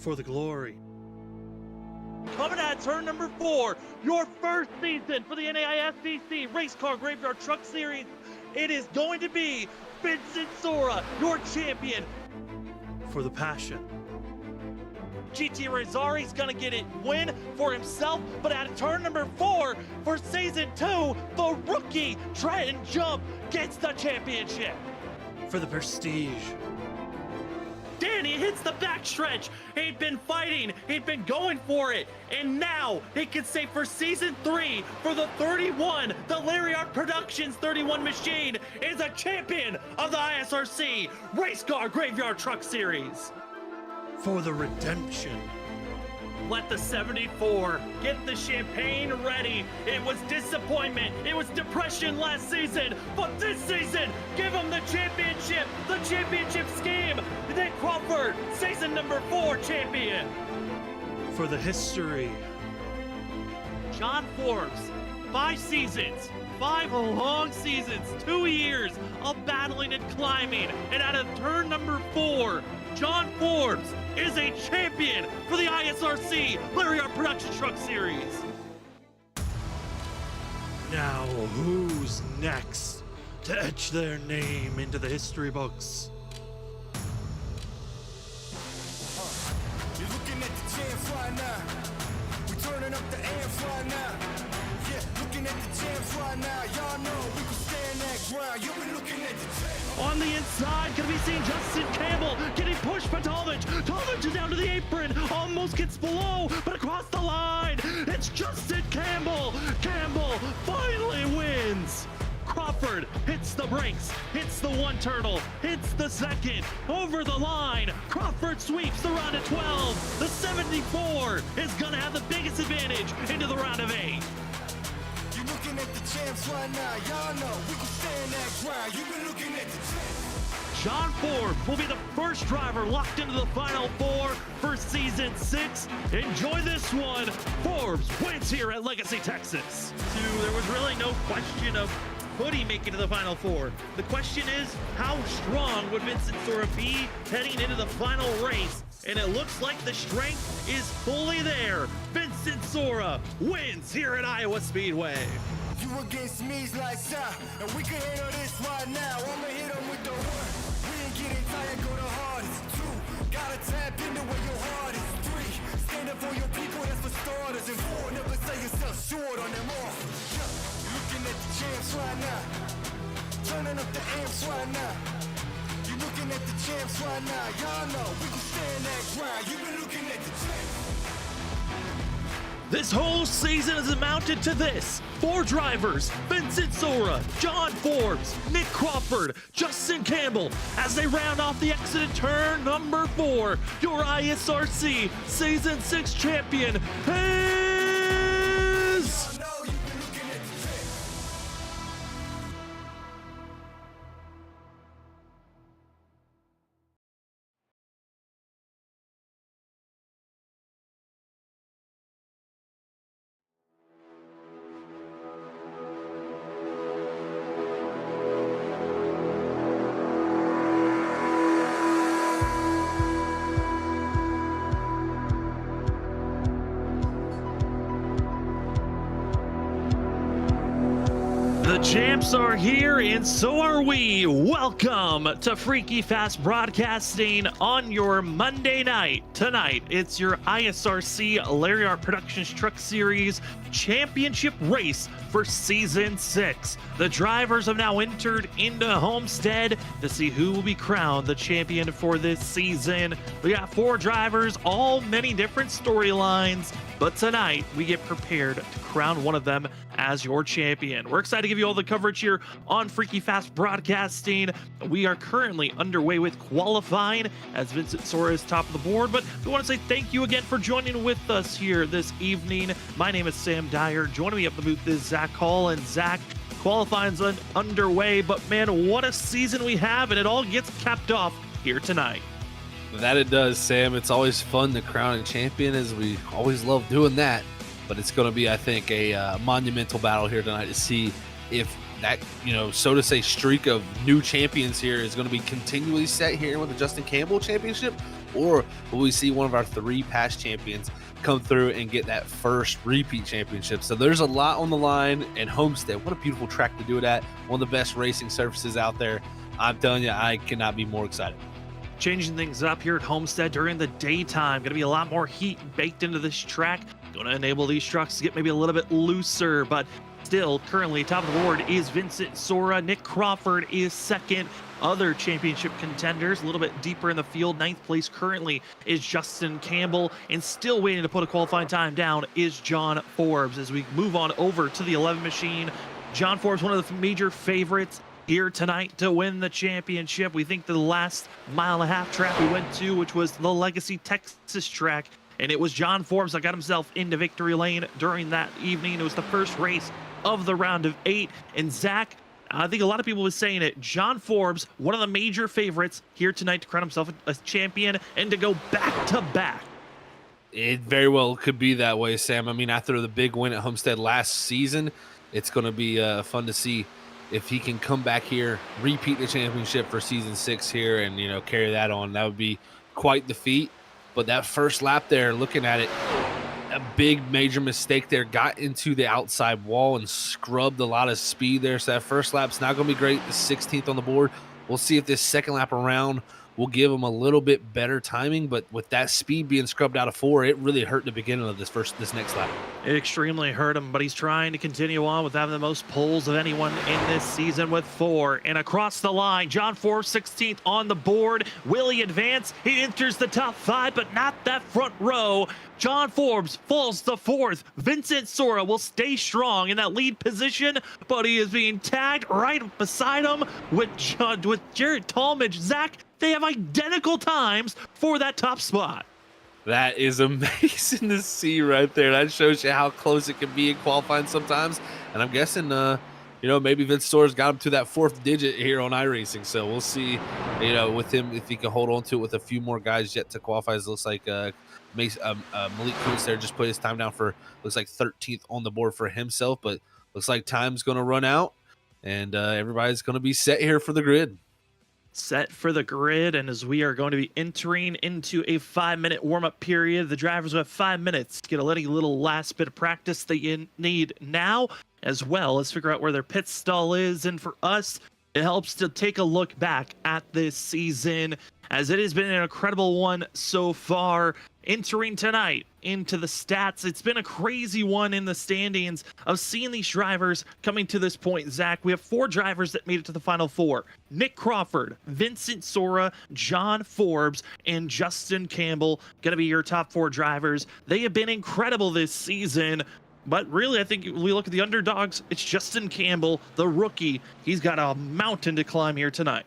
for the glory. Coming at turn number 4, your first season for the NAISDC Race Car Graveyard Truck Series. It is going to be Vincent Sora, your champion. For the passion. GT Rizari's gonna get it win for himself, but at turn number 4 for season 2, the rookie Trenton Jump gets the championship. For the prestige. Danny hits the backstretch. He'd been fighting, he'd been going for it, and now he can say for season 3 for the 31, the Lariat Productions 31 machine is a champion of the ISRC Race Car Graveyard Truck Series. For the redemption. Let the 74 get the champagne ready. It was disappointment, it was depression last season, but this season, give him the championship scheme. Nick Crawford, season number 4 champion. For the history. John Forbes, 5 seasons, 5 long seasons, 2 years of battling and climbing, and out of turn number 4, John Forbes is a champion for the ISRC Lariat Production Truck Series. Now, who's next to etch their name into the history books? You're looking at the champs right now. We turning up the amps right now. Yeah, looking at the champs right now. Y'all know we can stand that ground. You've been looking at the champs. On the inside, gonna be seeing Justin Campbell getting pushed by Talmadge. Talmadge is down to the apron, almost gets below, but across the line, it's Justin Campbell. Campbell finally wins. Crawford hits the brakes, hits the 1 turtle, hits the second, over the line. Crawford sweeps the round of 12. The 74 is gonna have the biggest advantage into the round of 8. You're looking at the champs right now. Y'all know we can stand that ground. You've been looking at the champs. John Forbes will be the first driver locked into the Final 4 for Season 6. Enjoy this one. Forbes wins here at Legacy, Texas. There was really no question of could he make it to the Final 4. The question is, how strong would Vincent Sora be heading into the final race? And it looks like the strength is fully there. Vincent Sora wins here at Iowa Speedway. You against me's like that, and we can handle this right now. I'ma hit him with the 1. We ain't getting tired, go the hardest. 2, gotta tap into where your heart is. 3, stand up for your people, that's for starters. And 4, never sell yourself short on them offers. You're looking at the champs right now, turning up the amps right now. You're looking at the champs right now. Y'all know we can stand that ground. You've been looking at the champs. This whole season has amounted to this. 4 drivers, Vincent Sora, John Forbes, Nick Crawford, Justin Campbell, as they round off the exit at turn number 4. Your ISRC Season 6 champion is... Y'all know you've been looking at the champs. The champs are here, and so are we. Welcome to Freaky Fast Broadcasting on your Monday night. Tonight, it's your ISRC Lariat Productions Truck Series Championship race for Season 6. The drivers have now entered into Homestead to see who will be crowned the champion for this season. We got 4 drivers, all many different storylines, but tonight we get prepared to crown one of them as your champion. We're excited to give you all the coverage here on Freaky Fast Broadcasting. We are currently underway with qualifying as Vincent Sora is top of the board, but we want to say thank you again for joining with us here this evening. My name is Sam Dyer. Joining me up the booth is Zach Hall. And Zach, qualifying's underway, but man, what a season we have, and it all gets capped off here tonight. That it does, Sam. It's always fun to crown a champion, as we always love doing that. But it's going to be, I think, a monumental battle here tonight to see if that, so to say, streak of new champions here is going to be continually set here with the Justin Campbell Championship, or will we see one of our 3 past champions come through and get that first repeat championship? So there's a lot on the line, and Homestead, what a beautiful track to do it at. One of the best racing surfaces out there. I'm telling you, I cannot be more excited. Changing things up here at Homestead during the daytime. Going to be a lot more heat baked into this track. Going to enable these trucks to get maybe a little bit looser, but still currently top of the board is Vincent Sora. Nick Crawford is second. Other championship contenders a little bit deeper in the field. 9th place currently is Justin Campbell, and still waiting to put a qualifying time down is John Forbes. As we move on over to the 11 machine, John Forbes, one of the major favorites here tonight to win the championship. We think the last mile and a half track we went to, which was the Legacy Texas track, and it was John Forbes that got himself into victory lane during that evening. It was the first race of the round of 8. And Zach, I think a lot of people were saying it, John Forbes, one of the major favorites here tonight to crown himself a champion and to go back to back. It very well could be that way, Sam. I mean, after the big win at Homestead last season, it's going to be fun to see if he can come back here, repeat the championship for season 6 here, and carry that on. That would be quite the feat. But that first lap there, looking at it, a big major mistake there, got into the outside wall and scrubbed a lot of speed there. So that first lap's not going to be great. The 16th on the board. We'll see if this second lap around will give him a little bit better timing, but with that speed being scrubbed out of 4, it really hurt the beginning of this next lap. It extremely hurt him, but he's trying to continue on with having the most poles of anyone in this season with 4. And across the line, John Forbes 16th on the board. Will he advance? He enters the top 5, but not that front row. John Forbes falls to 4th. Vincent Sora will stay strong in that lead position, but he is being tagged right beside him with Jared Talmadge. Zach, they have identical times for that top spot. That is amazing to see right there. That shows you how close it can be in qualifying sometimes. And I'm guessing, maybe Vince Sora's got him to that 4th digit here on iRacing. So we'll see, with him, if he can hold on to it with a few more guys yet to qualify. It looks like Malik Kuntz there just put his time down for, looks like 13th on the board for himself. But looks like time's going to run out, and everybody's going to be set here for the grid. Set for the grid, and as we are going to be entering into a 5-minute warm-up period, the drivers will have 5 minutes to get a little last bit of practice they need now, as well as figure out where their pit stall is. And for us, it helps to take a look back at this season, as it has been an incredible one so far. Entering tonight into the stats, it's been a crazy one in the standings of seeing these drivers coming to this point. Zach, we have 4 drivers that made it to the final 4. Nick Crawford, Vincent Sora, John Forbes, and Justin Campbell going to be your top 4 drivers. They have been incredible this season. But really, I think we look at the underdogs, it's Justin Campbell, the rookie. He's got a mountain to climb here tonight.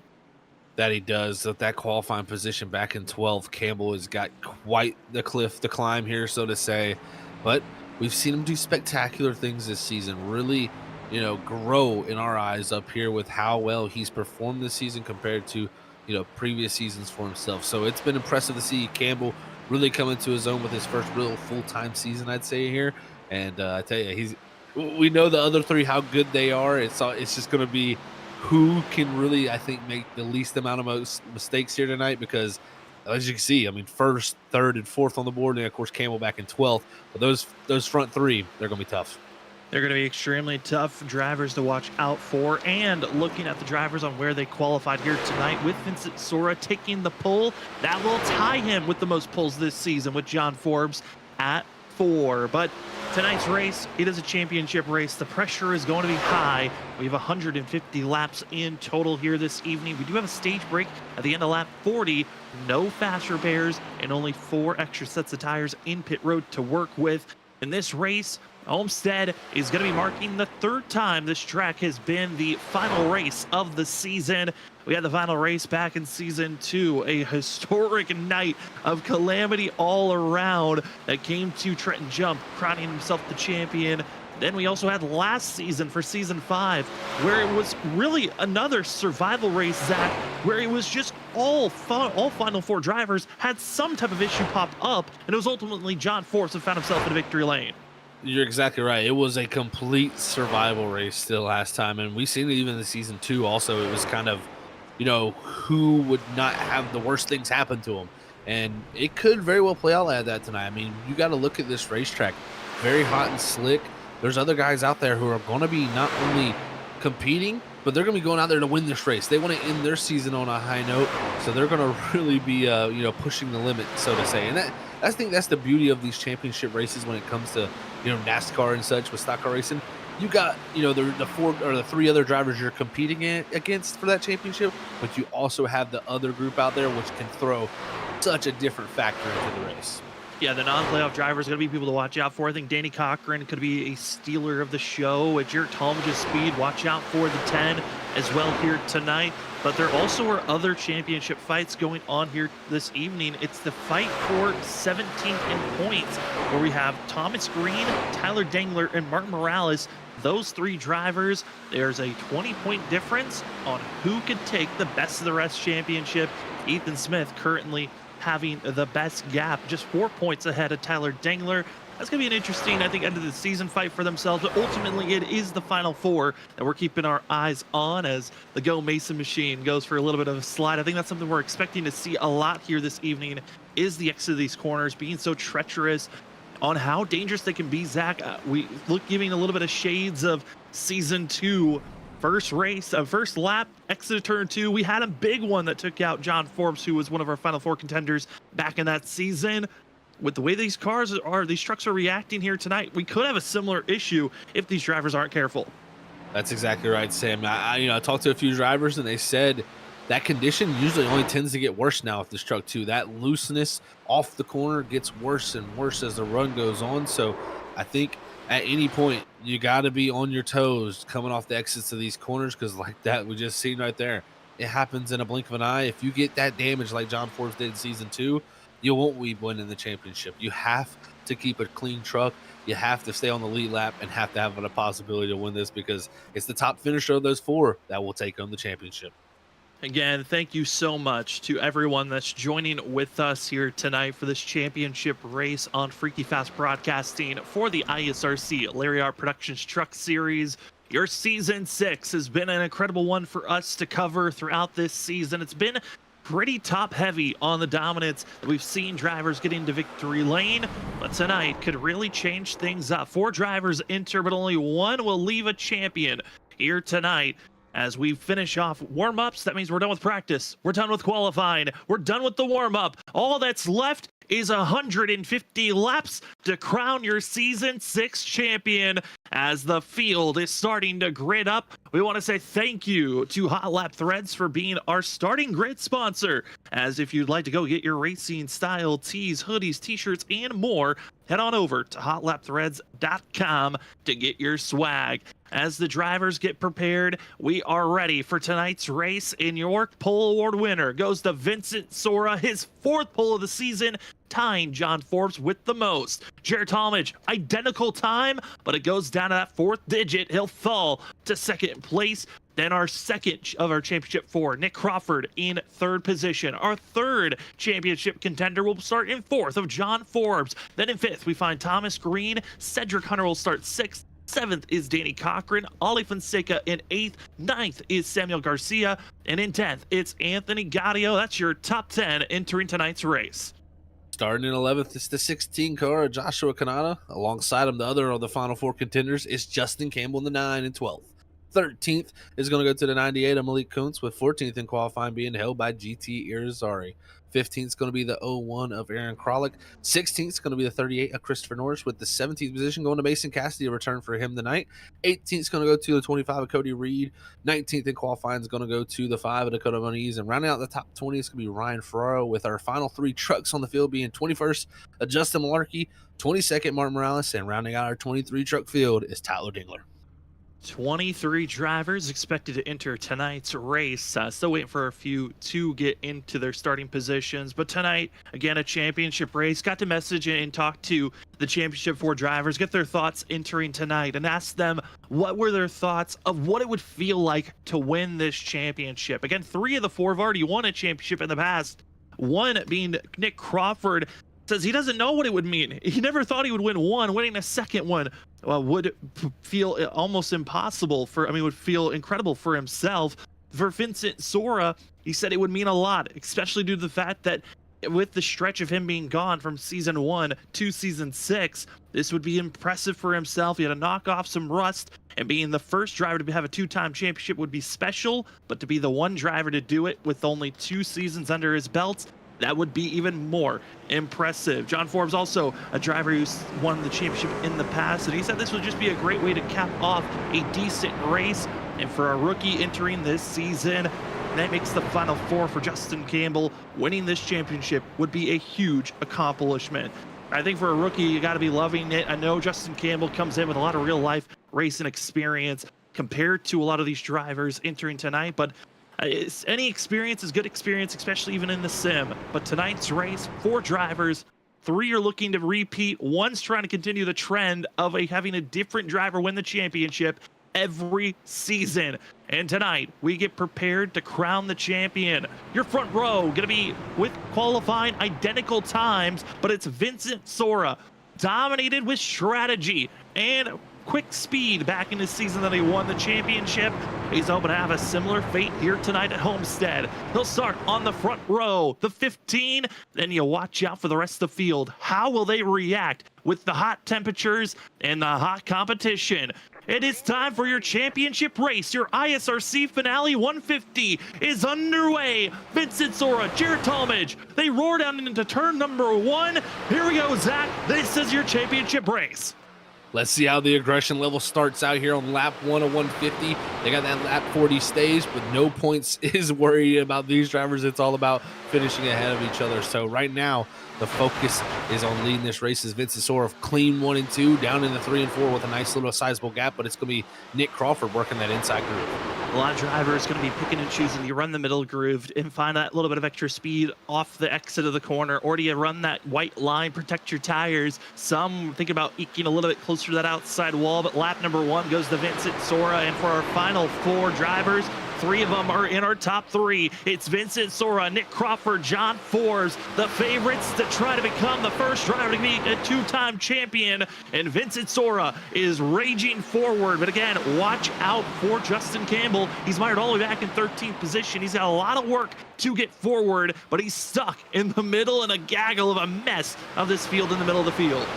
That he does. That qualifying position back in 12th, Campbell has got quite the cliff to climb here, so to say. But we've seen him do spectacular things this season, really, grow in our eyes up here with how well he's performed this season compared to, previous seasons for himself. So it's been impressive to see Campbell really come into his own with his first real full-time season, I'd say here. And I tell you, we know the other 3 how good they are. It's just going to be who can really, I think, make the least amount of mistakes here tonight, because as you can see, I mean, 1st, 3rd, and 4th on the board, and of course Campbell back in 12th. But those front 3, they're going to be tough. They're going to be extremely tough drivers to watch out for. And looking at the drivers on where they qualified here tonight, with Vincent Sora taking the pole, that will tie him with the most poles this season, with John Forbes at 4. But tonight's race, it is a championship race. The pressure is going to be high. We have 150 laps in total here this evening. We do have a stage break at the end of lap 40. No fast repairs and only 4 extra sets of tires in pit road to work with. In this race, Homestead is going to be marking the 3rd time this track has been the final race of the season. We had the final race back in season 2, a historic night of calamity all around that came to Trenton Jump, crowning himself the champion. Then we also had last season for season 5, where it was really another survival race, Zach, where it was just all final 4 drivers had some type of issue pop up, and it was ultimately John Forbes that found himself in a victory lane. You're exactly right. It was a complete survival race still last time, and we've seen it even in season 2 also. It was kind of, who would not have the worst things happen to them. And it could very well play out like that tonight. I mean, you got to look at this racetrack, very hot and slick. There's other guys out there who are going to be not only competing, but they're going to be going out there to win this race. They want to end their season on a high note, so they're going to really be, pushing the limit, so to say. And I think that's the beauty of these championship races when it comes to, NASCAR and such with stock car racing. You got, the four or the three other drivers you're competing against for that championship, but you also have the other group out there which can throw such a different factor into the race. Yeah, the non-playoff drivers are going to be people to watch out for. I think Danny Cochran could be a stealer of the show. At Jared Talmadge's speed, watch out for the 10 as well here tonight. But there also are other championship fights going on here this evening. It's the fight for 17th in points, where we have Thomas Green, Tyler Dangler, and Martin Morales. Those three drivers, there's a 20-point difference on who could take the best of the rest championship. Ethan Smith currently having the best gap, just 4 points ahead of Tyler Dangler. That's going to be an interesting, I think, end of the season fight for themselves. But ultimately, it is the Final Four that we're keeping our eyes on as the Go Mason machine goes for a little bit of a slide. I think that's something we're expecting to see a lot here this evening, is the exit of these corners being so treacherous on how dangerous they can be, Zach. We look giving a little bit of shades of Season 2. First race, first lap, exit of turn 2. We had a big one that took out John Forbes, who was one of our Final Four contenders back in that season. With the way these trucks are reacting here tonight, we could have a similar issue if these drivers aren't careful. That's exactly right, Sam. I talked to a few drivers, and they said that condition usually only tends to get worse now with this truck too. That looseness off the corner gets worse and worse as the run goes on. So I think at any point, you got to be on your toes coming off the exits of these corners, because like that we just seen right there, it happens in a blink of an eye. If you get that damage like John Forbes did in Season 2, you won't be winning the championship. You have to keep a clean truck. You have to stay on the lead lap and have to have a possibility to win this, because it's the top finisher of those four that will take home the championship. Again, thank you so much to everyone that's joining with us here tonight for this championship race on Freaky Fast Broadcasting for the ISRC Lariat Productions Truck Series. Your Season 6 has been an incredible one for us to cover throughout this season. It's been pretty top heavy on the dominance that we've seen drivers get into victory lane, but tonight could really change things up. 4 drivers enter, but only one will leave a champion here tonight. As we finish off warm-ups, that means we're done with practice. We're done with qualifying. We're done with the warm-up. All that's left is 150 laps to crown your Season 6 champion. As the field is starting to grid up, we want to say thank you to Hot Lap Threads for being our starting grid sponsor. As if you'd like to go get your racing style tees, hoodies, t-shirts, and more, head on over to hotlapthreads.com to get your swag. As the drivers get prepared, we are ready for tonight's race. In York, pole award winner goes to Vincent Sora, his 4th pole of the season, tying John Forbes with the most. Jared Talmadge, identical time, but it goes down to that 4th digit. He'll fall to 2nd place. Then our second of our championship 4, Nick Crawford, in 3rd position. Our 3rd championship contender will start in 4th of John Forbes. Then in 5th, we find Thomas Green. Cedric Hunter will start 6th. 7th is Danny Cochran, Ollie Fonseca in 8th, 9th is Samuel Garcia, and in 10th, it's Anthony Gaudio. That's your top 10 entering tonight's race. Starting in 11th is the 16 car of Joshua Kanata. Alongside him, the other of the Final Four contenders is Justin Campbell in the 9 and 12th. 13th is going to go to the 98 of Malik Kuntz, with 14th in qualifying being held by GT Irizarry. 15th is going to be the 01 of Aaron Krolick. 16th is going to be the 38 of Christopher Norris, with the 17th position going to Mason Cassidy, a return for him tonight. 18th is going to go to the 25 of Cody Reed. 19th in qualifying is going to go to the 5 of Dakota Moniz. And rounding out the top 20 is going to be Ryan Ferraro, with our final 3 trucks on the field being 21st of Justin Malarkey, 22nd Martin Morales, and rounding out our 23 truck field is Tyler Dingler. 23 drivers expected to enter tonight's race. Still waiting for a few to get into their starting positions. But tonight, again, a championship race. Got to message and talk to the championship 4 drivers, get their thoughts entering tonight, and ask them what were their thoughts of what it would feel like to win this championship. Again, 3 of the 4 have already won a championship in the past. One being Nick Crawford, says he doesn't know what it would mean. He never thought he would win one. Winning a second one would feel almost impossible would feel incredible for himself. For Vincent Sora, he said it would mean a lot, especially due to the fact that with the stretch of him being gone from season 1 to season 6, this would be impressive for himself. He had to knock off some rust, and being the first driver to have a 2-time championship would be special, but to be the one driver to do it with only 2 seasons under his belt, that would be even more impressive. John Forbes, also a driver who's won the championship in the past, and he said this would just be a great way to cap off a decent race. And for a rookie entering this season, that makes the Final Four for Justin Campbell. Winning this championship would be a huge accomplishment. I think for a rookie, you got to be loving it. I know Justin Campbell comes in with a lot of real life racing experience compared to a lot of these drivers entering tonight, but any experience is good experience, especially even in the sim. But tonight's race, 4 drivers, 3 are looking to repeat. 1's trying to continue the trend of having a different driver win the championship every season. And tonight, we get prepared to crown the champion. Your front row going to be with qualifying identical times, but it's Vincent Sora, dominated with strategy and quick speed back in his season that he won the championship. He's hoping to have a similar fate here tonight at Homestead. He'll start on the front row, the 15, then you watch out for the rest of the field. How will they react with the hot temperatures and the hot competition? It is time for your championship race. Your ISRC Finale 150 is underway. Vincent Sora, Jared Talmadge, they roar down into turn number 1. Here we go, Zach. This is your championship race. Let's see how the aggression level starts out here on lap 1 of 150. They got that lap 40 stage, but no points is worried about these drivers. It's all about finishing ahead of each other. So right now, the focus is on leading this race as Vincent Sora of clean 1 and 2, down in the 3 and 4 with a nice little sizable gap, but it's going to be Nick Crawford working that inside groove. A lot of drivers going to be picking and choosing. You run the middle groove and find that little bit of extra speed off the exit of the corner, or do you run that white line, protect your tires? Some think about eking a little bit closer to that outside wall, but lap number 1 goes to Vincent Sora, and for our final 4 drivers, 3 of them are in our top 3. It's Vincent Sora, Nick Crawford, John Forbes, the favorites to try to become the first driver to be a 2-time champion. And Vincent Sora is raging forward. But again, watch out for Justin Campbell. He's mired all the way back in 13th position. He's got a lot of work to get forward, but he's stuck in the middle in a gaggle of a mess of this field in the middle of the field.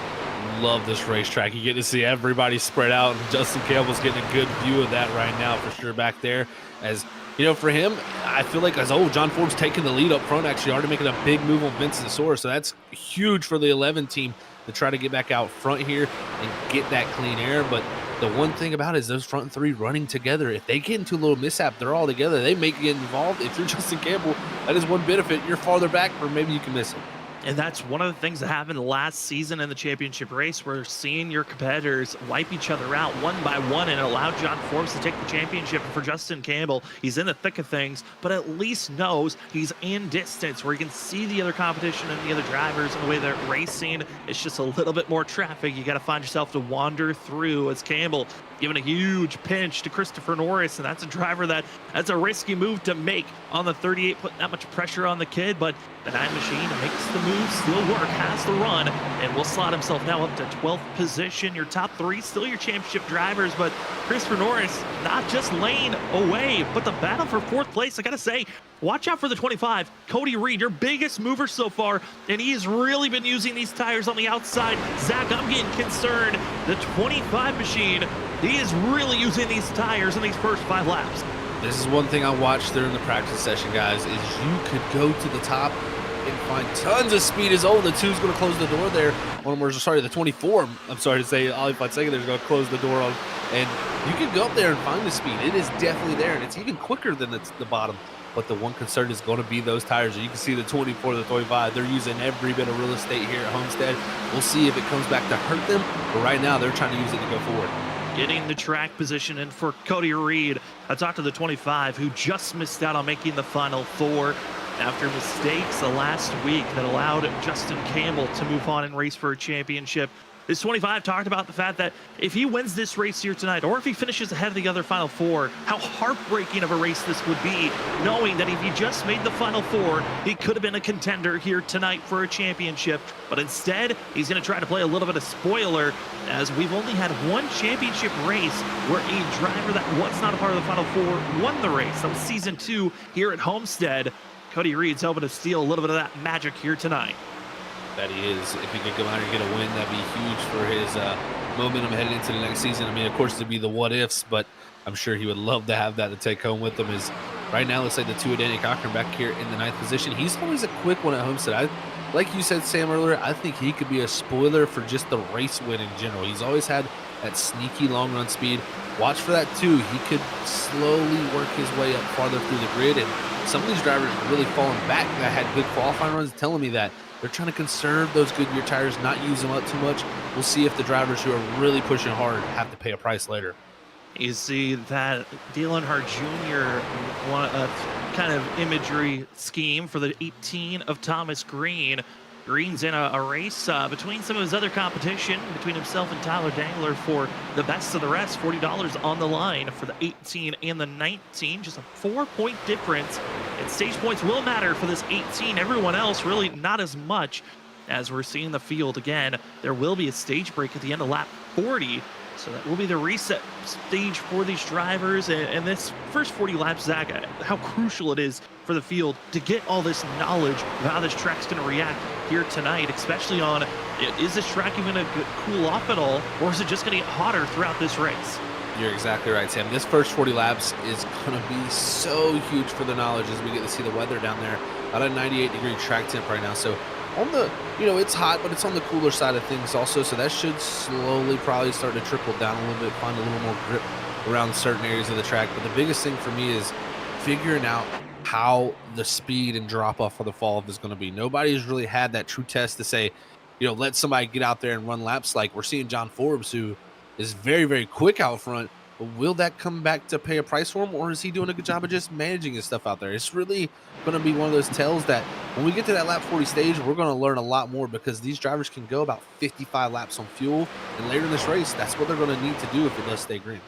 Love this racetrack. You get to see everybody spread out, and Justin Campbell's getting a good view of that right now for sure back there. As you know, for him, I feel like John Forbes taking the lead up front, actually already making a big move on Vincent Sora, so that's huge for the 11 team to try to get back out front here and get that clean air. But the one thing about it is those front 3 running together. If they get into a little mishap, they're all together. They may get involved. If you're Justin Campbell, that is one benefit. You're farther back, or maybe you can miss it. And that's one of the things that happened last season in the championship race. We're seeing your competitors wipe each other out one by one, and it allowed John Forbes to take the championship. And for Justin Campbell, he's in the thick of things, but at least knows he's in distance where he can see the other competition and the other drivers and the way they're racing. It's just a little bit more traffic. You got to find yourself to wander through, as Campbell giving a huge pinch to Christopher Norris, and that's a driver that's a risky move to make on the 38, putting that much pressure on the kid, but the 9 machine makes the move still work, has the run, and will slot himself now up to 12th position. Your top 3 still your championship drivers, but Christopher Norris not just lane away, but the battle for 4th place. I gotta say, watch out for the 25, Cody Reed, your biggest mover so far, and he has really been using these tires on the outside. Zach, I'm getting concerned. The 25 machine, he is really using these tires in these first 5 laps. This is one thing I watched during the practice session, guys, is you could go to the top and find tons of speed. As the 2 is going to close the door there. The 24, I'm sorry to say, Ollie Fonseca is going to close the door on. And you can go up there and find the speed. It is definitely there, and it's even quicker than the bottom. But the one concern is going to be those tires. You can see the 24, the 25. They're using every bit of real estate here at Homestead. We'll see if it comes back to hurt them. But right now, they're trying to use it to go forward. Getting the track position in for Cody Reed. I talked to the 25, who just missed out on making the final 4 after mistakes last week that allowed Justin Campbell to move on and race for a championship. This 25 talked about the fact that if he wins this race here tonight, or if he finishes ahead of the other final 4, how heartbreaking of a race this would be, knowing that if he just made the final 4, he could have been a contender here tonight for a championship. But instead, he's going to try to play a little bit of spoiler, as we've only had 1 championship race where a driver that was not a part of the final 4 won the race. That was season 2 here at Homestead. Cody Reed's hoping to steal a little bit of that magic here tonight. That he is. If he could come out here and get a win, that'd be huge for his momentum heading into the next season. I mean, of course, it'd be the what ifs, but I'm sure he would love to have that to take home with him. Is right now, let's say the two of Danny Cochran back here in the 9th position. He's always a quick one at Homestead. Like you said, Sam, earlier, I think he could be a spoiler for just the race win in general. He's always had that sneaky long run speed. Watch for that too. He could slowly work his way up farther through the grid, and some of these drivers are really falling back that had good qualifying runs, telling me that they're trying to conserve those Goodyear tires, not use them up too much. We'll see if the drivers who are really pushing hard have to pay a price later. You see that Dale Earnhardt Jr. Kind of imagery scheme for the 18 of Thomas Green. Green's in a race between some of his other competition, between himself and Tyler Dangler for the best of the rest. $40 on the line for the 18 and the 19. Just a 4-point difference. And stage points will matter for this 18. Everyone else really not as much. As we're seeing the field again, there will be a stage break at the end of lap 40. So that will be the reset stage for these drivers. And this first 40 laps, Zach, how crucial it is for the field to get all this knowledge of how this track's going to react here tonight, especially on, is this track even going to cool off at all, or is it just going to get hotter throughout this race? You're exactly right, Sam. This first 40 laps is going to be so huge for the knowledge as we get to see the weather down there. About a 98-degree track temp right now. So on the, it's hot, but it's on the cooler side of things also. So that should slowly probably start to trickle down a little bit, find a little more grip around certain areas of the track. But the biggest thing for me is figuring out how the speed and drop off for the fall is going to be. Nobody's really had that true test to say, let somebody get out there and run laps. Like we're seeing John Forbes, who is very, very quick out front. But will that come back to pay a price for him, or is he doing a good job of just managing his stuff out there? It's really going to be one of those tells that when we get to that lap 40 stage, we're going to learn a lot more, because these drivers can go about 55 laps on fuel, and later in this race, that's what they're going to need to do if it does stay green.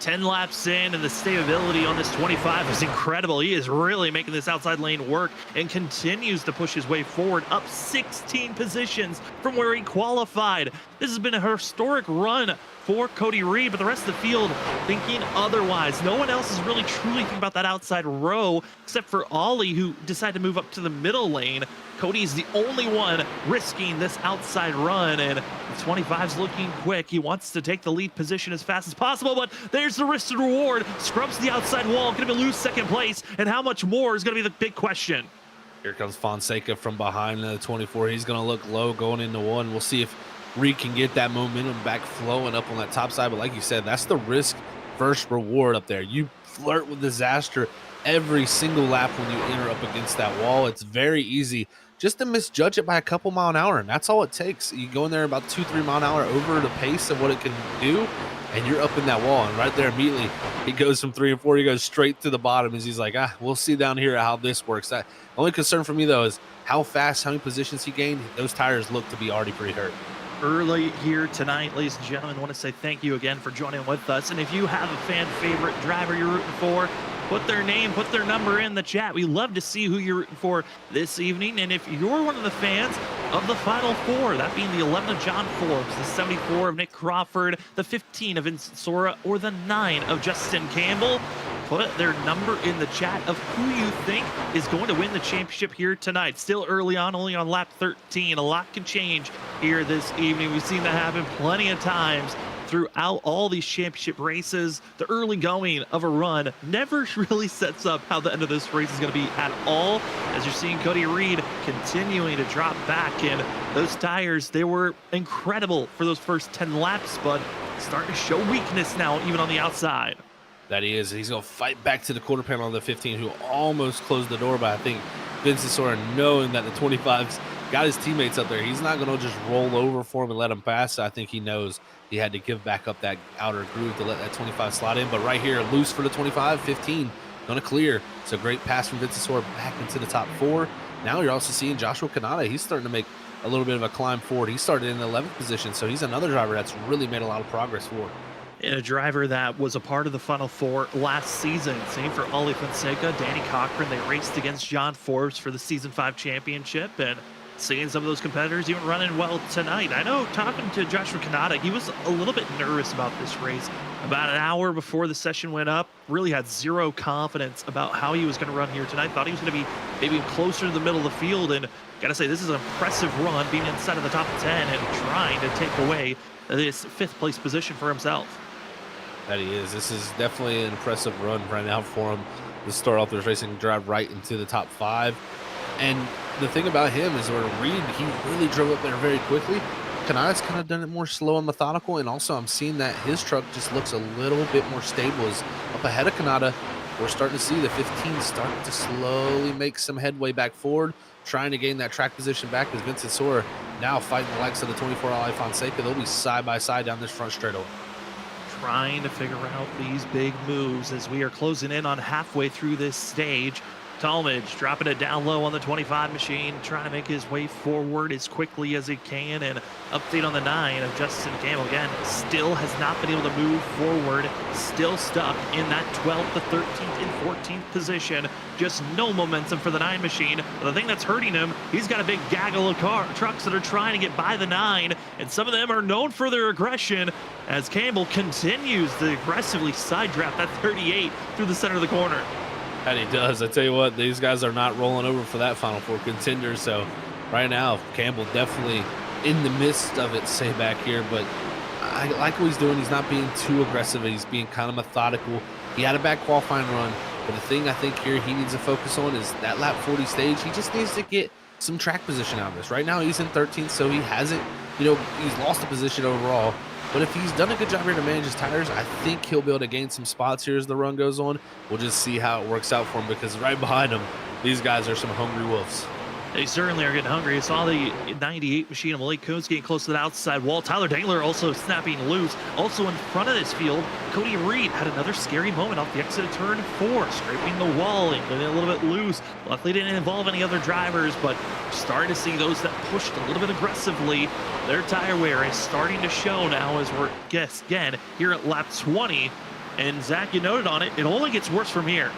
10 laps in, and the stability on this 25 is incredible. He is really making this outside lane work and continues to push his way forward, up 16 positions from where he qualified. This has been a historic run for Cody Reed, but the rest of the field thinking otherwise. No one else is really truly thinking about that outside row, except for Ollie, who decided to move up to the middle lane. Cody's the only one risking this outside run, and the 25's looking quick. He wants to take the lead position as fast as possible, but there's the risk and reward. Scrubs the outside wall, going to lose second place, and how much more is going to be the big question. Here comes Fonseca from behind the 24. He's going to look low going into one. We'll see if Reed can get that momentum back flowing up on that top side. But like you said, that's the risk versus reward up there. You flirt with disaster every single lap when you enter up against that wall. It's very easy just to misjudge it by a couple mile an hour, and that's all it takes. You go in there about 2-3 mile an hour over the pace of what it can do, and you're up in that wall. And right there immediately, he goes from 3 and 4, he goes straight to the bottom as he's like, we'll see down here how this works. The only concern for me, though, is how fast, how many positions he gained. Those tires look to be already pretty hurt. Early here tonight, ladies and gentlemen, I want to say thank you again for joining with us. And if you have a fan favorite driver you're rooting for, put their name, put their number in the chat. We love to see who you're rooting for this evening. And if you're one of the fans of the Final Four, that being the 11 of John Forbes, the 74 of Nick Crawford, the 15 of Vincent Sora, or the 9 of Justin Campbell, put their number in the chat of who you think is going to win the championship here tonight. Still early on, only on lap 13. A lot can change here this evening. We've seen that happen plenty of times throughout all these championship races. The early going of a run never really sets up how the end of this race is going to be at all, as you're seeing Cody Reed continuing to drop back. And those tires, they were incredible for those first 10 laps, but starting to show weakness now, even on the outside. That he is. He's going to fight back to the quarter panel on the 15, who almost closed the door, but I think Vincent Sora, knowing that the 25's got his teammates up there, he's not going to just roll over for him and let him pass. So I think he knows he had to give back up that outer groove to let that 25 slide in. But right here, loose for the 25, 15, going to clear. So great pass from Vincent Sora back into the top 4. Now you're also seeing Joshua Kanata. He's starting to make a little bit of a climb forward. He started in the 11th position, so he's another driver that's really made a lot of progress forward. And a driver that was a part of the Final Four last season. Same for Ollie Fonseca, Danny Cochran. They raced against John Forbes for the Season 5 championship. And seeing some of those competitors even running well tonight. I know talking to Joshua Kanata, he was a little bit nervous about this race. About an hour before the session went up, really had zero confidence about how he was going to run here tonight. Thought he was going to be maybe closer to the middle of the field, and gotta say, this is an impressive run, being inside of the top 10 and trying to take away this 5th place position for himself. That he is. This is definitely an impressive run right now for him to start off this racing, drive right into the top 5. And the thing about him is where Reed, he really drove up there very quickly. Kanata's kind of done it more slow and methodical, and also I'm seeing that his truck just looks a little bit more stable. Is up ahead of Kanata. We're starting to see the 15 starting to slowly make some headway back forward, trying to gain that track position back as Vincent Sora now fighting the likes of the 24 Ali Fonseca. They'll be side by side down this front straightaway. Trying to figure out these big moves as we are closing in on halfway through this stage. Talmadge dropping it down low on the 25 machine, trying to make his way forward as quickly as he can. And update on the 9 of Justin Campbell again, still has not been able to move forward, still stuck in that 12th, the 13th, and 14th position. Just no momentum for the 9 machine. But the thing that's hurting him, he's got a big gaggle of trucks that are trying to get by the 9, and some of them are known for their aggression as Campbell continues to aggressively side draft that 38 through the center of the corner. And he does. I tell you what, these guys are not rolling over for that Final Four contender. So right now, Campbell definitely in the midst of it, say back here. But I like what he's doing. He's not being too aggressive. He's being kind of methodical. He had a bad qualifying run. But the thing I think here he needs to focus on is that lap 40 stage. He just needs to get some track position out of this. Right now, he's in 13th, so he hasn't, he's lost a position overall. But if he's done a good job here to manage his tires, I think he'll be able to gain some spots here as the run goes on. We'll just see how it works out for him, because right behind him, these guys are some hungry wolves. They certainly are getting hungry. I saw the 98 machine of Malik Coons getting close to the outside wall. Tyler Dangler also snapping loose. Also in front of this field, Cody Reed had another scary moment off the exit of turn 4, scraping the wall and getting a little bit loose. Luckily didn't involve any other drivers, but starting to see those that pushed a little bit aggressively. Their tire wear is starting to show now as we're again here at lap 20. And Zach, you noted on it, it only gets worse from here.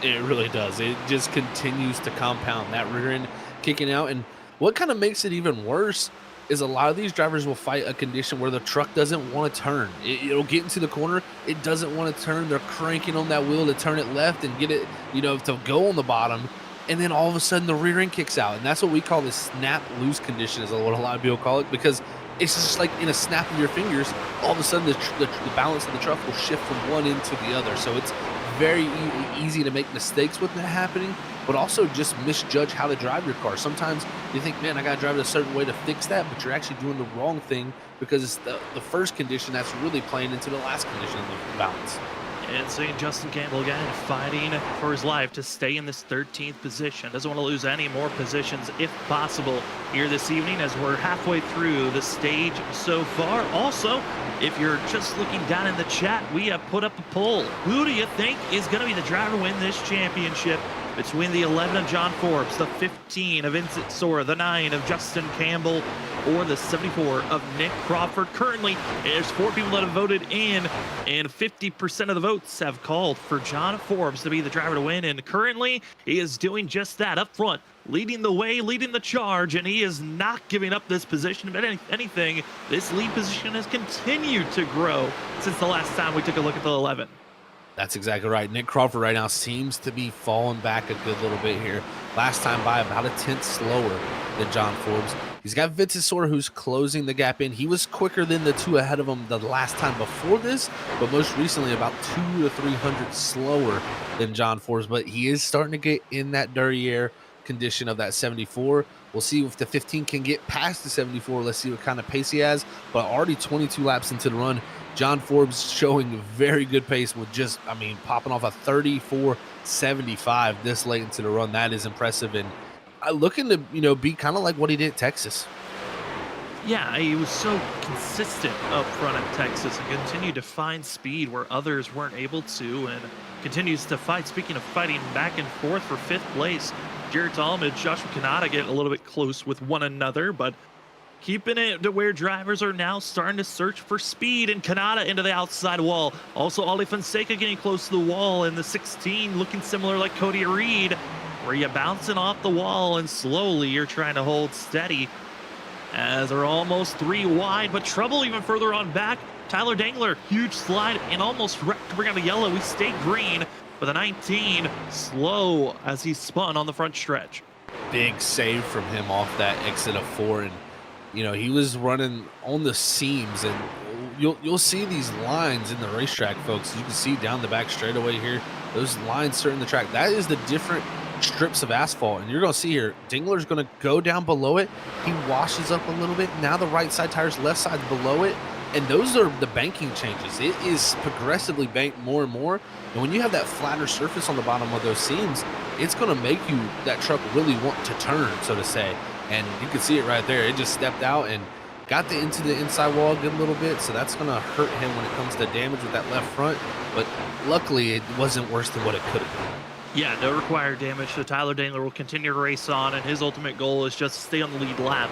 It really does. It just continues to compound, that rear end kicking out. And what kind of makes it even worse is a lot of these drivers will fight a condition where the truck doesn't want to turn. It'll get into the corner. It doesn't want to turn. They're cranking on that wheel to turn it left and get it, to go on the bottom. And then all of a sudden the rear end kicks out. And that's what we call the snap loose condition, is what a lot of people call it, because it's just like in a snap of your fingers, all of a sudden the balance of the truck will shift from one end to the other. So it's very easy to make mistakes with that happening, but also just misjudge how to drive your car. Sometimes you think, man, I got to drive it a certain way to fix that, but you're actually doing the wrong thing, because it's the first condition that's really playing into the last condition of the balance. And seeing Justin Campbell again fighting for his life to stay in this 13th position. Doesn't want to lose any more positions if possible here this evening, as we're halfway through the stage so far. Also, if you're just looking down in the chat, we have put up a poll. Who do you think is going to be the driver to win this championship between the 11 of John Forbes, the 15 of Vincent Sora, the 9 of Justin Campbell, or the 74 of Nick Crawford? Currently, there's 4 people that have voted in, and 50% of the votes have called for John Forbes to be the driver to win. And currently, he is doing just that up front, leading the way, leading the charge, and he is not giving up this position. But anything, this lead position has continued to grow since the last time we took a look at the 11. That's exactly right. Nick Crawford right now seems to be falling back a good little bit here. Last time by about a tenth slower than John Forbes. He's got Vincent Sora, who's closing the gap in. He was quicker than the 2 ahead of him the last time before this, but most recently about 200 to 300 slower than John Forbes. But he is starting to get in that dirty air condition of that 74. We'll see if the 15 can get past the 74. Let's see what kind of pace he has. But already 22 laps into the run, John Forbes showing very good pace with just, popping off a 34.75 this late into the run. That is impressive, and looking to, be kind of like what he did at Texas. Yeah, he was so consistent up front at Texas and continued to find speed where others weren't able to, and continues to fight. Speaking of fighting back and forth for 5th place, Jared Talmadge, Joshua Kanata getting a little bit close with one another, but keeping it to where drivers are now starting to search for speed, and Kanata into the outside wall. Also, Ali Fonseca getting close to the wall, and the 16 looking similar like Cody Reed. where you're bouncing off the wall and slowly you're trying to hold steady as they're almost 3 wide, but trouble even further on back. Tyler Dangler, huge slide and almost wrecked to bring out the yellow. We stay green, but the 19 slow as he spun on the front stretch. Big save from him off that exit of 4, and you know, he was running on the seams, and you'll see these lines in the racetrack, folks. You can see down the back straightaway here, those lines starting the track. That is the different strips of asphalt, and you're going to see here, Dingler's going to go down below it. He washes up a little bit. Now the right side tires, left side below it, and those are the banking changes. It is progressively banked more and more, and when you have that flatter surface on the bottom of those seams, it's going to make that truck really want to turn, so to say. And you can see it right there. It just stepped out and got into the inside wall a good little bit, so that's going to hurt him when it comes to damage with that left front. But luckily, it wasn't worse than what it could have been. Yeah, no required damage. So Tyler Dangler will continue to race on, and his ultimate goal is just to stay on the lead lap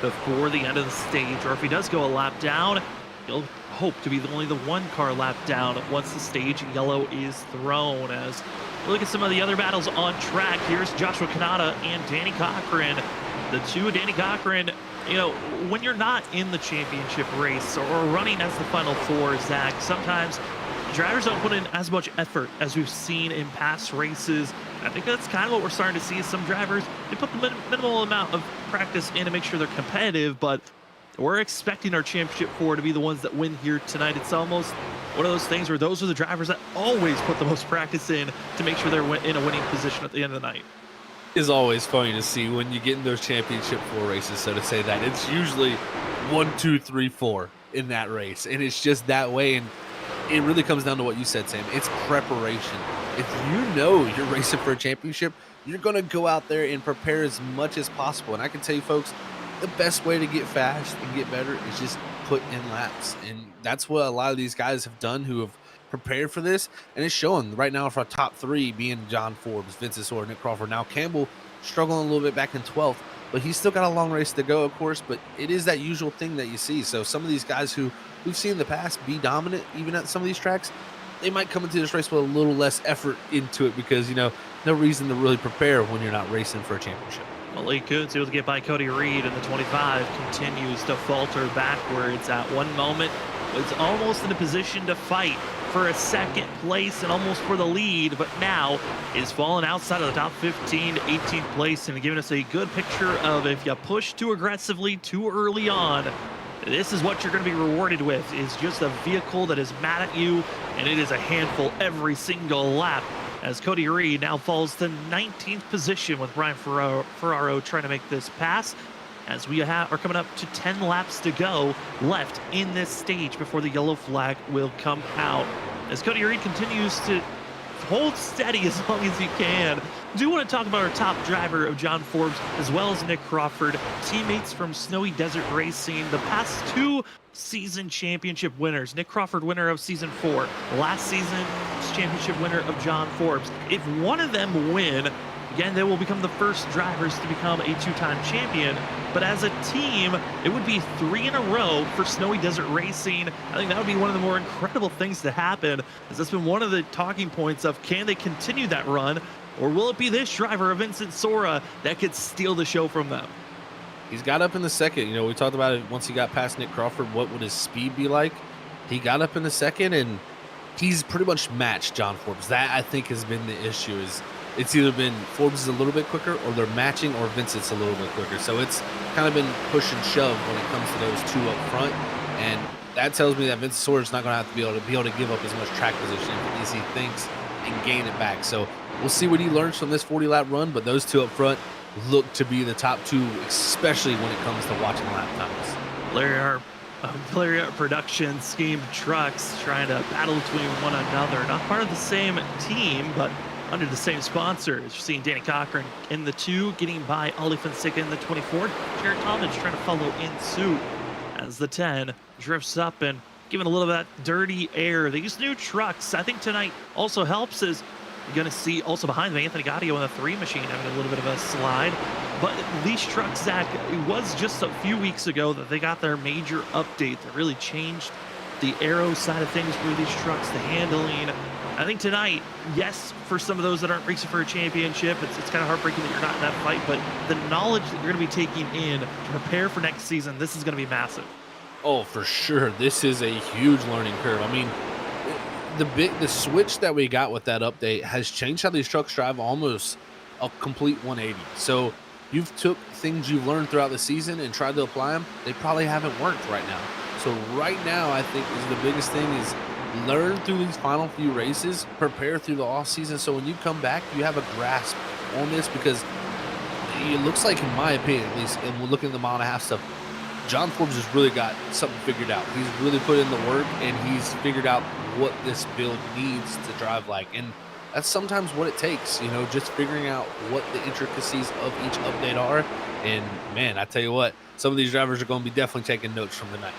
before the end of the stage. Or if he does go a lap down, he'll hope to be only the 1 car lap down once the stage yellow is thrown. As we look at some of the other battles on track, here's Joshua Kanata and Danny Cochran. The two, Danny Cochran, you know, when you're not in the championship race or running as the final 4, Zach, sometimes drivers don't put in as much effort as we've seen in past races. I think that's kind of what we're starting to see is some drivers, they put the minimal amount of practice in to make sure they're competitive, but we're expecting our championship 4 to be the ones that win here tonight. It's almost one of those things where those are the drivers that always put the most practice in to make sure they're in a winning position at the end of the night. Is always funny to see when you get in those championship 4 races, so to say that it's usually 1, 2, 3, 4 in that race, and it's just that way. And it really comes down to what you said, Sam. It's preparation. If you know you're racing for a championship, you're going to go out there and prepare as much as possible. And I can tell you, folks, the best way to get fast and get better is just put in laps, and that's what a lot of these guys have done who have prepared for this, and it's showing right now for our top 3 being John Forbes, Vincent Sora, Nick Crawford. Now Campbell struggling a little bit back in 12th, but he's still got a long race to go, of course, but it is that usual thing that you see. So some of these guys who we've seen in the past be dominant even at some of these tracks, they might come into this race with a little less effort into it because, you know, no reason to really prepare when you're not racing for a championship. Malik Kuntz able to get by Cody Reed, and the 25 continues to falter backwards. At one moment was almost in a position to fight for a 2nd place and almost for the lead, but now is falling outside of the top 15 to 18th place and giving us a good picture of if you push too aggressively too early on, this is what you're going to be rewarded with, is just a vehicle that is mad at you, and it is a handful every single lap. As Cody Reed now falls to 19th position with Brian Ferraro trying to make this pass, as we are coming up to 10 laps to go left in this stage before the yellow flag will come out. As Cody Reed continues to hold steady as long as he can. Do want to talk about our top driver of John Forbes as well as Nick Crawford, teammates from Snowy Desert Racing, the past 2 season championship winners. Nick Crawford, winner of season 4, last season's championship winner of John Forbes. If one of them win, again, they will become the first drivers to become a 2-time champion. But as a team, it would be 3 in a row for Snowy Desert Racing. I think that would be one of the more incredible things to happen, as that's been one of the talking points of can they continue that run, or will it be this driver, Vincent Sora, that could steal the show from them? He's got up in the 2nd. You know, we talked about it once he got past Nick Crawford, what would his speed be like? He got up in the 2nd, and he's pretty much matched John Forbes. That, I think, has been the issue, is it's either been Forbes is a little bit quicker or they're matching, or Vincent's a little bit quicker. So it's kind of been push and shove when it comes to those 2 up front. And that tells me that Vincent Sora's not going to have to be able to give up as much track position as he thinks and gain it back. So we'll see what he learns from this 40-lap run, but those 2 up front look to be the top 2, especially when it comes to watching lap times. Larry Art Production schemed trucks trying to battle between one another. Not part of the same team, but under the same sponsors. You're seeing Danny Cochran in the 2, getting by Ollie Fonseca in the 24. Jared Talmadge trying to follow in suit as the 10 drifts up and giving a little bit of that dirty air. These new trucks, I think tonight also helps, is you're going to see also behind them Anthony Gaudio in the 3 machine having a little bit of a slide. But these trucks, Zach, it was just a few weeks ago that they got their major update that really changed the aero side of things for these trucks, the handling. I think tonight, yes, for some of those that aren't racing for a championship, it's kind of heartbreaking that you're not in that fight, but the knowledge that you're going to be taking in to prepare for next season, this is going to be massive. Oh, for sure. This is a huge learning curve. I mean, the switch that we got with that update has changed how these trucks drive almost a complete 180. So you've took things you've learned throughout the season and tried to apply them. They probably haven't worked right now. So right now, I think is the biggest thing is learn through these final few races, prepare through the off season. So when you come back, you have a grasp on this, because it looks like, in my opinion, at least, and we're looking at the mile and a half stuff, John Forbes has really got something figured out. He's really put in the work, and he's figured out what this build needs to drive like. And that's sometimes what it takes, you know, just figuring out what the intricacies of each update are. And man, I tell you what, some of these drivers are going to be definitely taking notes from the night.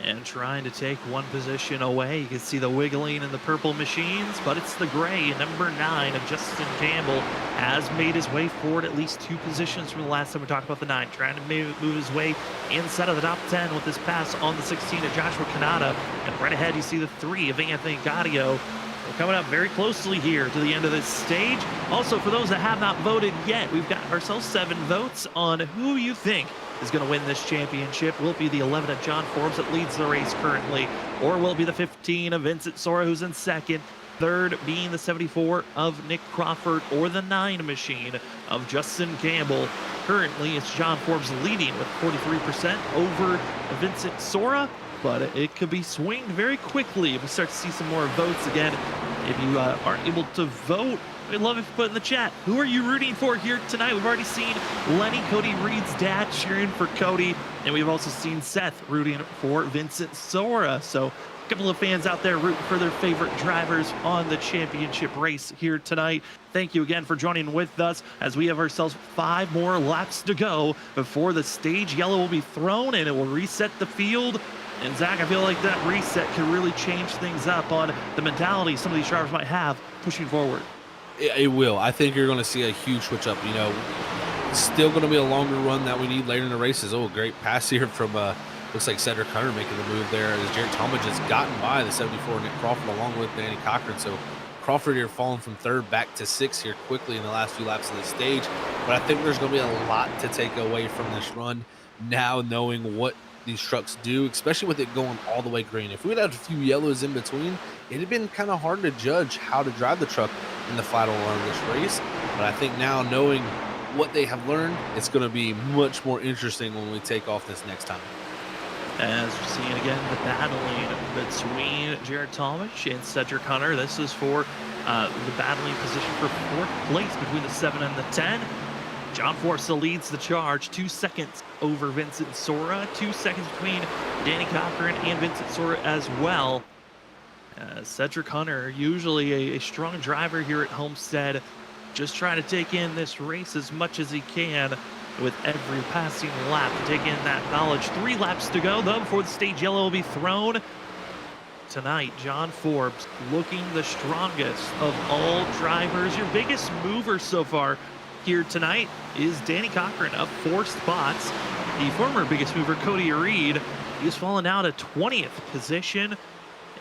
And trying to take one position away. You can see the wiggling in the purple machines, but it's the gray. Number 9 of Justin Campbell has made his way forward at least 2 positions from the last time we talked about the 9. Trying to move his way inside of the top 10 with this pass on the 16 of Joshua Kanata. And right ahead, you see the 3 of Anthony Gaudio. We're coming up very closely here to the end of this stage. Also, for those that have not voted yet, we've got ourselves 7 votes on who you think is going to win this championship. Will it be the 11 of John Forbes that leads the race currently, or will it be the 15 of Vincent Sora who's in second, third being the 74 of Nick Crawford, or the 9 machine of Justin Campbell? Currently, it's John Forbes leading with 43% over Vincent Sora, but it could be swinged very quickly if we start to see some more votes again. If you aren't able to vote, we'd love if you put in the chat, who are you rooting for here tonight? We've already seen Lenny, Cody Reed's dad, cheering for Cody, and we've also seen Seth rooting for Vincent Sora. So a couple of fans out there rooting for their favorite drivers on the championship race here tonight. Thank you again for joining with us as we have ourselves 5 more laps to go before the stage yellow will be thrown and it will reset the field. And Zach, I feel like that reset can really change things up on the mentality some of these drivers might have pushing forward. It will. I think you're going to see a huge switch up. You know, still going to be a longer run that we need later in the races. Oh, great pass here from looks like Cedric Hunter making the move there as Jared Talmadge has gotten by the 74 Nick Crawford along with Danny Cochran. So Crawford here falling from 3rd back to 6th here quickly in the last few laps of the stage. But I think there's going to be a lot to take away from this run now, knowing what these trucks do, especially with it going all the way green. If we had a few yellows in between, it'd have been kind of hard to judge how to drive the truck in the final run of this race. But I think now, knowing what they have learned, it's going to be much more interesting when we take off this next time. As we're seeing again the battling between Jared Talmadge and Cedric Hunter. This is for the battling position for 4th place between the 7 and the 10. John Forbes still leads the charge, 2 seconds over Vincent Sora, 2 seconds between Danny Cochran and Vincent Sora as well. Cedric Hunter, usually a strong driver here at Homestead, just trying to take in this race as much as he can with every passing lap to take in that knowledge. 3 laps to go, though, before the stage yellow will be thrown. Tonight, John Forbes looking the strongest of all drivers. Your biggest mover so far here tonight is Danny Cochran, up 4 spots. The former biggest mover, Cody Reed, he's fallen down to 20th position.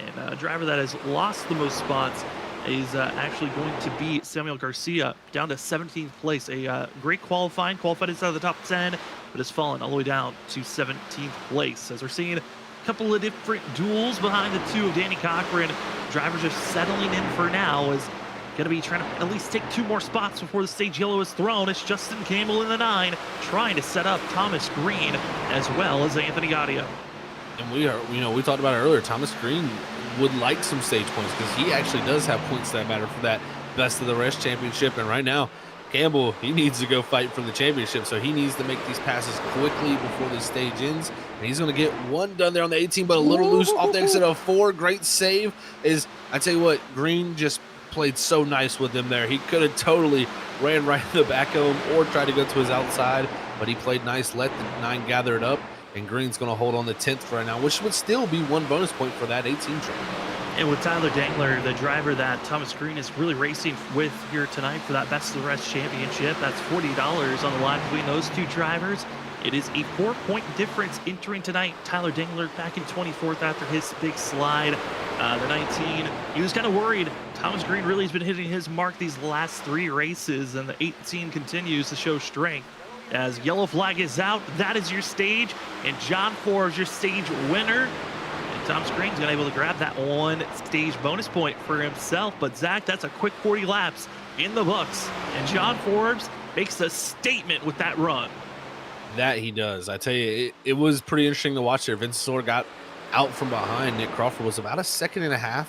And a driver that has lost the most spots is actually going to be Samuel Garcia, down to 17th place. A great qualified inside of the top 10, but has fallen all the way down to 17th place. As we're seeing a couple of different duels behind the 2 of Danny Cochran. Drivers are settling in for now, as going to be trying to at least take 2 more spots before the stage yellow is thrown. It's Justin Campbell in the 9, trying to set up Thomas Green as well as Anthony Gaudio. And we talked about it earlier. Thomas Green would like some stage points because he actually does have points that matter for that best of the rest championship. And right now, Campbell, he needs to go fight for the championship. So he needs to make these passes quickly before the stage ends. And he's going to get 1 done there on the 18, but a little loose off the exit of 4. Great save. I tell you what, Green just played so nice with him there. He could have totally ran right in the back of him or tried to go to his outside, but he played nice, let the 9 gather it up. And Green's going to hold on the 10th right now, which would still be 1 bonus point for that 18 truck. And with Tyler Dangler, the driver that Thomas Green is really racing with here tonight for that Best of the Rest championship, that's $40 on the line between those 2 drivers. It is a 4-point difference entering tonight. Tyler Dingler back in 24th after his big slide. The 19, he was kind of worried. Thomas Green really has been hitting his mark these last 3 races, and the 18 continues to show strength. As yellow flag is out, that is your stage, and John Forbes, your stage winner. And Thomas Green's gonna be able to grab that 1 stage bonus point for himself. But Zach, that's a quick 40 laps in the books, and John Forbes makes a statement with that run. That he does. I tell you, it was pretty interesting to watch there. Vince Sor got out from behind. Nick Crawford was about a 1.5 seconds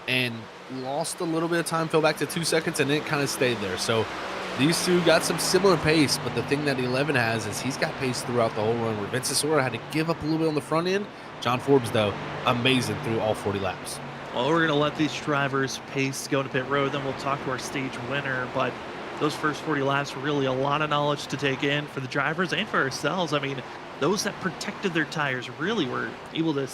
and lost a little bit of time, fell back to 2 seconds, and then kind of stayed there. So these two got some similar pace, but the thing that 11 has is he's got pace throughout the whole run, where Vince Sor had to give up a little bit on the front end. John Forbes, though, amazing through all 40 laps. Well, we're going to let these drivers pace go to pit road, then we'll talk to our stage winner. But those first 40 laps were really a lot of knowledge to take in for the drivers and for ourselves. I mean, those that protected their tires really were able to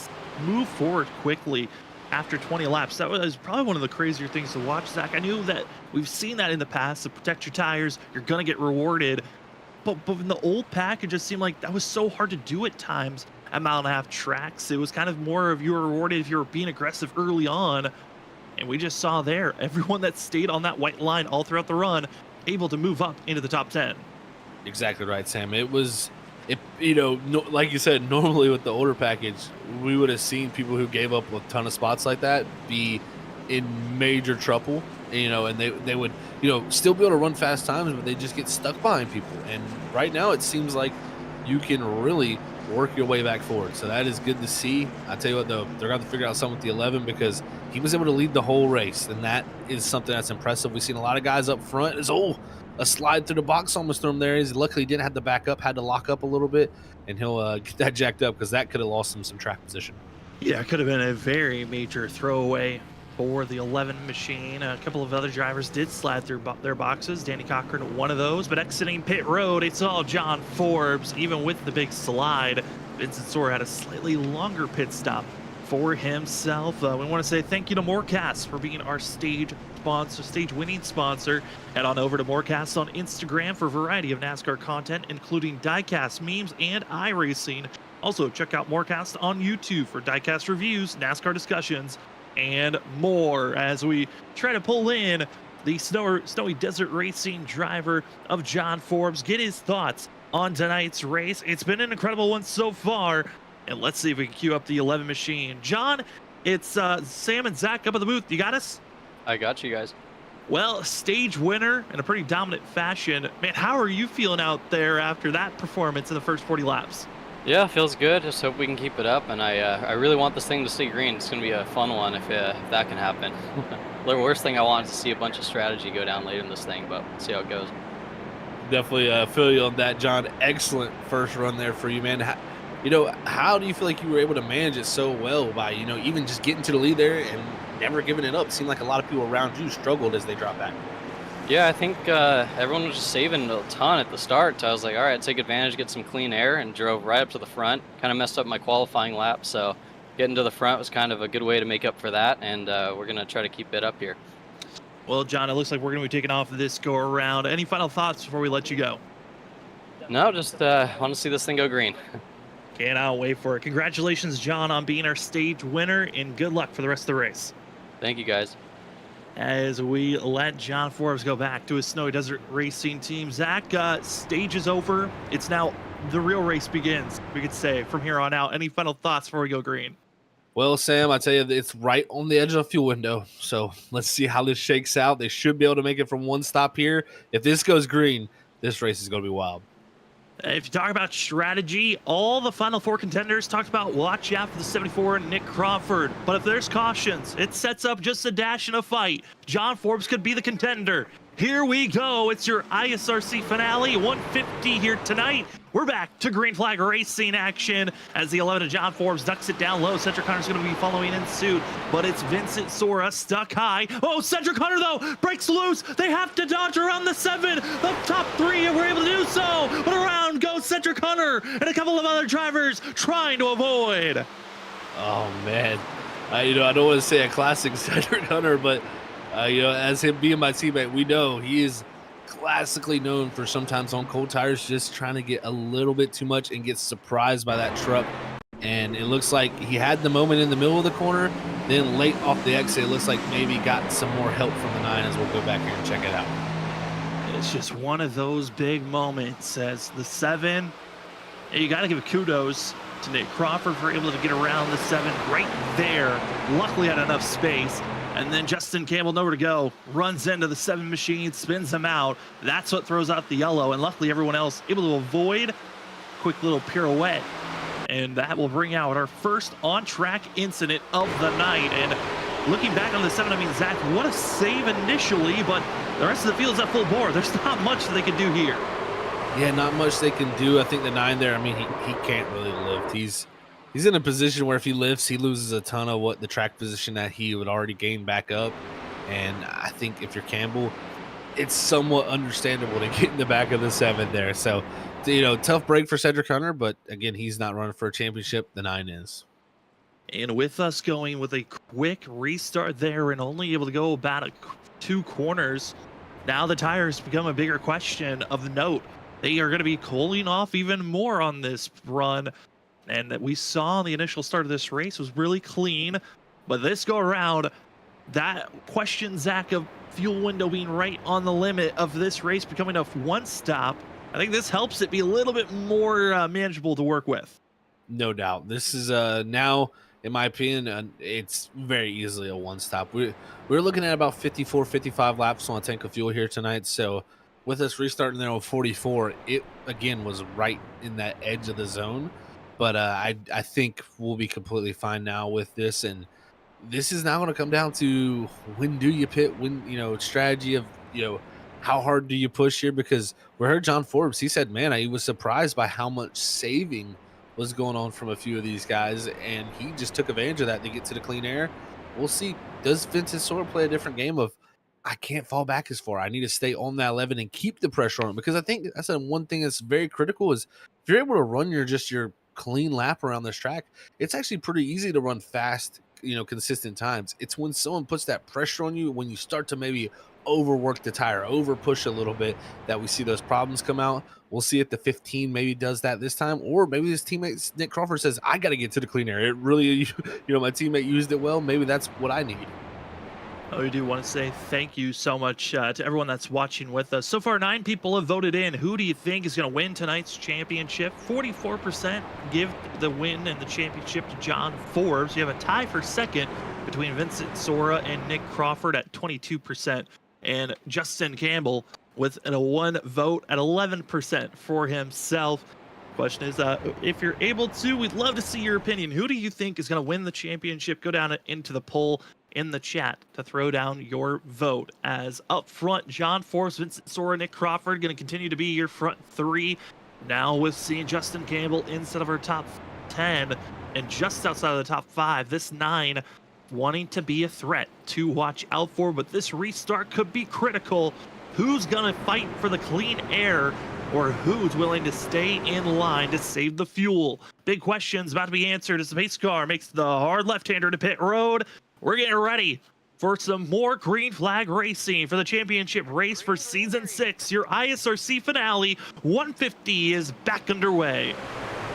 move forward quickly after 20 laps. That was probably one of the crazier things to watch, Zach. I knew that we've seen that in the past, to protect your tires, you're going to get rewarded. But in the old pack, it just seemed like that was so hard to do at times at mile-and-a-half tracks. It was kind of more of you were rewarded if you were being aggressive early on. And we just saw there, everyone that stayed on that white line all throughout the run, able to move up into the top 10. Exactly right, Sam. It was, like you said, normally with the older package, we would have seen people who gave up a ton of spots like that be in major trouble, and they would, still be able to run fast times, but they just get stuck behind people. And right now it seems like you can really work your way back forward. So that is good to see. I tell you what, though, they're going to have to figure out something with the 11, because he was able to lead the whole race, and that is something that's impressive. We've seen a lot of guys up front. A slide through the box almost threw him there. He luckily didn't have to back up, had to lock up a little bit, and he'll get that jacked up, because that could have lost him some track position. Yeah, it could have been a very major throwaway for the 11 machine. A couple of other drivers did slide through their boxes. Danny Cochran, one of those, but exiting pit road, it's all John Forbes. Even with the big slide, Vincent Sor had a slightly longer pit stop for himself. We want to say thank you to Morecast for being our stage sponsor, stage winning sponsor. Head on over to Morecast on Instagram for a variety of NASCAR content, including diecast, memes, and iRacing. Also, check out Morecast on YouTube for diecast reviews, NASCAR discussions, and more, as we try to pull in the snowy desert racing driver of John Forbes, get his thoughts on tonight's race. It's been an incredible one so far, and let's see if we can queue up the 11 machine. John, it's Sam and Zach up at the booth. You got us? I got you guys. Well, stage winner in a pretty dominant fashion. Man, how are you feeling out there after that performance in the first 40 laps? Yeah, feels good. Just hope we can keep it up, and I really want this thing to stay green. It's going to be a fun one if that can happen. The worst thing I want is to see a bunch of strategy go down late in this thing, but we'll see how it goes. Definitely feel you on that, John. Excellent first run there for you, man. How do you feel like you were able to manage it so well by, even just getting to the lead there and never giving it up? It seemed like a lot of people around you struggled as they dropped back. Yeah, I think everyone was just saving a ton at the start. I was like, all right, take advantage, get some clean air, and drove right up to the front. Kind of messed up my qualifying lap, so getting to the front was kind of a good way to make up for that, and we're going to try to keep it up here. Well, John, it looks like we're going to be taking off this go around. Any final thoughts before we let you go? No, just want to see this thing go green. Cannot wait for it. Congratulations, John, on being our stage winner, and good luck for the rest of the race. Thank you, guys. As we let John Forbes go back to his Snowy Desert Racing team. Zach, stage is over. It's now the real race begins, we could say, from here on out. Any final thoughts before we go green? Well, Sam, I tell you, it's right on the edge of the fuel window. So let's see how this shakes out. They should be able to make it from one stop here. If this goes green, this race is going to be wild. If you talk about strategy, all the final 4 contenders talked about watch out for the 74 Nick Crawford. But if there's cautions, it sets up just a dash in a fight. John Forbes could be the contender. Here we go. It's your ISRC finale, 150 here tonight. We're back to green flag racing action as the 11 of John Forbes ducks it down low. Cedric Hunter's going to be following in suit, but it's Vincent Sora stuck high. Oh, Cedric Hunter, though, breaks loose. They have to dodge around the 7. The top 3 were able to do so, but around goes Cedric Hunter and a couple of other drivers trying to avoid. Oh, man. I don't want to say a classic Cedric Hunter, but, as him being my teammate, we know he is classically known for sometimes on cold tires just trying to get a little bit too much and get surprised by that truck. And it looks like he had the moment in the middle of the corner, then late off the exit, it looks like maybe got some more help from the 9 as we'll go back here and check it out. It's just one of those big moments as the 7. You got to give kudos to Nick Crawford for able to get around the 7 right there. Luckily had enough space. And then Justin Campbell, nowhere to go, runs into the 7 machine, spins him out. That's what throws out the yellow. And luckily everyone else able to avoid quick little pirouette. And that will bring out our first on-track incident of the night. And looking back on the 7, I mean, Zach, what a save initially, but the rest of the field's at full bore. There's not much that they can do here. Yeah, not much they can do. I think the 9 there, I mean, he can't really lift. He's in a position where if he lifts, he loses a ton of what the track position that he would already gain back up. And I think if you're Campbell, it's somewhat understandable to get in the back of the 7 there. So, tough break for Cedric Hunter, but again, he's not running for a championship. The 9 is. And with us going with a quick restart there and only able to go about 2 corners, now the tires become a bigger question of note. They are going to be cooling off even more on this run. And that we saw in the initial start of this race was really clean. But this go around, that question, Zach, of fuel window being right on the limit of this race becoming a 1 stop, I think this helps it be a little bit more manageable to work with. No doubt. This is now, in my opinion, it's very easily a 1 stop. We're looking at about 54, 55 laps on a tank of fuel here tonight. So with us restarting there on 44, it again was right in that edge of the zone. But I think we'll be completely fine now with this. And this is now going to come down to when do you pit, strategy of, how hard do you push here? Because we heard John Forbes, he said, man, he was surprised by how much saving was going on from a few of these guys. And he just took advantage of that to get to the clean air. We'll see. Does Vincent Sora play a different game of, I can't fall back as far. I need to stay on that 11 and keep the pressure on him. Because I think that's one thing that's very critical is if you're able to run your clean lap around this track, it's actually pretty easy to run fast, consistent times. It's when someone puts that pressure on you, when you start to maybe overwork the tire, over push a little bit, that we see those problems come out. We'll see if the 15 maybe does that this time, or maybe his teammate Nick Crawford says, I got to get to the clean air. It really, my teammate used it well. Maybe that's what I need. We do want to say thank you so much to everyone that's watching with us. So far, 9 people have voted in. Who do you think is going to win tonight's championship? 44% give the win and the championship to John Forbes. You have a tie for second between Vincent Sora and Nick Crawford at 22%. And Justin Campbell with a 1 vote at 11% for himself. Question is, if you're able to, we'd love to see your opinion. Who do you think is going to win the championship? Go down into the poll in the chat to throw down your vote. As up front, John Forbes, Vincent Sora, Nick Crawford going to continue to be your front 3. Now with seeing Justin Campbell instead of our top 10 and just outside of the top 5, this 9 wanting to be a threat to watch out for, but this restart could be critical. Who's going to fight for the clean air, or who's willing to stay in line to save the fuel? Big questions about to be answered as the pace car makes the hard left-hander to pit road. We're getting ready for some more green flag racing for the championship race for season 6. Your ISRC finale 150 is back underway.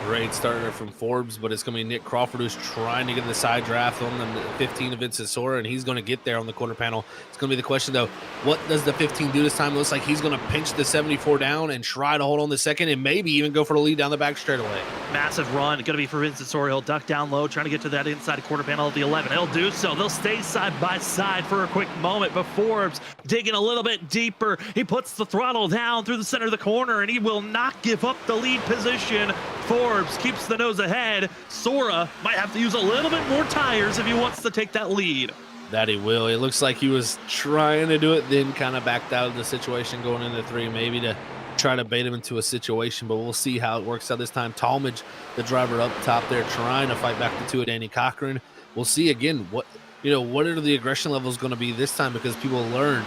Great starter from Forbes, but it's going to be Nick Crawford who's trying to get the side draft on the 15 of Vincent Sora, and he's going to get there on the quarter panel. It's going to be the question, though, what does the 15 do this time? It looks like he's going to pinch the 74 down and try to hold on the second and maybe even go for the lead down the back straightaway. Massive run. Going to be for Vincent Sora. He'll duck down low, trying to get to that inside quarter panel of the 11. He'll do so. They'll stay side by side for a quick moment, but Forbes digging a little bit deeper. He puts the throttle down through the center of the corner, and he will not give up the lead position. Forbes keeps the nose ahead. Sora might have to use a little bit more tires if he wants to take that lead. That he will. It looks like he was trying to do it, then kind of backed out of the situation going into 3, maybe to try to bait him into a situation, but we'll see how it works out this time. Talmadge, the driver up top there, trying to fight back the 2 of Danny Cochran. We'll see again what are the aggression levels going to be this time, because people learn,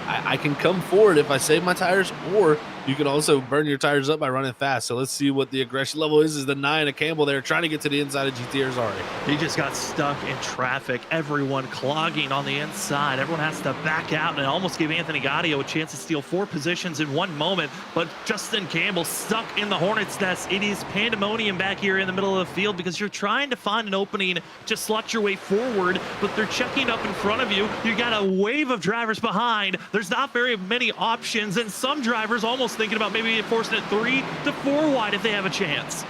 I can come forward if I save my tires, or you can also burn your tires up by running fast. So let's see what the aggression level is. Is the 9 of Campbell there trying to get to the inside of GTR's Ari. He just got stuck in traffic. Everyone clogging on the inside. Everyone has to back out, and it almost gave Anthony Gaudio a chance to steal 4 positions in one moment. But Justin Campbell stuck in the hornet's nest. It is pandemonium back here in the middle of the field because you're trying to find an opening to slot your way forward, but they're checking up in front of you. You got a wave of drivers behind. There's not very many options, and some drivers almost thinking about maybe forcing it 3 to 4 wide if they have a chance.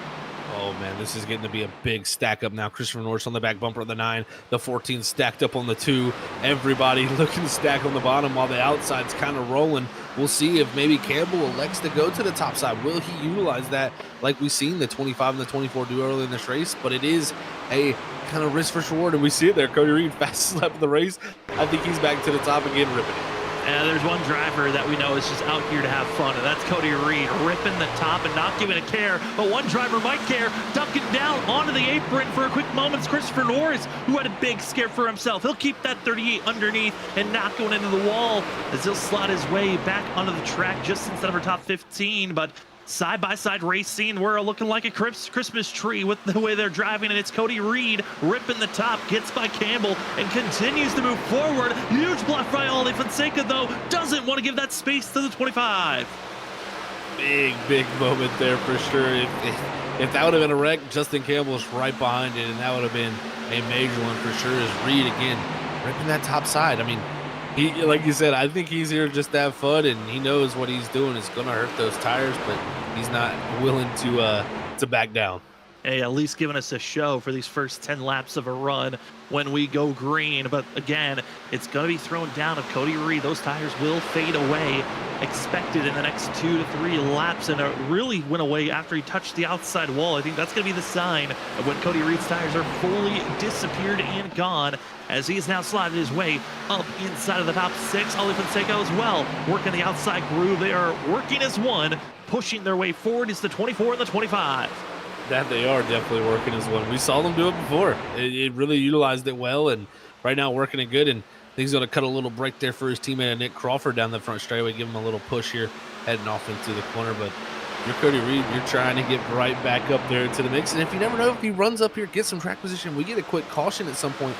Oh man, this is getting to be a big stack up now. Christopher Norris on the back bumper of the 9, the 14 stacked up on the 2. Everybody looking to stack on the bottom while the outside's kind of rolling. We'll see if maybe Campbell elects to go to the top side. Will he utilize that like we've seen the 25 and the 24 do early in this race? But it is a kind of risk versus reward, and we see it there. Cody Reed, fastest lap of the race. I think he's back to the top again, ripping it. And there's one driver that we know is just out here to have fun, and that's Cody Reed, ripping the top and not giving a care. But one driver might care, ducking down onto the apron for a quick moment. It's Christopher Norris, who had a big scare for himself. He'll keep that 38 underneath and not going into the wall as he'll slot his way back onto the track just instead of our top 15. But side-by-side racing, we're looking like a Christmas tree with the way they're driving, and it's Cody Reed ripping the top, gets by Campbell, and continues to move forward. Huge block by Ollie Fonseca, though, doesn't want to give that space to the 25. Big moment there for sure. If that would have been a wreck, Justin Campbell's right behind it, and that would have been a major one for sure. As Reed again ripping that top side. I mean, he, like you said, I think he's here just to have fun, and he knows what he's doing is going to hurt those tires, but he's not willing to back down. Hey, at least giving us a show for these first 10 laps of a run when we go green. But again, it's going to be thrown down of Cody Reed. Those tires will fade away, expected in the next 2 to 3 laps, and it really went away after he touched the outside wall. I think that's going to be the sign of when Cody Reed's tires are fully disappeared and gone, as he is now sliding his way up inside of the top 6. Ollie Fonseca as well, working the outside groove. They are working as one, pushing their way forward. It's the 24 and the 25. That they are definitely working as one. We saw them do it before. It really utilized it well, and right now working it good. And I think he's going to cut a little break there for his teammate Nick Crawford down the front straightaway, give him a little push here, heading off into the corner. But you're Cody Reed, you're trying to get right back up there into the mix. And if you never know, if he runs up here, get some track position, we get a quick caution at some point,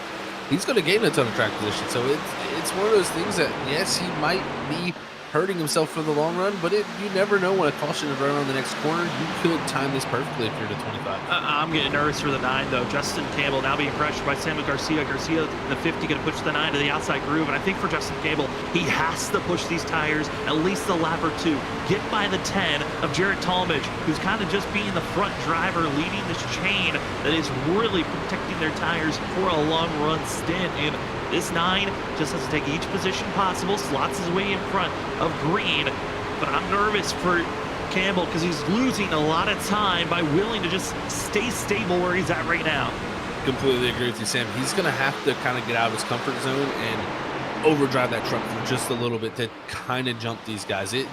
he's going to gain a ton of track position. So it's one of those things that, yes, he might be hurting himself for the long run, but you never know when a caution is right on the next corner. You could time this perfectly if you're to 25. I'm getting nervous for the 9, though. Justin Campbell now being pressured by Samuel Garcia. Garcia, the 50, going to push the 9 to the outside groove, and I think for Justin Campbell, he has to push these tires at least a lap or 2. Get by the 10 of Jarrett Talmadge, who's kind of just being the front driver, leading this chain that is really protecting their tires for a long run stint. And this 9 just has to take each position possible, slots his way in front of green. But I'm nervous for Campbell because he's losing a lot of time by willing to just stay stable where he's at right now. Completely agree with you, Sam. He's going to have to kind of get out of his comfort zone and overdrive that truck for just a little bit to kind of jump these guys. It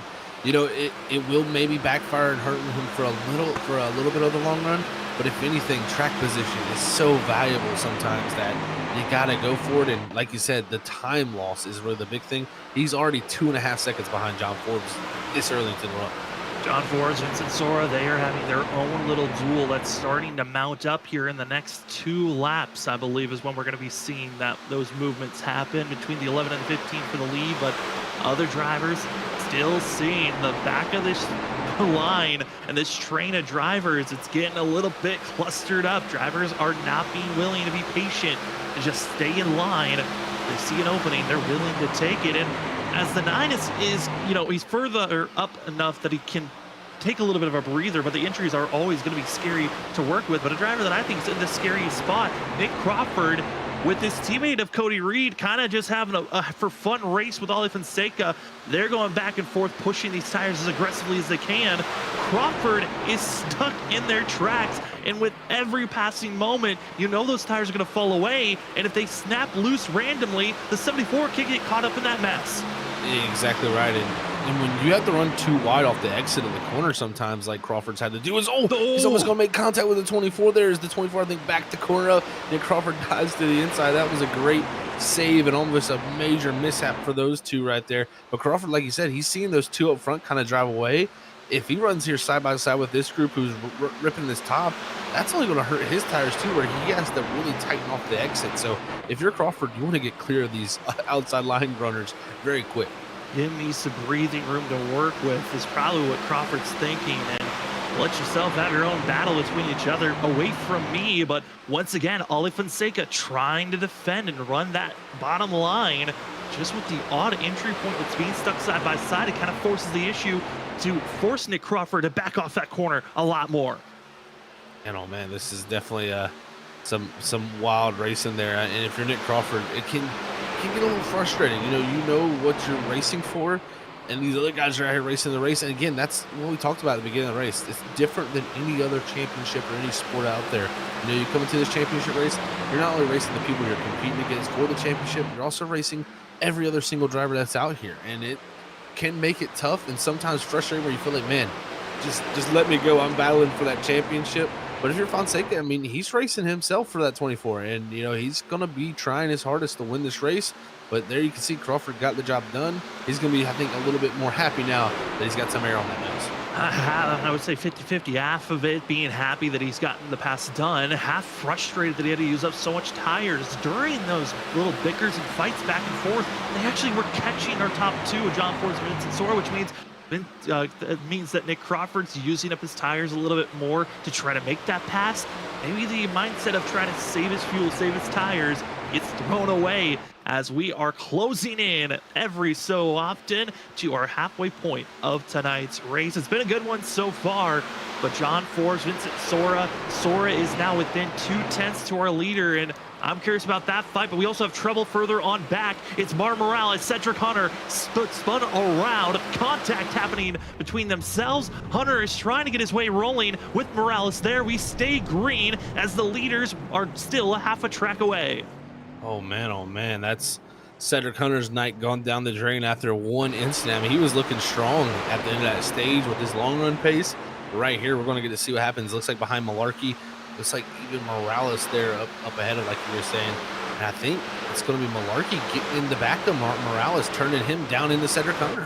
will maybe backfire and hurt him for a little bit of the long run. But if anything, track position is so valuable sometimes that you got to go for it. And like you said, the time loss is really the big thing. He's already 2.5 seconds behind John Forbes this early into the run. John Forbes, Vincent Sora, they are having their own little duel that's starting to mount up here in the next 2 laps, I believe, is when we're going to be seeing those movements happen between the 11 and the 15 for the lead. But other drivers still seeing the back of this line and this train of drivers. It's getting a little bit clustered up. Drivers are not being willing to be patient and just stay in line. They see an opening, they're willing to take it. And as the 9 is he's further up enough that he can take a little bit of a breather, but the entries are always going to be scary to work with. But a driver that I think is in the scariest spot, Nick Crawford, with his teammate of Cody Reed, kind of just having a for fun race with Ollie Fonseca. They're going back and forth, pushing these tires as aggressively as they can. Crawford is stuck in their tracks, and with every passing moment, those tires are going to fall away, and if they snap loose randomly, the 74 can get caught up in that mess. Exactly right. And when you have to run too wide off the exit of the corner sometimes, like Crawford's had to do, he's almost going to make contact with the 24 there. Is the 24, I think, back to corner up. Nick Crawford dives to the inside. That was a great save and almost a major mishap for those two right there. But Crawford, like you said, he's seeing those two up front kind of drive away. If he runs here side by side with this group who's ripping this top, that's only going to hurt his tires too, where he has to really tighten off the exit. So if you're Crawford, you want to get clear of these outside line runners very quick. Give me some breathing room to work with is probably what Crawford's thinking, and let yourself have your own battle between each other away from me. But once again, Ali Fonseca trying to defend and run that bottom line. Just with the odd entry point that's being stuck side by side, it kind of forces the issue to force Nick Crawford to back off that corner a lot more. And oh man, this is definitely some wild racing there. And if you're Nick Crawford, it can get a little frustrating. You know what you're racing for, and these other guys are out here racing the race. And again, that's what we talked about at the beginning of the race. It's different than any other championship or any sport out there. You come into this championship race, you're not only racing the people you're competing against for the championship, you're also racing every other single driver that's out here. And it can make it tough and sometimes frustrating where you feel like, man, just let me go. I'm battling for that championship. But if you're Fonseca, I mean, he's racing himself for that 24, and he's gonna be trying his hardest to win this race. But there you can see Crawford got the job done. He's gonna be, I think, a little bit more happy now that he's got some air on that nose. I would say 50-50. Half of it being happy that he's gotten the pass done, half frustrated that he had to use up so much tires. During those little bickers and fights back and forth, they actually were catching our top two, John Force and Vincent Sora, which means it means that Nick Crawford's using up his tires a little bit more to try to make that pass. Maybe the mindset of trying to save his fuel, save his tires, gets thrown away as we are closing in every so often to our halfway point of tonight's race. It's been a good one so far, but John Forbes, Vincent Sora is now within 2/10 to our leader, and I'm curious about that fight. But we also have trouble further on back. It's Mar Morales, Cedric Hunter spun around, contact happening between themselves. Hunter is trying to get his way rolling with Morales there. We stay green as the leaders are still a half a track away. Oh man, that's Cedric Hunter's night gone down the drain after one incident. I mean, he was looking strong at the end of that stage with his long run pace. Right here, we're going to get to see what happens. Looks like behind Malarkey, looks like even Morales there up ahead of, like you were saying. And I think it's going to be Malarkey getting in the back of Morales, turning him down into Cedric Hunter.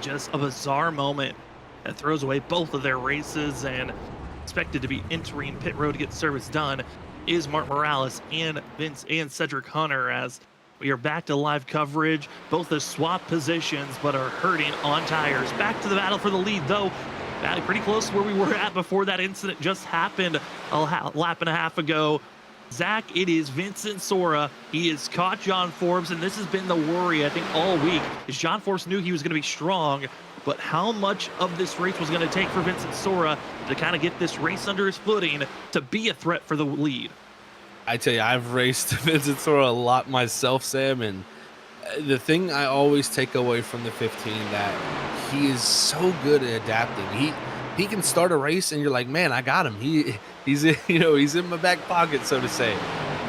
Just a bizarre moment that throws away both of their races, and expected to be entering pit road to get service done is Mark Morales and Cedric Hunter, as we are back to live coverage. Both have swapped positions but are hurting on tires. Back to the battle for the lead, though. Pretty close to where we were at before that incident just happened a lap and a half ago. Zach, it is Vincent Sora. He has caught John Forbes, and this has been the worry, I think, all week. Is John Forbes knew he was going to be strong, but how much of this race was going to take for Vincent Sora to kind of get this race under his footing to be a threat for the lead? I tell you, I've raced Vincent Sora a lot myself, Sam, and the thing I always take away from the 15, that he is so good at adapting. He can start a race and you're like, man, I got him. He's in my back pocket, so to say.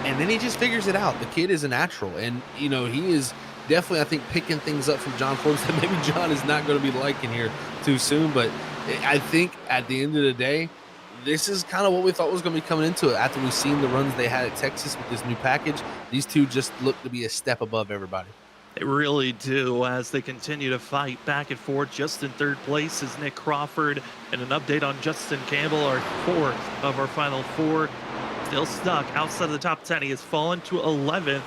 And then he just figures it out. The kid is a natural, and he is definitely, I think, picking things up from John Forbes that maybe John is not going to be liking here too soon. But I think at the end of the day, this is kind of what we thought was going to be coming into it. After we've seen the runs they had at Texas with this new package, these two just look to be a step above everybody. They really do, as they continue to fight back and forth. Just in third place is Nick Crawford, and an update on Justin Campbell, our fourth of our final four. Still stuck outside of the top 10. He has fallen to 11th.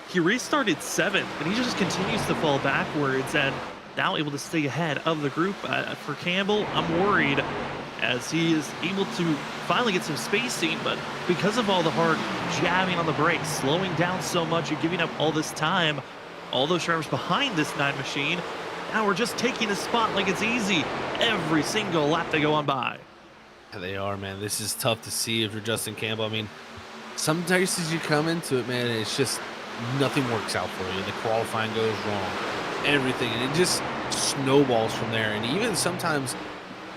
He restarted 7th, and he just continues to fall backwards, and now able to stay ahead of the group. For Campbell, I'm worried, as he is able to finally get some spacing, but because of all the hard jabbing on the brakes, slowing down so much and giving up all this time, all those drivers behind this 9 machine, now we're just taking a spot like it's easy every single lap they go on by. Yeah, they are, man. This is tough to see if you're Justin Campbell. I mean, some races you come into it, man, it's just nothing works out for you. The qualifying goes wrong, everything, and it just snowballs from there. And even sometimes,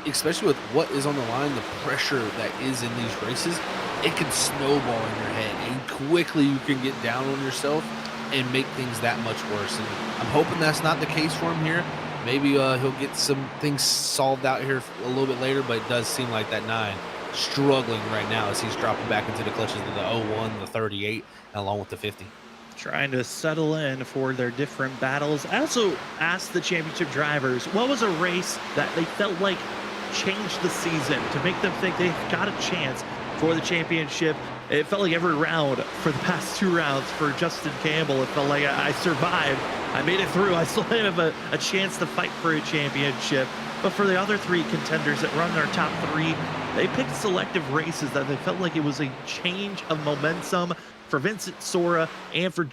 especially with what is on the line, the pressure that is in these races, it can snowball in your head, and quickly you can get down on yourself. and make things that much worse. And I'm hoping that's not the case for him here. Maybe he'll get some things solved out here a little bit later, but it does seem like that 9 struggling right now as he's dropping back into the clutches of the 01, the 38, and along with the 50. Trying to settle in for their different battles. I also asked the championship drivers, what was a race that they felt like changed the season to make them think they've got a chance for the championship? It felt like every round for the past 2 rounds for Justin Campbell, it felt like I survived. I made it through. I still have a chance to fight for a championship. But for the other 3 contenders that run their top 3, they picked selective races that they felt like it was a change of momentum. For Vincent Sora and for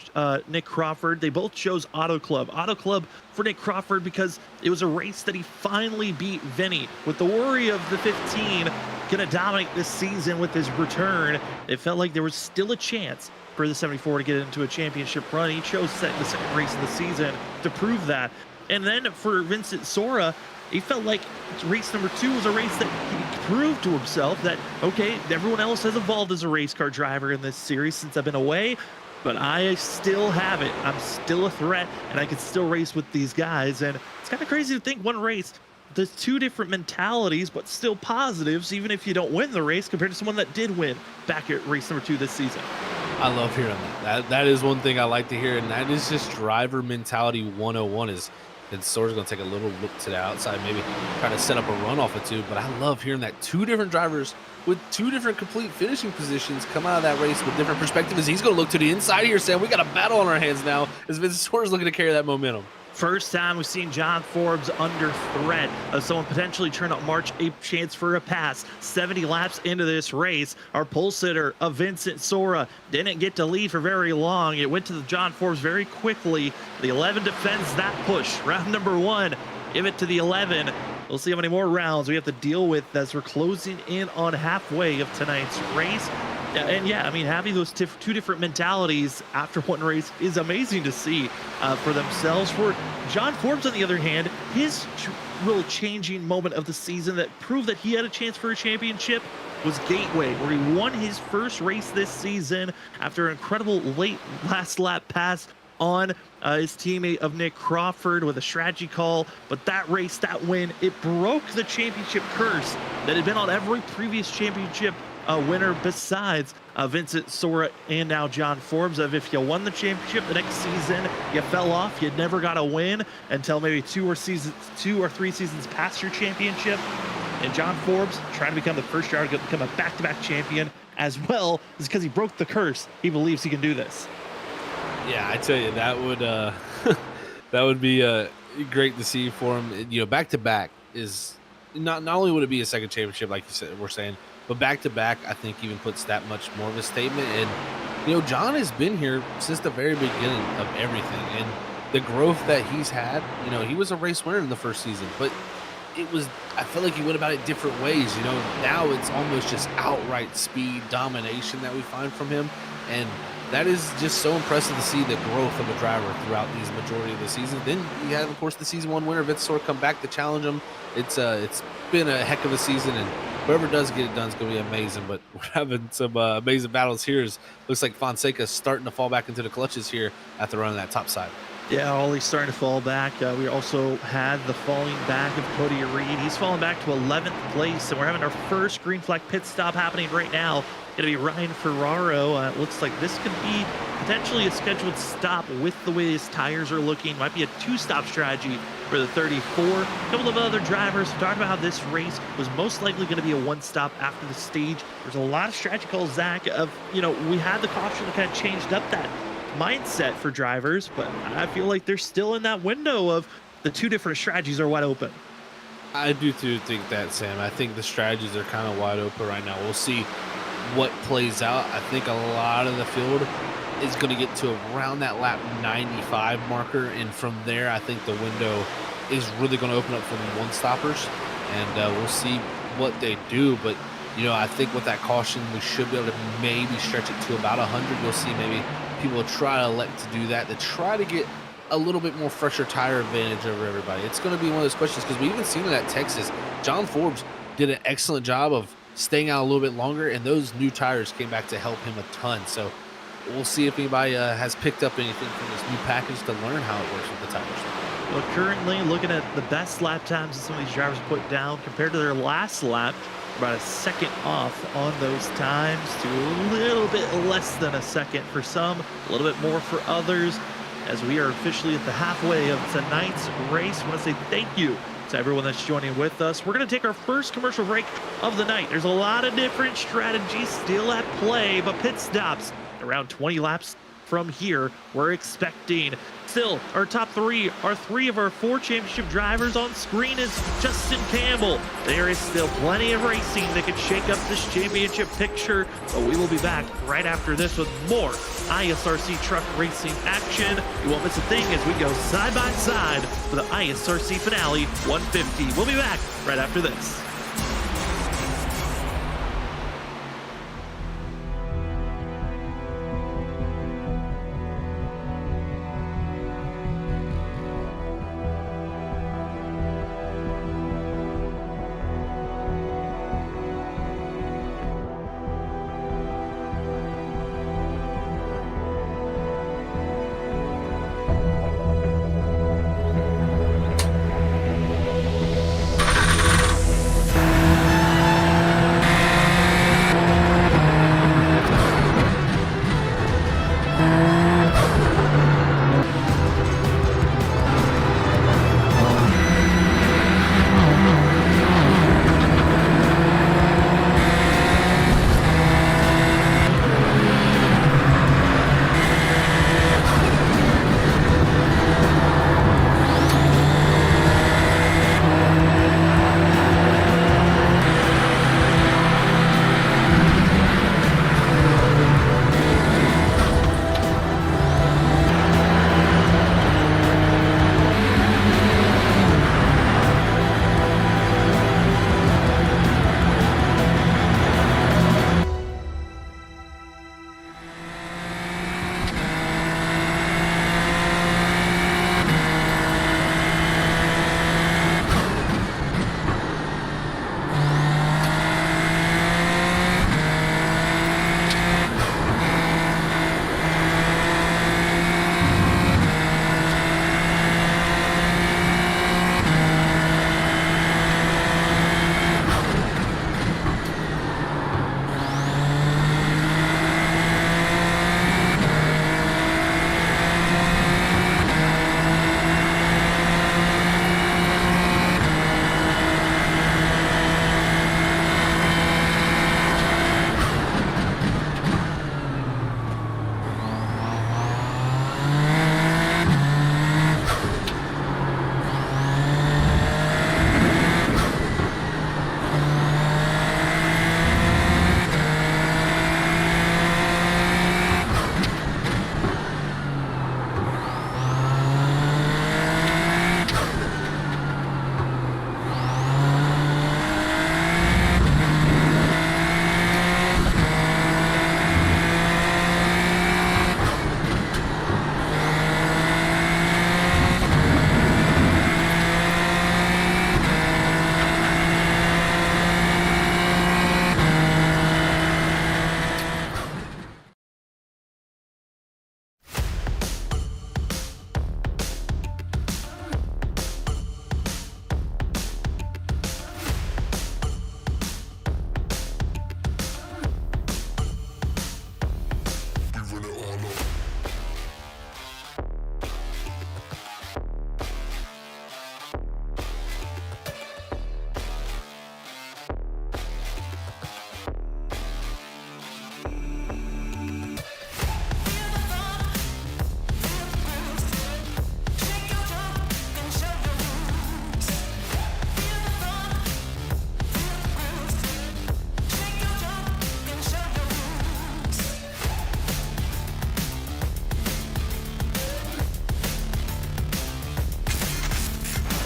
Nick Crawford, they both chose Auto Club. Auto Club for Nick Crawford because it was a race that he finally beat Vinny. With the worry of the 15 going to dominate this season with his return, it felt like there was still a chance for the 74 to get into a championship run. He chose the second race of the season to prove that. And then for Vincent Sora, he felt like race number 2 was a race that he proved to himself that, okay, everyone else has evolved as a race car driver in this series since I've been away, but I still have it. I'm still a threat, and I can still race with these guys. And it's kind of crazy to think one race, there's 2 different mentalities, but still positives, even if you don't win the race, compared to someone that did win back at race number 2 this season. I love hearing that. That is one thing I like to hear, and that is just driver mentality 101 is, and Sora's going to take a little look to the outside, maybe try to set up a run off of 2. But I love hearing that 2 different drivers with 2 different complete finishing positions come out of that race with different perspectives. He's going to look to the inside here, saying we got a battle on our hands now as Vincent Sora's looking to carry that momentum. First time we've seen John Forbes under threat of someone potentially trying to march a chance for a pass. 70 laps into this race, our pole sitter of Vincent Sora didn't get to lead for very long. It went to the John Forbes very quickly. The 11 defends that push. Round number 1, give it to the 11. We'll see how many more rounds we have to deal with as we're closing in on halfway of tonight's race. And yeah, I mean, having those 2 different mentalities after one race is amazing to see for themselves. For John Forbes, on the other hand, his real changing moment of the season that proved that he had a chance for a championship was Gateway, where he won his first race this season after an incredible late last lap pass on his teammate of Nick Crawford with a strategy call. But that race, that win, it broke the championship curse that had been on every previous championship winner besides Vincent Sora and now John Forbes. Of if you won the championship the next season, you fell off, you never got a win until maybe 2 or 3 seasons past your championship. And John Forbes trying to become the first driver to become a back-to-back champion as well is because he broke the curse. He believes he can do this. Yeah, I tell you, that would that would be great to see for him. You know, back-to-back is not only would it be a second championship, like you said, we're saying, but back-to-back, I think, even puts that much more of a statement. And, you know, John has been here since the very beginning of everything. And the growth that he's had, you know, he was a race winner in the first season, but it was, I feel like he went about it different ways. You know, now it's almost just outright speed domination that we find from him. And that is just so impressive to see the growth of a driver throughout these majority of the season. Then you have, of course, the season 1 winner, Vincent Sora, come back to challenge him. It's been a heck of a season, and whoever does get it done is going to be amazing. But we're having some amazing battles here. Looks like Fonseca's starting to fall back into the clutches here after running that top side. Yeah, Ollie's starting to fall back. We also had the falling back of Cody Reed. He's fallen back to 11th place, and we're having our first green flag pit stop happening right now. Going to be Ryan Ferraro. It looks like this could be potentially a scheduled stop with the way his tires are looking. Might be a 2-stop strategy for the 34. A couple of other drivers talking about how this race was most likely going to be a 1-stop after the stage. There's a lot of strategy calls, Zach, of, you know, we had the caution that kind of changed up that mindset for drivers, but I feel like they're still in that window of the 2 different strategies are wide open. I do think that, Sam. I think the strategies are kind of wide open right now. We'll see what plays out. I think a lot of the field is going to get to around that lap 95 marker, and from there I think the window is really going to open up for the 1-stoppers, and we'll see what they do. But you know, I think with that caution we should be able to maybe stretch it to about 100. You'll see maybe people will try to elect to do that to try to get a little bit more fresher tire advantage over everybody. It's going to be one of those questions because we even seen it at Texas. John Forbes did an excellent job of staying out a little bit longer, and those new tires came back to help him a ton. So we'll see if anybody has picked up anything from this new package to learn how it works with the tires. Well, currently looking at the best lap times that some of these drivers put down compared to their last lap, about a second off on those times to a little bit less than a second for some, a little bit more for others. As we are officially at the halfway of tonight's race, I want to say thank you to everyone that's joining with us. We're going to take our first commercial break of the night. There's a lot of different strategies still at play, but pit stops around 20 laps from here. We're expecting still our top three are 3 of our 4 championship drivers on screen is Justin Campbell. There is still plenty of racing that could shake up this championship picture, but we will be back right after this with more ISRC truck racing action. You won't miss a thing as we go side by side for the ISRC Finale 150. We'll be back right after this.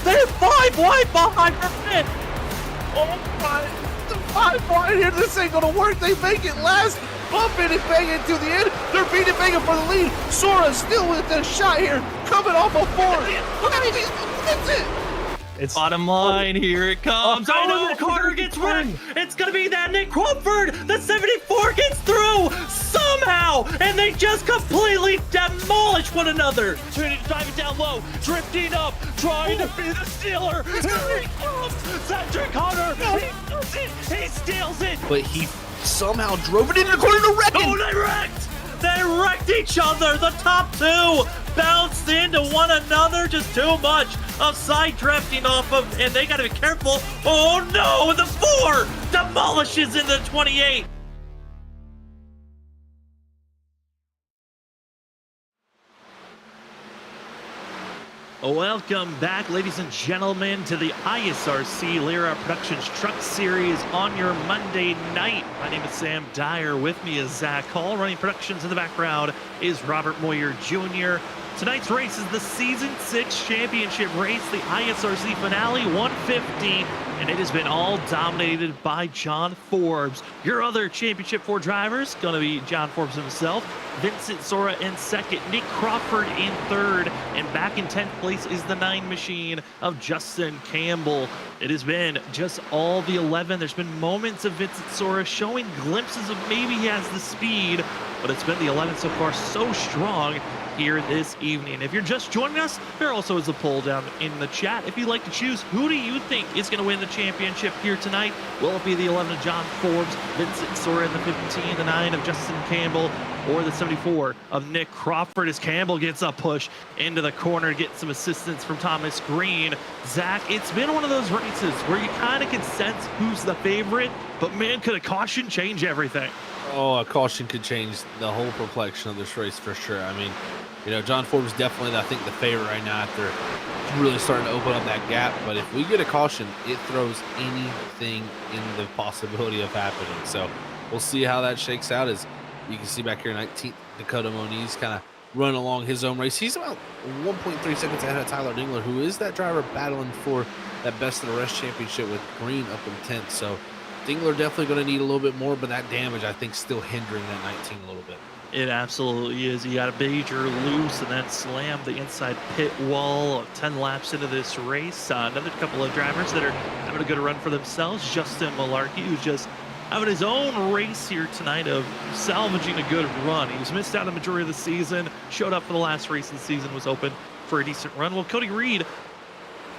They're 5 wide behind the pit. Oh my, the 5 wide here. This ain't gonna work. They make it last. Bumping and banging to the end. They're beating banging for the lead. Sora still with the shot here. Coming off a 4. Look at me. That's it. It's bottom line. Here it comes. Oh, no, Carter gets wrecked. It's going to be that Nick Crawford. The 74 gets through somehow. now, and they just completely demolish one another. Trinity driving down low, drifting up, trying to be the stealer. Here he comes, Cedric Hunter. He does it, he steals it. But he somehow drove it into the corner to wreck him. Oh, they wrecked! They wrecked each other. The top two bounced into one another. Just too much of side drifting off of, and they got to be careful. Oh no, the 4 demolishes in the 28. Welcome back, ladies and gentlemen, to the ISRC Lyra Productions Truck Series on your Monday night. My name is Sam Dyer. With me is Zach Hall. Running productions in the background is Robert Moyer Jr. Tonight's race is the Season 6 Championship race, the ISRC Finale 150, and it has been all dominated by John Forbes. Your other Championship 4 drivers going to be John Forbes himself, Vincent Sora in second, Nick Crawford in third, and back in 10th place is the 9 machine of Justin Campbell. It has been just all the 11. There's been moments of Vincent Sora showing glimpses of maybe he has the speed, but it's been the 11 so far, so strong here this evening. If you're just joining us, there also is a poll down in the chat. If you'd like to choose, who do you think is going to win the championship here tonight? Will it be the 11 of John Forbes, Vincent Sora in the 15, the 9 of Justin Campbell, or the 74 of Nick Crawford as Campbell gets a push into the corner, get some assistance from Thomas Green. Zach, it's been one of those races where you kind of can sense who's the favorite, but man, could a caution change everything? Oh, a caution could change the whole complexion of this race for sure. I mean, you know, John Forbes definitely, I think, the favorite right now after really starting to open up that gap. But if we get a caution, it throws anything in the possibility of happening. So we'll see how that shakes out. As you can see back here, 19th, Dakota Moniz kind of run along his own race. He's about 1.3 seconds ahead of Tyler Dingler, who is that driver battling for that best of the rest championship with Green up in 10th. So Dingler definitely going to need a little bit more, but that damage, I think, still hindering that 19 a little bit. It absolutely is. You got a major loose and then slam the inside pit wall 10 laps into this race. Another couple of drivers that are having a good run for themselves. Justin Malarkey, who's just having his own race here tonight of salvaging a good run. He was missed out a majority of the season, showed up for the last race of the season, was open for a decent run. Well, Cody Reed,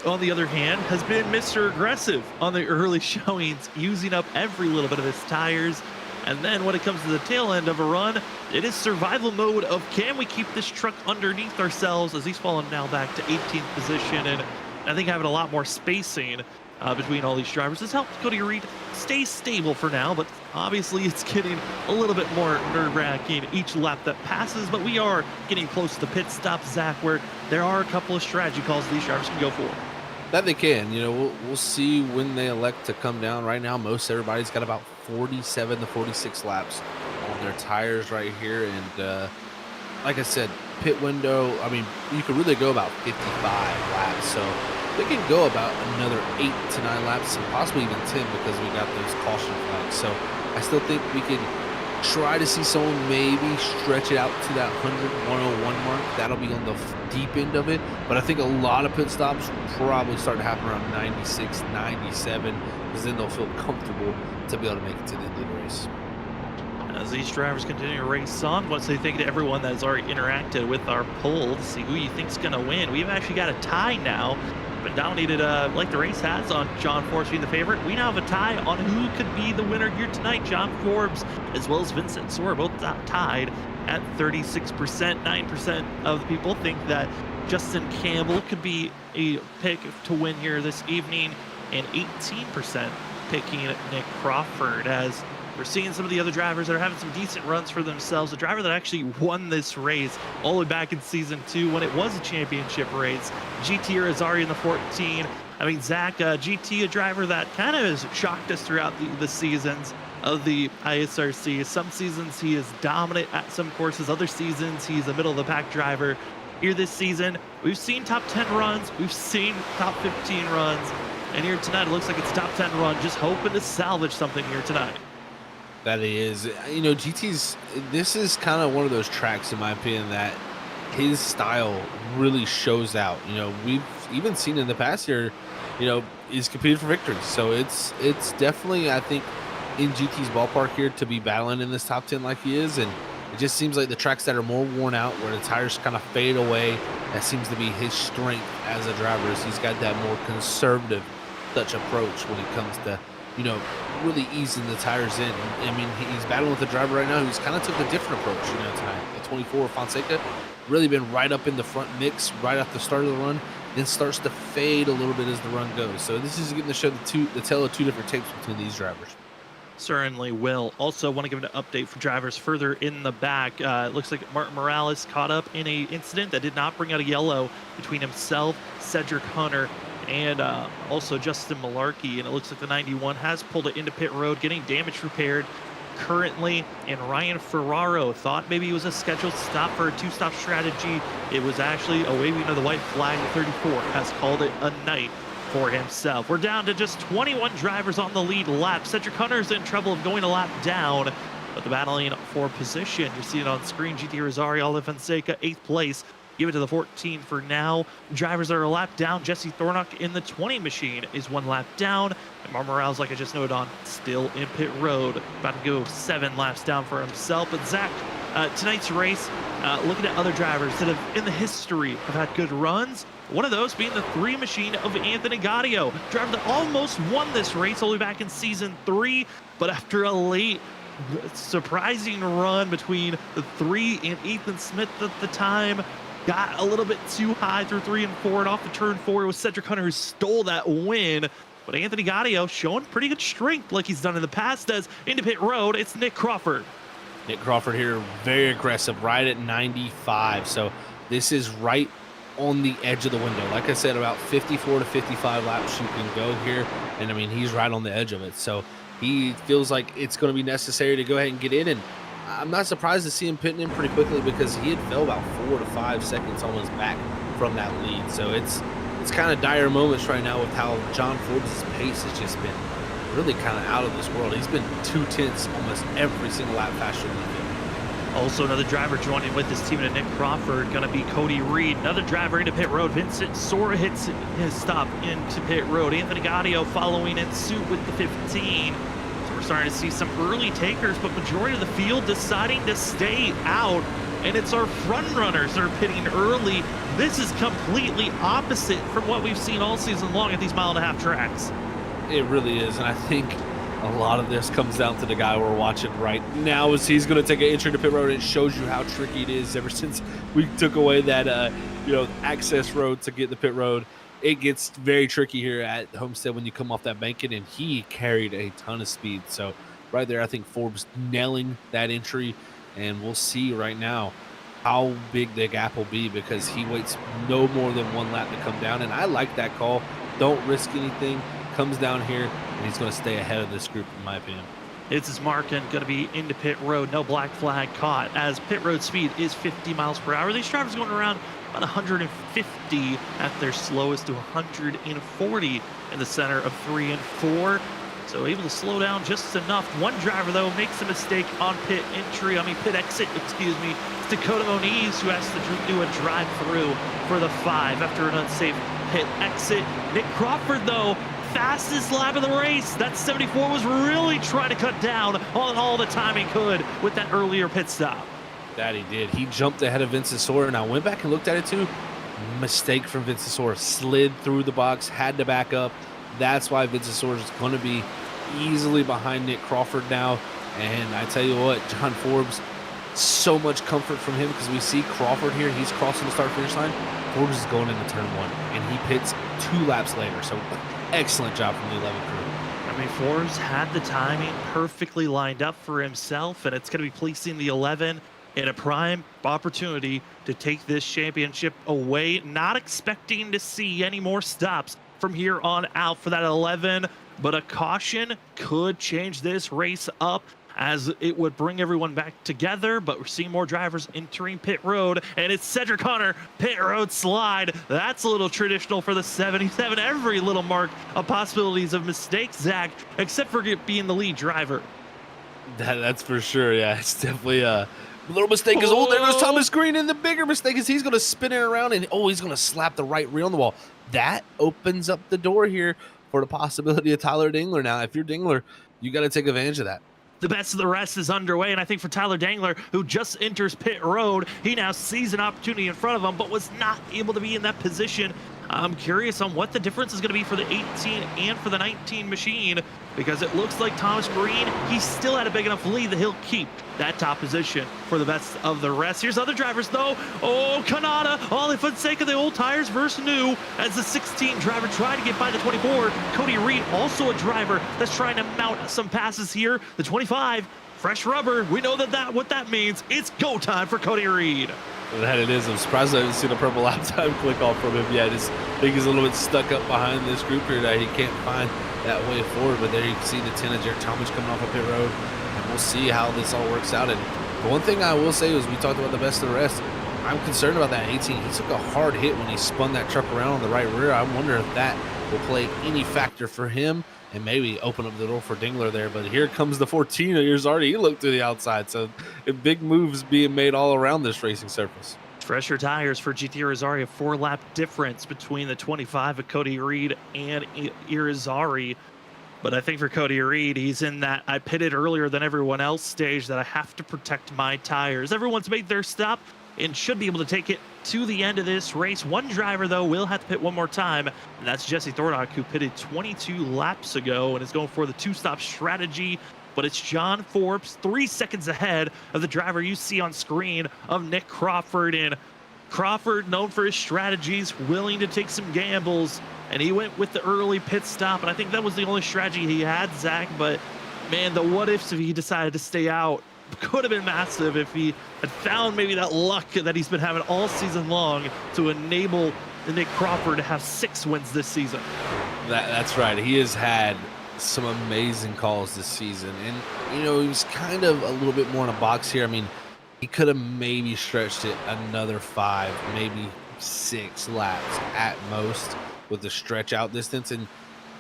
on the other hand, has been Mr. Aggressive on the early showings, using up every little bit of his tires. And then when it comes to the tail end of a run, it is survival mode of can we keep this truck underneath ourselves, as he's fallen now back to 18th position. And I think having a lot more spacing between all these drivers has helped Cody Reed stay stable for now, but obviously it's getting a little bit more nerve-wracking each lap that passes. But we are getting close to the pit stop, Zach, where there are a couple of strategy calls these drivers can go for. That they can, you know, we'll see when they elect to come down. Right now, most everybody's got about 47 to 46 laps on their tires right here. And like I said, pit window, I mean, you could really go about 55 laps. So they can go about another 8 to 9 laps and possibly even 10 because we got those caution flags. So I still think we can try to see someone maybe stretch it out to that 101 mark. That'll be on the deep end of it. But I think a lot of pit stops probably start to happen around 96, 97, because then they'll feel comfortable to be able to make it to the end of the race. As these drivers continue to race on, what's they think to everyone that has already interacted with our poll to see who you think's going to win. We've actually got a tie now. Been dominated like the race has on John Forbes being the favorite. We now have a tie on who could be the winner here tonight. John Forbes as well as Vincent Sora both tied at 36%. 9% of the people think that Justin Campbell could be a pick to win here this evening, and 18% picking Nick Crawford, as we're seeing some of the other drivers that are having some decent runs for themselves. The driver that actually won this race all the way back in season 2 when it was a championship race, GT Irizarry in the 14. I mean, Zach, GT, a driver that kind of has shocked us throughout the seasons of the ISRC. Some seasons he is dominant at some courses, other seasons he's a middle of the pack driver. Here this season, we've seen top 10 runs, we've seen top 15 runs, and here tonight it looks like it's top 10 run, just hoping to salvage something here tonight. That is, you know, this is kind of one of those tracks, in my opinion, that his style really shows out. You know, we've even seen in the past year, you know, he's competed for victories. So it's definitely, I think, in GT's ballpark here to be battling in this top 10 like he is. And It just seems like the tracks that are more worn out, where the tires kind of fade away, that seems to be his strength as a driver. Is he's got that more conservative touch approach when it comes to, you know, really easing the tires in. I mean, he's battling with a driver right now who's kind of took a different approach, you know, tonight. The 24 Fonseca really been right up in the front mix right at the start of the run, then starts to fade a little bit as the run goes. So this is getting to show the tale of two different tapes between these drivers. Certainly will. Also want to give an update for drivers further in the back. It looks like Martin Morales caught up in a incident that did not bring out a yellow between himself, Cedric Hunter, and also Justin Malarkey. And it looks like the 91 has pulled it into pit road, getting damage repaired currently. And Ryan Ferraro thought maybe it was a scheduled stop for a two-stop strategy. It was actually a waving of the white flag. The 34 has called it a night for himself. We're down to just 21 drivers on the lead lap. Cedric Hunter's in trouble of going a lap down, but the battling for position, you see it on screen. GT Rosario, Olive Fonseca, 8th place. Give it to the 14 for now. Drivers are a lap down. Jesse Thornock in the 20 machine is 1 lap down. And Mar Morales, like I just noted on, still in pit road. About to go 7 laps down for himself. But Zach, tonight's race, looking at other drivers that have in the history have had good runs. One of those being the 3 machine of Anthony Gaudio, driver that almost won this race all the way back in season 3, but after a late surprising run between the 3 and Ethan Smith at the time, got a little bit too high through 3 and 4, and off the turn 4 it was Cedric Hunter who stole that win. But Anthony Gaudio showing pretty good strength like he's done in the past as into pit road. It's Nick Crawford. Nick Crawford here, very aggressive, right at 95. So this is right on the edge of the window. Like I said, about 54 to 55 laps you can go here. And I mean, he's right on the edge of it. So he feels like it's going to be necessary to go ahead and get in. And I'm not surprised to see him pitting in pretty quickly because he had fell about 4 to 5 seconds on his back from that lead. So it's kind of dire moments right now with how John Forbes' pace has just been really kind of out of this world. He's been 2/10 almost every single lap faster than the field. Also another driver joining with this team to Nick Crawford, going to be Cody Reed. Another driver into pit road. Vincent Sora hits his stop into pit road. Anthony Gaudio following in suit with the 15. So we're starting to see some early takers, but majority of the field deciding to stay out. And it's our front runners that are pitting early. This is completely opposite from what we've seen all season long at these 1.5-mile tracks. It really is, and I think a lot of this comes down to the guy we're watching right now as he's going to take an entry to pit road. It shows you how tricky it is ever since we took away that access road to get the pit road. It gets very tricky here at Homestead when you come off that banking, and he carried a ton of speed. So right there, I think Forbes nailing that entry, and we'll see right now how big the gap will be because he waits no more than 1 lap to come down. And I like that call. Don't risk anything. Comes down here, and he's going to stay ahead of this group, in my opinion. It's his mark and going to be into pit road. No black flag caught as pit road speed is 50 miles per hour. These drivers going around about 150 at their slowest to 140 in the center of 3 and 4. So able to slow down just enough. One driver, though, makes a mistake on pit exit, excuse me. It's Dakota Moniz who has to do a drive-through for the 5 after an unsafe pit exit. Nick Crawford, though, fastest lap of the race. That 74 was really trying to cut down on all the time he could with that earlier pit stop. That he did. He jumped ahead of Vincent Sora, and I went back and looked at it too. Mistake from Vincent Sora. Slid through the box, had to back up. That's why Vincent Sora is going to be easily behind Nick Crawford now. And I tell you what, John Forbes, so much comfort from him because we see Crawford here. He's crossing the start-finish line. Forbes is going into turn 1, and he pits 2 laps later. So excellent job from the 11 crew. I mean, Forbes had the timing perfectly lined up for himself, and it's going to be placing the 11 in a prime opportunity to take this championship away. Not expecting to see any more stops from here on out for that 11, but a caution could change this race up as it would bring everyone back together. But we're seeing more drivers entering pit road, and it's Cedric Hunter, pit road slide. That's a little traditional for the 77. Every little mark of possibilities of mistakes, Zach, except for being the lead driver. That's for sure. Yeah, it's definitely a little mistake. Is there goes Thomas Green, and the bigger mistake is he's going to spin it around, and he's going to slap the right rear on the wall. That opens up the door here for the possibility of Tyler Dingler. Now, if you're Dingler, you got to take advantage of that. The best of the rest is underway, and I think for Tyler Dangler, who just enters pit road, he now sees an opportunity in front of him, but was not able to be in that position. I'm curious on what the difference is going to be for the 18 and for the 19 machine, because it looks like Thomas Green, he still had a big enough lead that he'll keep that top position for the best of the rest. Here's other drivers though. Oh, Kanata, all for the sake of the old tires versus new, as the 16 driver tried to get by the 24. Cody Reed, also a driver that's trying to mount some passes here. The 25, fresh rubber. We know what that means. It's go time for Cody Reed. That it is. I'm surprised I haven't seen a purple lap time click off from him yet. I think he's a little bit stuck up behind this group here that he can't find that way forward. But there you can see the 10 of Jared Talmadge coming off of pit road. And we'll see how this all works out. And the one thing I will say is we talked about the best of the rest. I'm concerned about that 18. He took a hard hit when he spun that truck around on the right rear. I wonder if that will play any factor for him and maybe open up the door for Dingler there. But here comes the 14 years already. He looked to the outside. So big moves being made all around this racing surface. Fresher tires for GT Irizarry, a 4-lap difference between the 25 of Cody Reed and Irizarry. But I think for Cody Reed, he's in that I pitted earlier than everyone else stage that I have to protect my tires. Everyone's made their stop and should be able to take it to the end of this race. One driver, though, will have to pit one more time, and that's Jesse Thordock, who pitted 22 laps ago and is going for the two-stop strategy. But it's John Forbes 3 seconds ahead of the driver you see on screen of Nick Crawford. And Crawford, known for his strategies, willing to take some gambles, and he went with the early pit stop, and I think that was the only strategy he had, Zach. But man, the what ifs if he decided to stay out could have been massive if he had found maybe that luck that he's been having all season long to enable Nick Crawford to have 6 wins this season. That's right. He has had some amazing calls this season, and he was kind of a little bit more in a box here. I mean, he could have maybe stretched it another 5, maybe 6 laps at most with the stretch out distance, and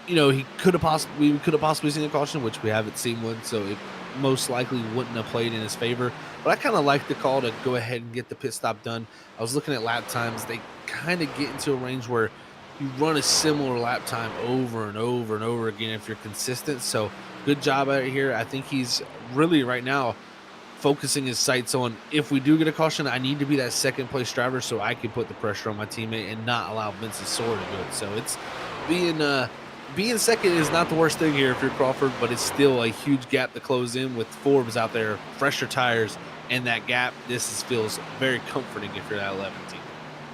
we could have possibly seen a caution, which we haven't seen one, so it most likely wouldn't have played in his favor. But I kind of like the call to go ahead and get the pit stop done. I was looking at lap times. They kind of get into a range where you run a similar lap time over and over and over again if you're consistent. So good job out here. I think he's really right now focusing his sights on, if we do get a caution, I need to be that second place driver so I can put the pressure on my teammate and not allow Vincent Sora to do it. So it's being second is not the worst thing here if you're Crawford, but it's still a huge gap to close in with Forbes out there, fresher tires, and that gap. Feels very comforting if you're that 11 team.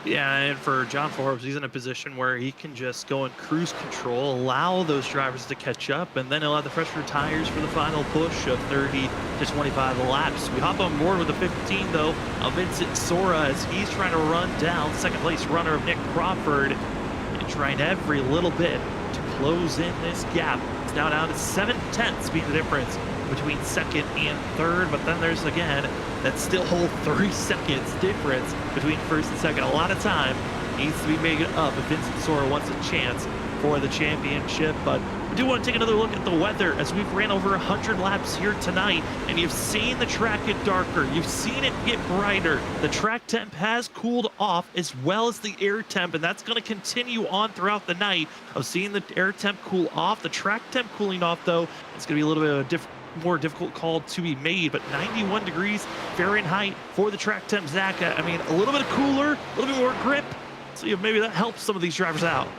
Yeah, and for John Forbes, he's in a position where he can just go in cruise control, allow those drivers to catch up, and then he'll have the fresher tires for the final push of 30 to 25 laps. We hop on board with the 15, though, of Vincent Sora as he's trying to run down second place runner of Nick Crawford and trying every little bit to close in this gap. It's now down to 7/10 being the difference between second and third, but then there's again that still whole 3 seconds difference between first and second. A lot of time needs to be made up if Vincent Sora wants a chance for the championship. But we do want to take another look at the weather as we've ran over 100 laps here tonight, and you've seen the track get darker, you've seen it get brighter. The track temp has cooled off as well as the air temp, and that's going to continue on throughout the night of seeing the air temp cool off. The track temp cooling off, though, it's going to be a little bit of a more difficult call to be made, but 91 degrees Fahrenheit for the track temp, Zach. I mean, a little bit cooler, a little bit more grip, so maybe that helps some of these drivers out.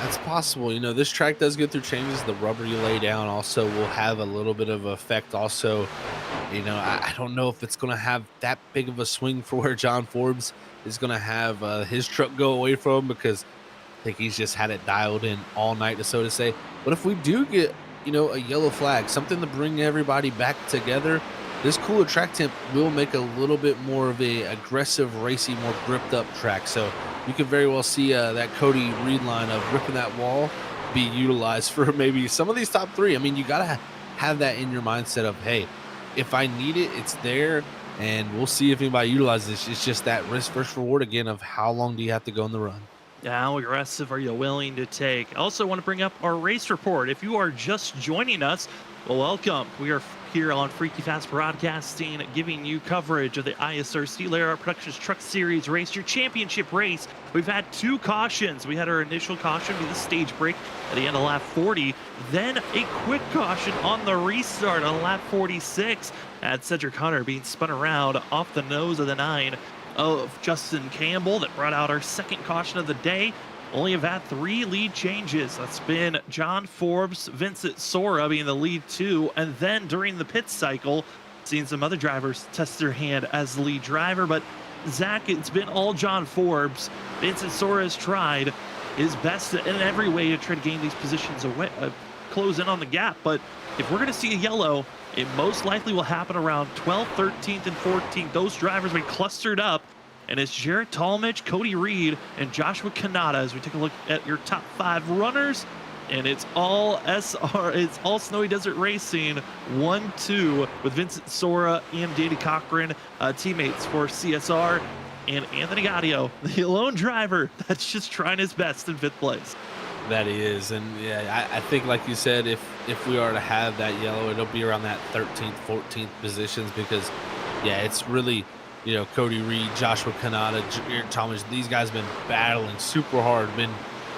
That's possible. This track does go through changes. The rubber you lay down also will have a little bit of effect also. I don't know if it's going to have that big of a swing for where John Forbes is going to have his truck go away from, because I think he's just had it dialed in all night, so to say. But if we do get a yellow flag, something to bring everybody back together, this cooler track temp will make a little bit more of a aggressive, racy, more gripped up track. So you could very well see that Cody Reed line of ripping that wall be utilized for maybe some of these top 3. I mean, you got to have that in your mindset of, hey, if I need it, it's there, and we'll see if anybody utilizes it. It's just that risk versus reward again of how long do you have to go in the run. How aggressive are you willing to take? I also want to bring up our race report. If you are just joining us, well, welcome. We are here on Freaky Fast Broadcasting, giving you coverage of the ISRC Layer Art Productions Truck Series race, your championship race. We've had 2 cautions. We had our initial caution be the stage break at the end of lap 40, then a quick caution on the restart on lap 46. Had Cedric Hunter being spun around off the nose of the 9 of Justin Campbell. That brought out our second caution of the day. Only have had 3 lead changes. That's been John Forbes, Vincent Sora being the lead 2, and then during the pit cycle, seen some other drivers test their hand as the lead driver. But Zach, it's been all John Forbes. Vincent Sora has tried his best in every way to try to gain these positions away, close in on the gap. But if we're going to see a yellow, it most likely will happen around 12th, 13th, and 14th. Those drivers will be clustered up. And it's Jarrett Talmadge, Cody Reed, and Joshua Kanata as we take a look at your top 5 runners. And it's all Snowy Desert Racing 1-2 with Vincent Sora and Danny Cochran, teammates for CSR, and Anthony Gaudio, the lone driver that's just trying his best in 5th place. That he is. And yeah, I think, like you said, if we are to have that yellow, it'll be around that 13th, 14th positions, because yeah, it's really, you know, Cody Reed, Joshua Kanata, Jarrett Talmadge, these guys have been battling super hard, been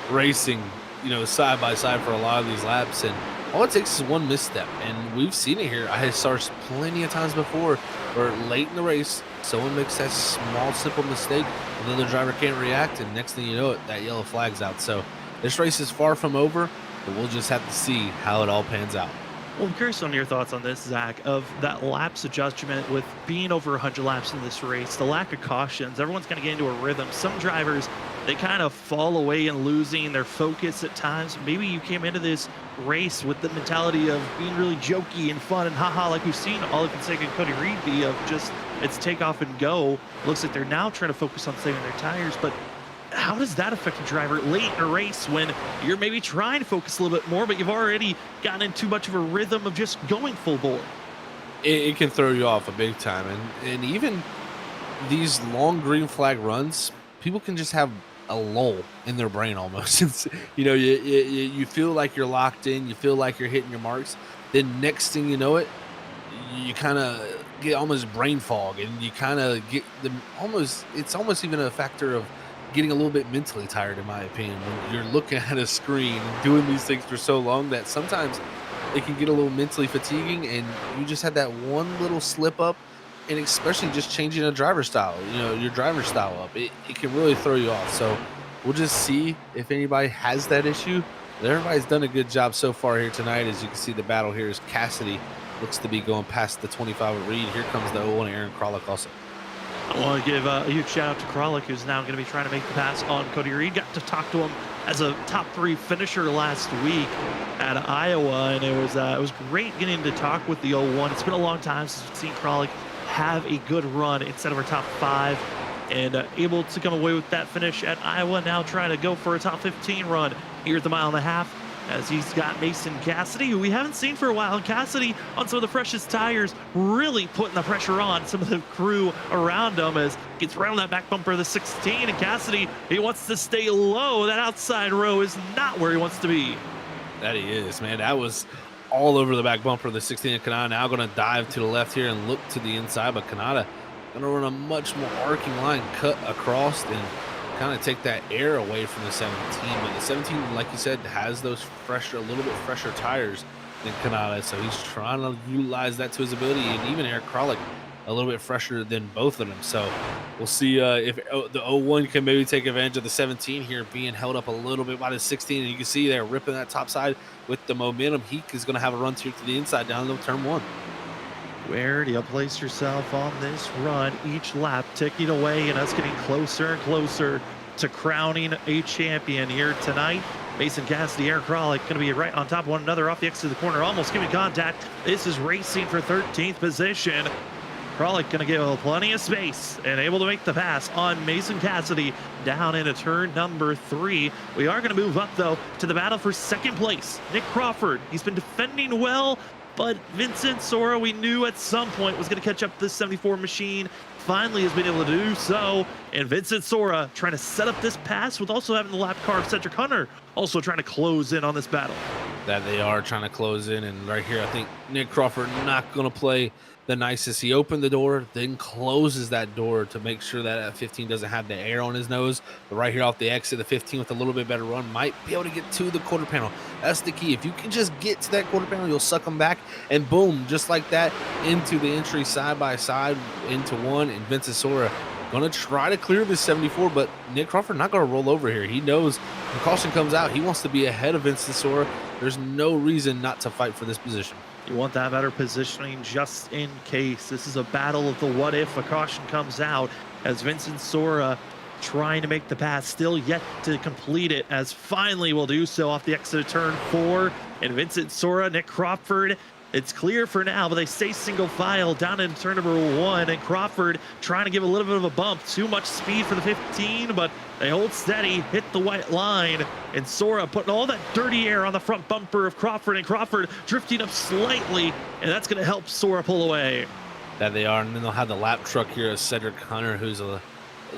racing, you know, side by side for a lot of these laps, and all it takes is one misstep. And we've seen it here. ISR's plenty of times before where late in the race, someone makes that small, simple mistake, another driver can't react, and next thing you know it, that yellow flag's out. So this race is far from over, but we'll just have to see how it all pans out. Well, I'm curious on your thoughts on this, Zach, of that laps adjustment with being over 100 laps in this race, the lack of cautions. Everyone's going to get into a rhythm. Some drivers, they kind of fall away and losing their focus at times. Maybe you came into this race with the mentality of being really jokey and fun and haha, like we've seen Ollie Fonseca and Cody Reed be, of just it's take off and go. Looks like they're now trying to focus on saving their tires, but how does that affect a driver late in a race when you're maybe trying to focus a little bit more, but you've already gotten in too much of a rhythm of just going full bore? It can throw you off a big time. And even these long green flag runs, people can just have a lull in their brain almost. It's, you know, you feel like you're locked in, you feel like you're hitting your marks. Then next thing you know it, you kind of get almost brain fog, and you kind of get it's almost even a factor of getting a little bit mentally tired, in my opinion, when you're looking at a screen and doing these things for so long that sometimes it can get a little mentally fatiguing, and you just had that one little slip up, and especially just changing a driver style, you know, your driver style up, it can really throw you off. So we'll just see if anybody has that issue. But everybody's done a good job so far here tonight. As you can see, the battle here is Cassidy looks to be going past the 25 at Reed. Here comes the 01 Aaron Kralik also. I want to give a huge shout out to Kralik, who's now going to be trying to make the pass on Cody Reed. Got to talk to him as a top 3 finisher last week at Iowa, and it was great getting to talk with the 01. It's been a long time since we've seen Kralik have a good run instead of our top 5, and able to come away with that finish at Iowa. Now trying to go for a top 15 run here at the 1.5 miles, as he's got Mason Cassidy, who we haven't seen for a while. And Cassidy on some of the freshest tires, really putting the pressure on some of the crew around him as he gets around that back bumper of the 16. And Cassidy, he wants to stay low. That outside row is not where he wants to be. That he is, man. That was all over the back bumper of the 16. And Kanata now going to dive to the left here and look to the inside, but Kanata going to run a much more arcing line, cut across, and kind of take that air away from the 17. But the 17, like you said, has those a little bit fresher tires than Kanata, so he's trying to utilize that to his ability. And even Eric Kralik a little bit fresher than both of them. So we'll see if the 01 can maybe take advantage of the 17 here being held up a little bit by the 16. And you can see they're ripping that top side with the momentum. He is going to have a run to the inside down to turn 1. Where do you place yourself on this run? Each lap ticking away and us getting closer and closer to crowning a champion here tonight. Mason Cassidy, Aaron Kralik going to be right on top of one another off the exit of the corner, almost giving contact. This is racing for 13th position. Kralik going to give plenty of space and able to make the pass on Mason Cassidy down into turn number 3. We are going to move up, though, to the battle for second place. Nick Crawford, he's been defending well, but Vincent Sora, we knew at some point was going to catch up this 74 machine. Finally has been able to do so. And Vincent Sora trying to set up this pass with also having the lap car of Cedric Hunter also trying to close in on this battle. That they are trying to close in, and right here I think Nick Crawford not going to play the nicest. He opened the door, then closes that door to make sure that 15 doesn't have the air on his nose. But right here off the exit, the 15 with a little bit better run might be able to get to the quarter panel. That's the key. If you can just get to that quarter panel, you'll suck them back, and boom, just like that, into the entry side by side into one. And Vincent Sora going to try to clear this 74, but Nick Crawford not going to roll over here. He knows when caution comes out, he wants to be ahead of Vincent Sora. There's no reason not to fight for this position. You want that better positioning just in case. This is a battle of the what if a caution comes out, as Vincent Sora trying to make the pass, still yet to complete it, as finally will do so off the exit of turn 4. And Vincent Sora, Nick Crawford, it's clear for now, but they stay single file down in turn number 1, and Crawford trying to give a little bit of a bump. Too much speed for the 15, but they hold steady, hit the white line, and Sora putting all that dirty air on the front bumper of Crawford, and Crawford drifting up slightly, and that's going to help Sora pull away. That they are, and then they'll have the lap truck here of Cedric Hunter, who's a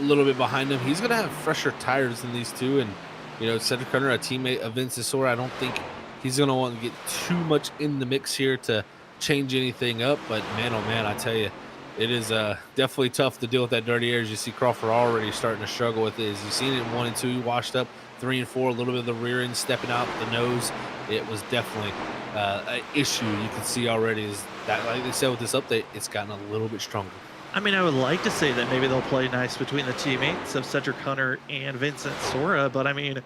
little bit behind him. He's going to have fresher tires than these two, and you know, Cedric Hunter, a teammate of Vincent Sora, I don't think he's going to want to get too much in the mix here to change anything up. But man, oh man, I tell you, it is definitely tough to deal with that dirty air. As you see Crawford already starting to struggle with it. As you've seen it in 1 and 2, washed up 3 and 4, a little bit of the rear end stepping out the nose. It was definitely an issue you can see already. Is that, like they said with this update, it's gotten a little bit stronger. I mean, I would like to say that maybe they'll play nice between the teammates of Cedric Hunter and Vincent Sora, but I mean,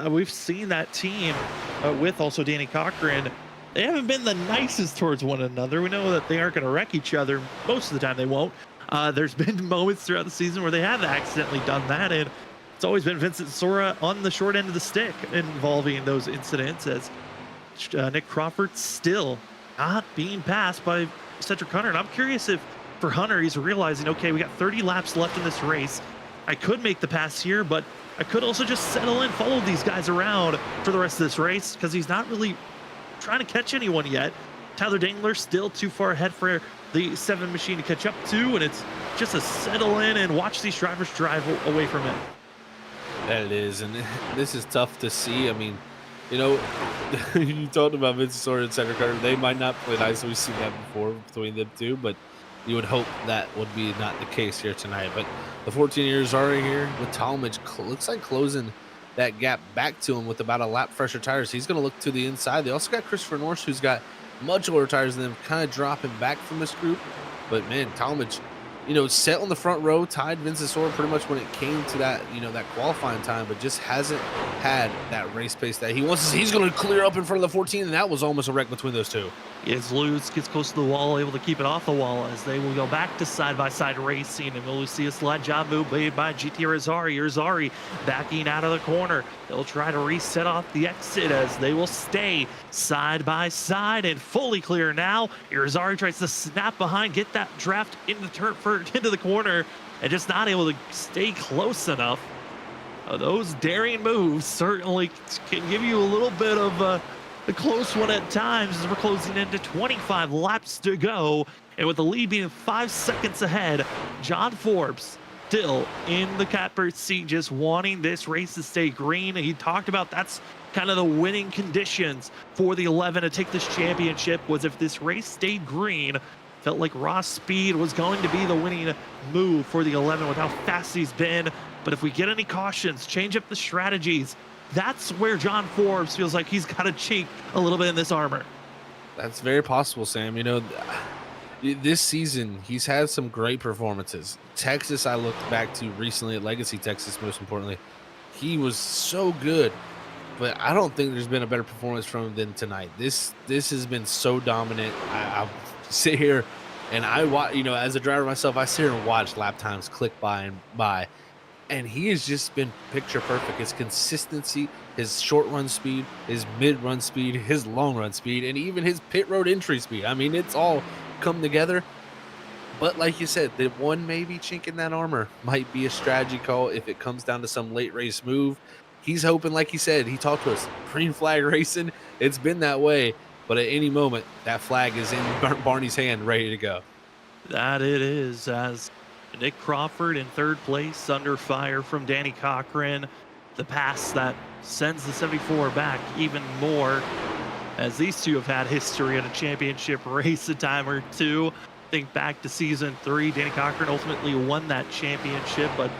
we've seen that team with also Danny Cochran. They haven't been the nicest towards one another. We know that they aren't going to wreck each other. Most of the time they won't. There's been moments throughout the season where they have accidentally done that, and it's always been Vincent Sora on the short end of the stick involving those incidents, as Nick Crawford still not being passed by Cedric Hunter. And I'm curious if for Hunter, he's realizing, okay, we got 30 laps left in this race. I could make the pass here, but I could also just settle in, follow these guys around for the rest of this race, because he's not really trying to catch anyone yet. Tyler Dangler still too far ahead for the 7 machine to catch up to, and it's just a settle in and watch these drivers drive away from him. That it is, and this is tough to see. I mean, you know, you talked about Vincent Sora and Cedric Hunter. They might not play nice. We've seen that before between them two, but you would hope that would be not the case here tonight. But the 14-years are here with Talmadge. Looks like closing that gap back to him with about a lap fresher tires. He's going to look to the inside. They also got Christopher Norris, who's got much older tires than them, kind of dropping back from this group. But man, Talmadge, you know, set on the front row, tied Vincent Sora pretty much when it came to that, you know, that qualifying time, but just hasn't had that race pace that he wants. He's going to clear up in front of the 14, and that was almost a wreck between those two. As Lutz gets close to the wall, able to keep it off the wall, as they will go back to side-by-side racing, and we'll see a slide job move made by GT Irizarry. Irizarry backing out of the corner. They'll try to reset off the exit as they will stay side-by-side and fully clear now. Irizarry tries to snap behind, get that draft into the corner, and just not able to stay close enough. Those daring moves certainly can give you a little bit of a close one at times, as we're closing into 25 laps to go, and with the lead being 5 seconds ahead, John Forbes still in the catbird seat, just wanting this race to stay green. He talked about that's kind of the winning conditions for the 11 to take this championship, was if this race stayed green. Felt like raw speed was going to be the winning move for the 11 with how fast he's been. But if we get any cautions, change up the strategies, that's where John Forbes feels like he's got to chink a little bit in this armor. That's very possible, Sam. You know, this season, he's had some great performances. Texas, I looked back to recently at Legacy Texas, most importantly. He was so good, but I don't think there's been a better performance from him than tonight. This has been so dominant. I sit here and I watch, you know, as a driver myself, I sit here and watch lap times click by and by. And he has just been picture perfect. His consistency, his short run speed, his mid run speed, his long run speed, and even his pit road entry speed. I mean, it's all come together. But like you said, the one maybe chink in that armor might be a strategy call if it comes down to some late race move. He's hoping, like he said, he talked to us, green flag racing. It's been that way. But at any moment, that flag is in Barney's hand, ready to go. That it is, as Nick Crawford in third place, under fire from Danny Cochran. the pass that sends the 74 back even more, as these two have had history at a championship race a time or two. Think back to season 3, Danny Cochran ultimately won that championship, but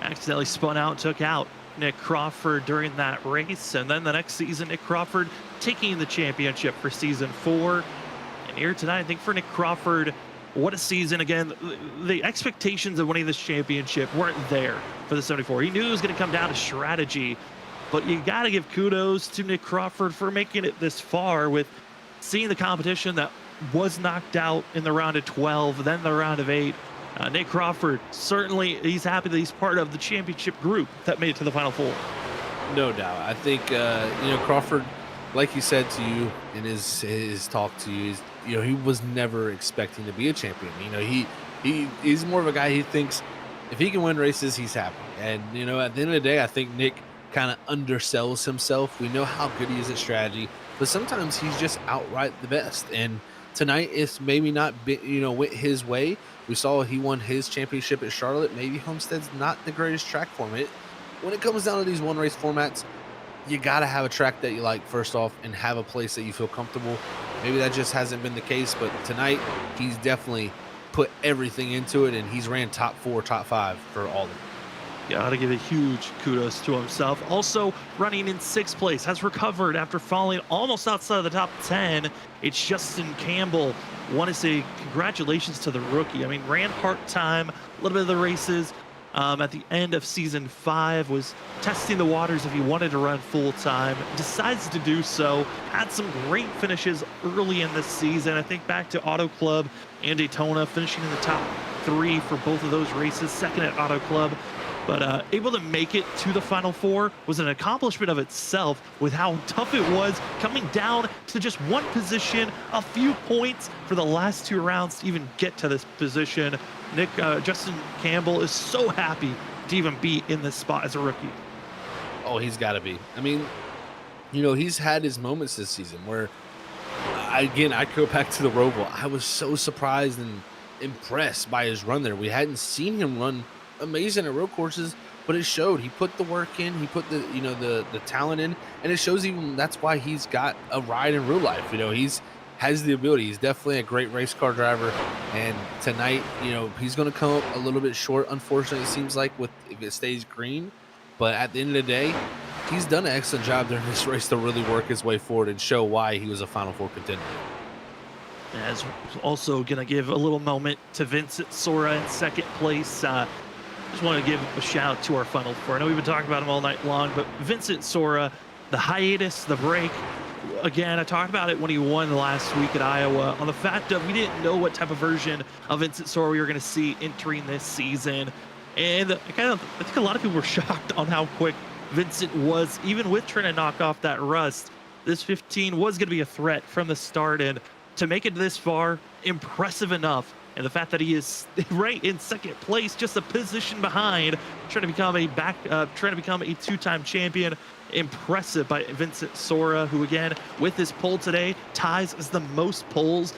accidentally spun out and took out Nick Crawford during that race. And then the next season, Nick Crawford taking the championship for season 4. And here tonight, I think for Nick Crawford, what a season. Again, the expectations of winning this championship weren't there for the 74. He knew it was going to come down to strategy, but you got to give kudos to Nick Crawford for making it this far, with seeing the competition that was knocked out in the round of 12, then the round of 8. Nick Crawford, certainly he's happy that he's part of the championship group that made it to the Final Four. No doubt. I think, Crawford, like he said to you in his talk to you, he was never expecting to be a champion. He's more of a guy, he thinks if he can win races, he's happy. And, at the end of the day, I think Nick kind of undersells himself. We know how good he is at strategy, but sometimes he's just outright the best. And tonight, it's maybe not, went his way. We saw he won his championship at Charlotte. Maybe Homestead's not the greatest track for him. When it comes down to these one-race formats, you got to have a track that you like, first off, and have a place that you feel comfortable. Maybe that just hasn't been the case, but tonight, he's definitely put everything into it, and he's ran top 4, top 5 for all of them. Got to give a huge kudos to himself. Also running in 6th place, has recovered after falling almost outside of the top 10. It's Justin Campbell. Want to say congratulations to the rookie. I mean, ran part-time, a little bit of the races. At the end of season 5, was testing the waters if he wanted to run full-time. Decides to do so. Had some great finishes early in this season. I think back to Auto Club and Daytona, finishing in the top 3 for both of those races. Second at Auto Club. But able to make it to the Final Four was an accomplishment of itself, with how tough it was coming down to just one position, a few points for the last 2 rounds to even get to this position. Justin Campbell is so happy to even be in this spot as a rookie. Oh, he's got to be. I mean, he's had his moments this season where, I go back to the Roval. I was so surprised and impressed by his run there. We hadn't seen him run amazing at road courses, but it showed. He put the work in, he put the talent in, and it shows. Even that's why he's got a ride in real life. He's has the ability. He's definitely a great race car driver, and tonight, he's going to come up a little bit short, unfortunately, it seems like, if it stays green. But at the end of the day, he's done an excellent job during this race to really work his way forward and show why he was a Final Four contender. As also going to give a little moment to Vincent Sora in 2nd place. Just want to give a shout out to our Final Four. I know we've been talking about him all night long, but Vincent Sora, the hiatus, the break. Again, I talked about it when he won last week at Iowa, on the fact of we didn't know what type of version of Vincent Sora we were going to see entering this season. And I think a lot of people were shocked on how quick Vincent was, even with trying to knock off that rust. This 15 was going to be a threat from the start, and to make it this far, impressive enough. And the fact that he is right in 2nd place, just a position behind, trying to become a 2-time champion. Impressive by Vincent Sora, who again, with his pole today, ties as the most poles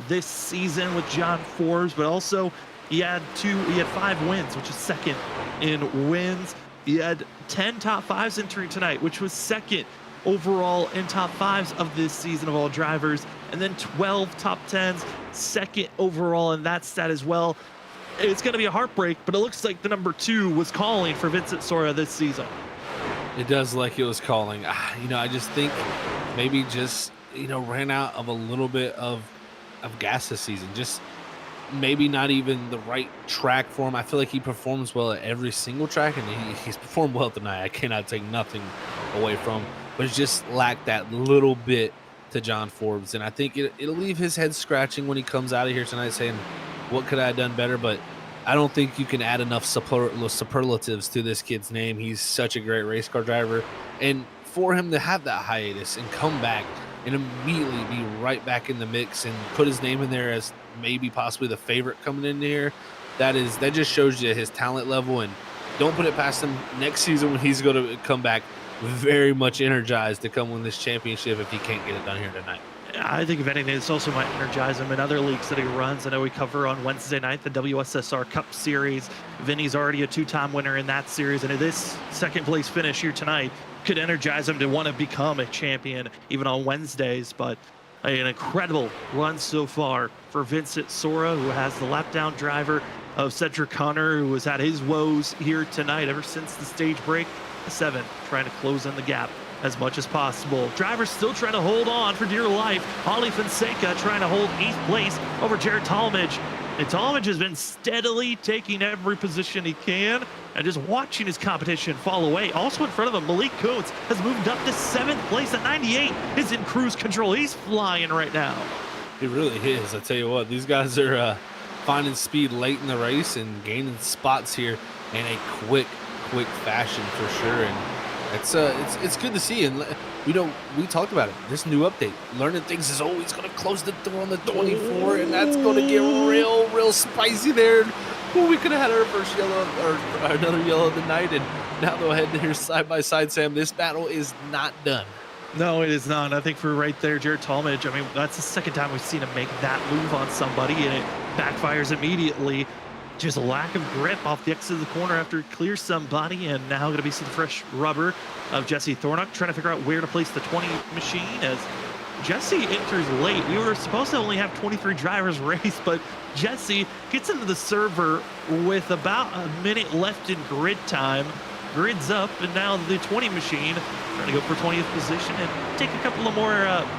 this season with John Forbes. But also, he had 5 wins, which is 2nd in wins. He had 10 top 5s entering tonight, which was 2nd overall in top 5s of this season of all drivers, and then 12 top 10s, 2nd overall in that stat as well. It's going to be a heartbreak, but it looks like the number 2 was calling for Vincent Sora this season. It does, like it was calling. I just think maybe just ran out of a little bit of gas this season. Just maybe not even the right track for him. I feel like he performs well at every single track, and he's performed well tonight. I cannot take nothing away from him, but it just lacked that little bit to John Forbes. And I think it'll leave his head scratching when he comes out of here tonight saying, what could I have done better? But I don't think you can add enough superlatives to this kid's name. He's such a great race car driver. And for him to have that hiatus and come back and immediately be right back in the mix and put his name in there as maybe possibly the favorite coming in here, that just shows you his talent level. And don't put it past him next season when he's going to come back very much energized to come win this championship if he can't get it done here tonight. I think if anything, this also might energize him in other leagues that he runs. I know we cover on Wednesday night the WSSR Cup Series. Vinny's already a 2-time winner in that series, and this second place finish here tonight could energize him to want to become a champion even on Wednesdays. But an incredible run so far for Vincent Sora, who has the lap down driver of Cedric Connor, who has had his woes here tonight ever since the stage break. 7, trying to close in the gap as much as possible. Drivers still trying to hold on for dear life. Ollie Fonseca trying to hold 8th place over Jared Talmadge. And Talmadge has been steadily taking every position he can and just watching his competition fall away. Also in front of him, Malik Coates has moved up to 7th place at 98. He's in cruise control. He's flying right now. It really is. I tell you what, these guys are finding speed late in the race and gaining spots here in a quick fashion for sure. And it's good to see. And we talked about it. This new update, learning things is always going to close the door on the 24, and that's going to get real spicy there. Ooh, we could have had our first yellow or another yellow of the night, and now go ahead here side by side, Sam. This battle is not done. No, it is not. I think for right there, Jared Talmadge, I mean, that's the second time we've seen him make that move on somebody, and it backfires immediately. Just a lack of grip off the exit of the corner after he clears somebody, and now going to be some fresh rubber of Jesse Thornock trying to figure out where to place the 20 machine as Jesse enters late. We were supposed to only have 23 drivers race, but Jesse gets into the server with about a minute left in grid time. Grids up, and now the 20 machine trying to go for 20th position and take a couple of more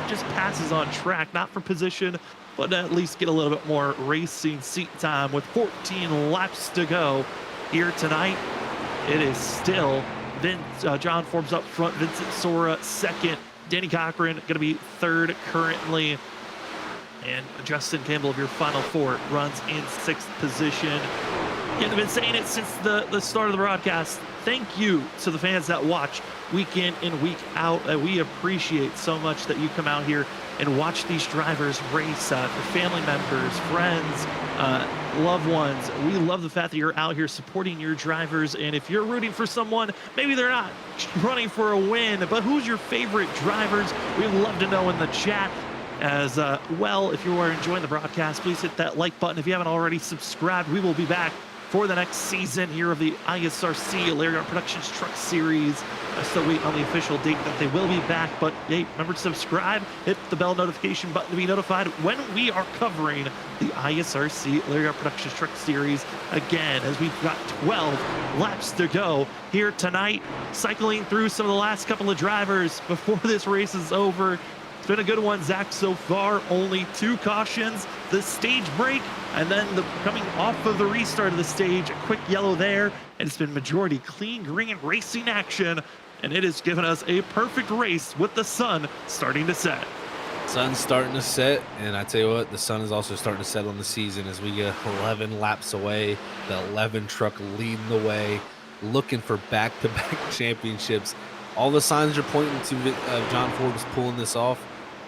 just passes on track, not for position, but at least get a little bit more racing seat time with 14 laps to go here tonight. It is still John Forbes up front, Vincent Sora second, Danny Cochran going to be third currently, and Justin Campbell of your final 4 runs in 6th position. Again, I've been saying it since the start of the broadcast. Thank you to the fans that watch week in and week out. We appreciate so much that you come out here and watch these drivers race for family members, friends, loved ones. We love the fact that you're out here supporting your drivers. And if you're rooting for someone, maybe they're not running for a win, but who's your favorite drivers? We'd love to know in the chat. As well, if you are enjoying the broadcast, please hit that like button. If you haven't already subscribed, we will be back for the next season here of the ISRC Lariat Productions Truck Series. I still wait on the official date that they will be back, but hey, remember to subscribe, hit the bell notification button to be notified when we are covering the ISRC Lariat Productions Truck Series again, as we've got 12 laps to go here tonight, cycling through some of the last couple of drivers before this race is over. It's been a good one, Zach, so far. Only 2 cautions, the stage break, and then the coming off of the restart of the stage, a quick yellow there, and it's been majority clean green racing action, and it has given us a perfect race with the sun starting to set. Sun's starting to set, and I tell you what, the sun is also starting to set on the season as we get 11 laps away, the 11 truck leading the way, looking for back-to-back championships. All the signs are pointing to John Forbes pulling this off.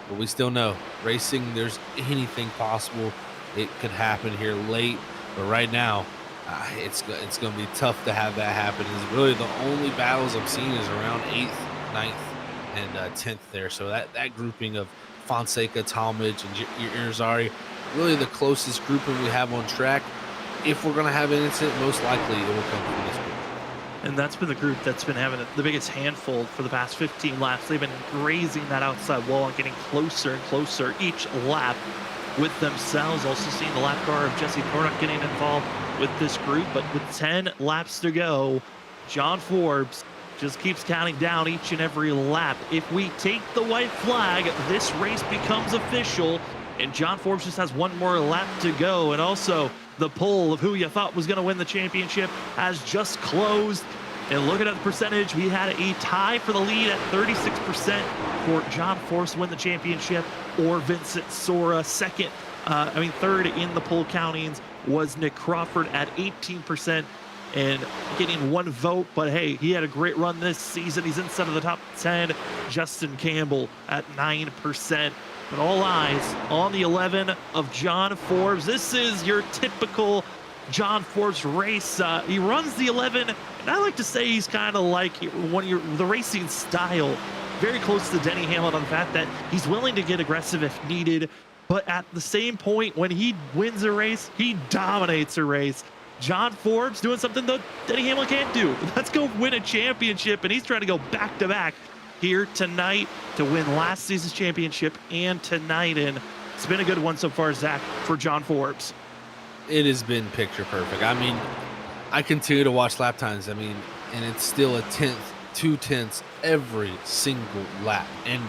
But we still know racing, there's anything possible. It could happen here late, but right now it's going to be tough to have that happen. It's really the only battles I'm seeing is around 8th, 9th, and 10th there. So that grouping of Fonseca, Talmadge, and Irizarry, really the closest grouping we have on track. If we're going to have an incident, most likely it will come from this group. And that's been the group that's been having the biggest handful for the past 15 laps. They've been grazing that outside wall and getting closer and closer each lap with themselves. Also seeing the lap car of Jesse Thornock getting involved with this group. But with 10 laps to go, John Forbes just keeps counting down each and every lap. If we take the white flag, this race becomes official. And John Forbes just has one more lap to go. And also, the poll of who you thought was going to win the championship has just closed. And looking at the percentage, we had a tie for the lead at 36% for John Forbes to win the championship, or Vincent Sora. Third in the poll countings was Nick Crawford at 18% and getting 1 vote. But hey, he had a great run this season. He's inside of the top 10. Justin Campbell at 9%. But all eyes on the 11 of John Forbes. This is your typical John Forbes race. He runs the 11, and I like to say he's kind of like the racing style very close to Denny Hamlin on the fact that he's willing to get aggressive if needed. But at the same point, when he wins a race, he dominates a race. John Forbes doing something that Denny Hamlin can't do. Let's go win a championship, and he's trying to go back-to-back here tonight to win last season's championship and tonight. And it's been a good one so far, Zach, for John Forbes. It has been picture perfect. I mean, I continue to watch lap times. I mean, and it's still a tenth, 2/10 every single lap. And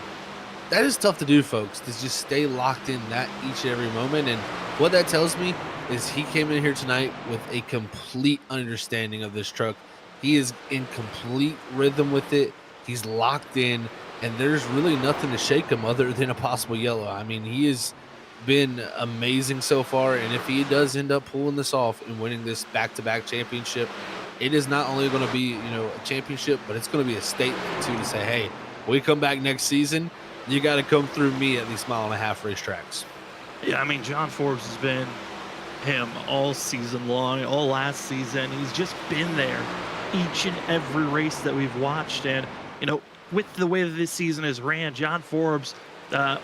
that is tough to do, folks, to just stay locked in that each and every moment. And what that tells me is he came in here tonight with a complete understanding of this truck. He is in complete rhythm with it. He's locked in, and there's really nothing to shake him other than a possible yellow. I mean, he has been amazing so far, and if he does end up pulling this off and winning this back-to-back championship, it is not only going to be, a championship, but it's going to be a statement too, to say, hey, we come back next season, you got to come through me at these mile-and-a-half racetracks. Yeah, I mean, John Forbes has been him all season long, all last season. He's just been there each and every race that we've watched. And, with the way that this season is ran, John Forbes,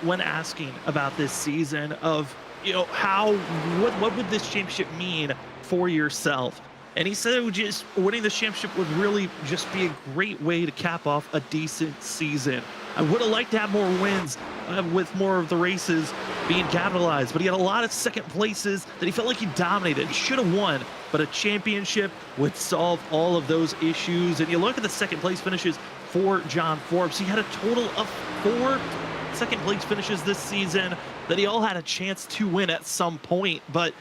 when asking about this season of, what would this championship mean for yourself? And he said it would just, winning this championship would really just be a great way to cap off a decent season. I would have liked to have more wins with more of the races being capitalized, but he had a lot of second places that he felt like he dominated. He should have won, but a championship would solve all of those issues. And you look at the second place finishes for John Forbes. He had a total of 4 second place finishes this season that he all had a chance to win at some point. But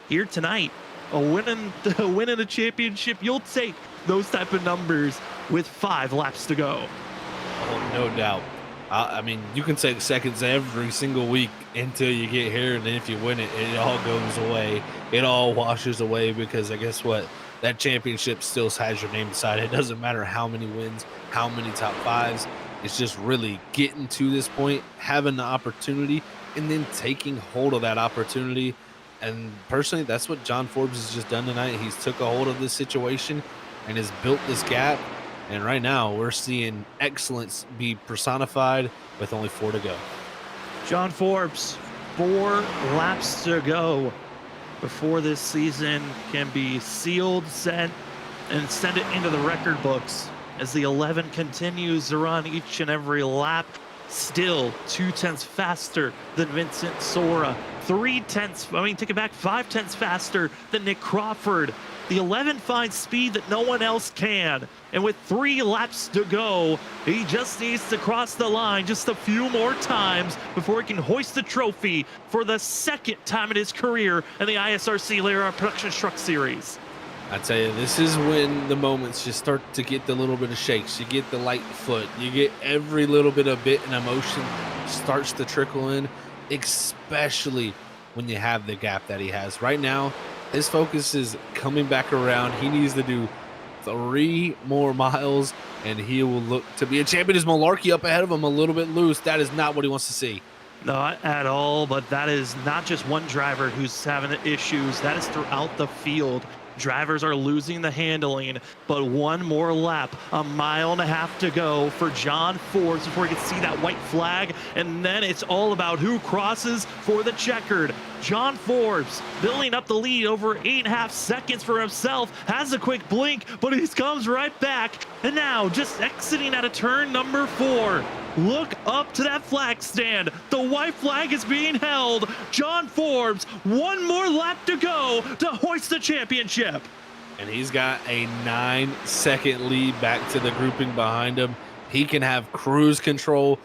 here tonight, a win in a championship, you'll take those type of numbers with 5 laps to go. Oh, no doubt. I mean, you can take seconds every single week until you get here, and then if you win it, it all goes away. It all washes away, because guess what? That championship still has your name beside it. It doesn't matter how many wins, how many top 5s. It's just really getting to this point, having the opportunity, and then taking hold of that opportunity. And personally, that's what John Forbes has just done tonight. He's took a hold of this situation and has built this gap. And right now, we're seeing excellence be personified with only 4 to go. John Forbes, 4 laps to go before this season can be sealed, sent, and send it into the record books. As the 11 continues to run each and every lap, still 0.2 faster than Vincent Sora. 5 tenths faster than Nick Crawford. The 11 finds speed that no one else can. And with 3 laps to go, he just needs to cross the line just a few more times before he can hoist the trophy for the 2nd time in his career in the ISRC Lara Production Truck Series. I tell you, this is when the moments just start to get the little bit of shakes. You get the light foot. You get every little bit of and emotion starts to trickle in, especially when you have the gap that he has. Right now, his focus is coming back around. He needs to do 3 more miles, and he will look to be a champion. His Malarkey up ahead of him a little bit loose. That is not what he wants to see. Not at all, but that is not just one driver who's having issues. That is throughout the field. Drivers are losing the handling, but 1 more lap, 1.5 miles to go for John Forbes before he can see that white flag, and then it's all about who crosses for the checkered. John Forbes building up the lead over 8.5 seconds for himself, has a quick blink, but he comes right back, and now just exiting out of turn number 4. Look up to that flag stand. The white flag is being held. John Forbes, 1 more lap to go to hoist the championship. And he's got a 9-second lead back to the grouping behind him. He can have cruise control,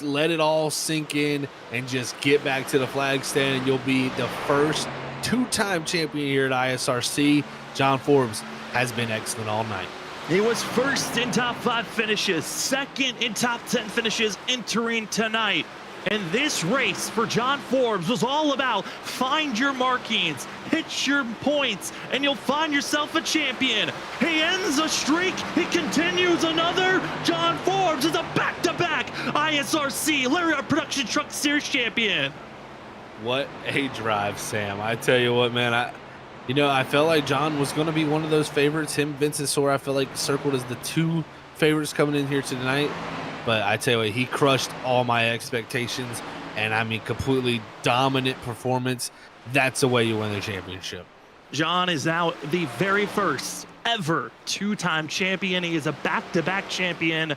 let it all sink in, and just get back to the flag stand, and you'll be the first 2-time champion here at ISRC. John Forbes has been excellent all night. He was first in top 5 finishes, second in top 10 finishes entering tonight. And this race for John Forbes was all about find your markings, hit your points, and you'll find yourself a champion. He ends a streak, he continues another. John Forbes is a back-to-back ISRC Lara Production Truck Series champion. What a drive, Sam. I tell you what, man, I felt like John was going to be one of those favorites. Him, Vincent Sora, I felt like circled as the 2 favorites coming in here tonight. But I tell you what, he crushed all my expectations, and I mean, completely dominant performance. That's the way you win the championship. John is now the very first ever two-time champion. He is a back-to-back champion,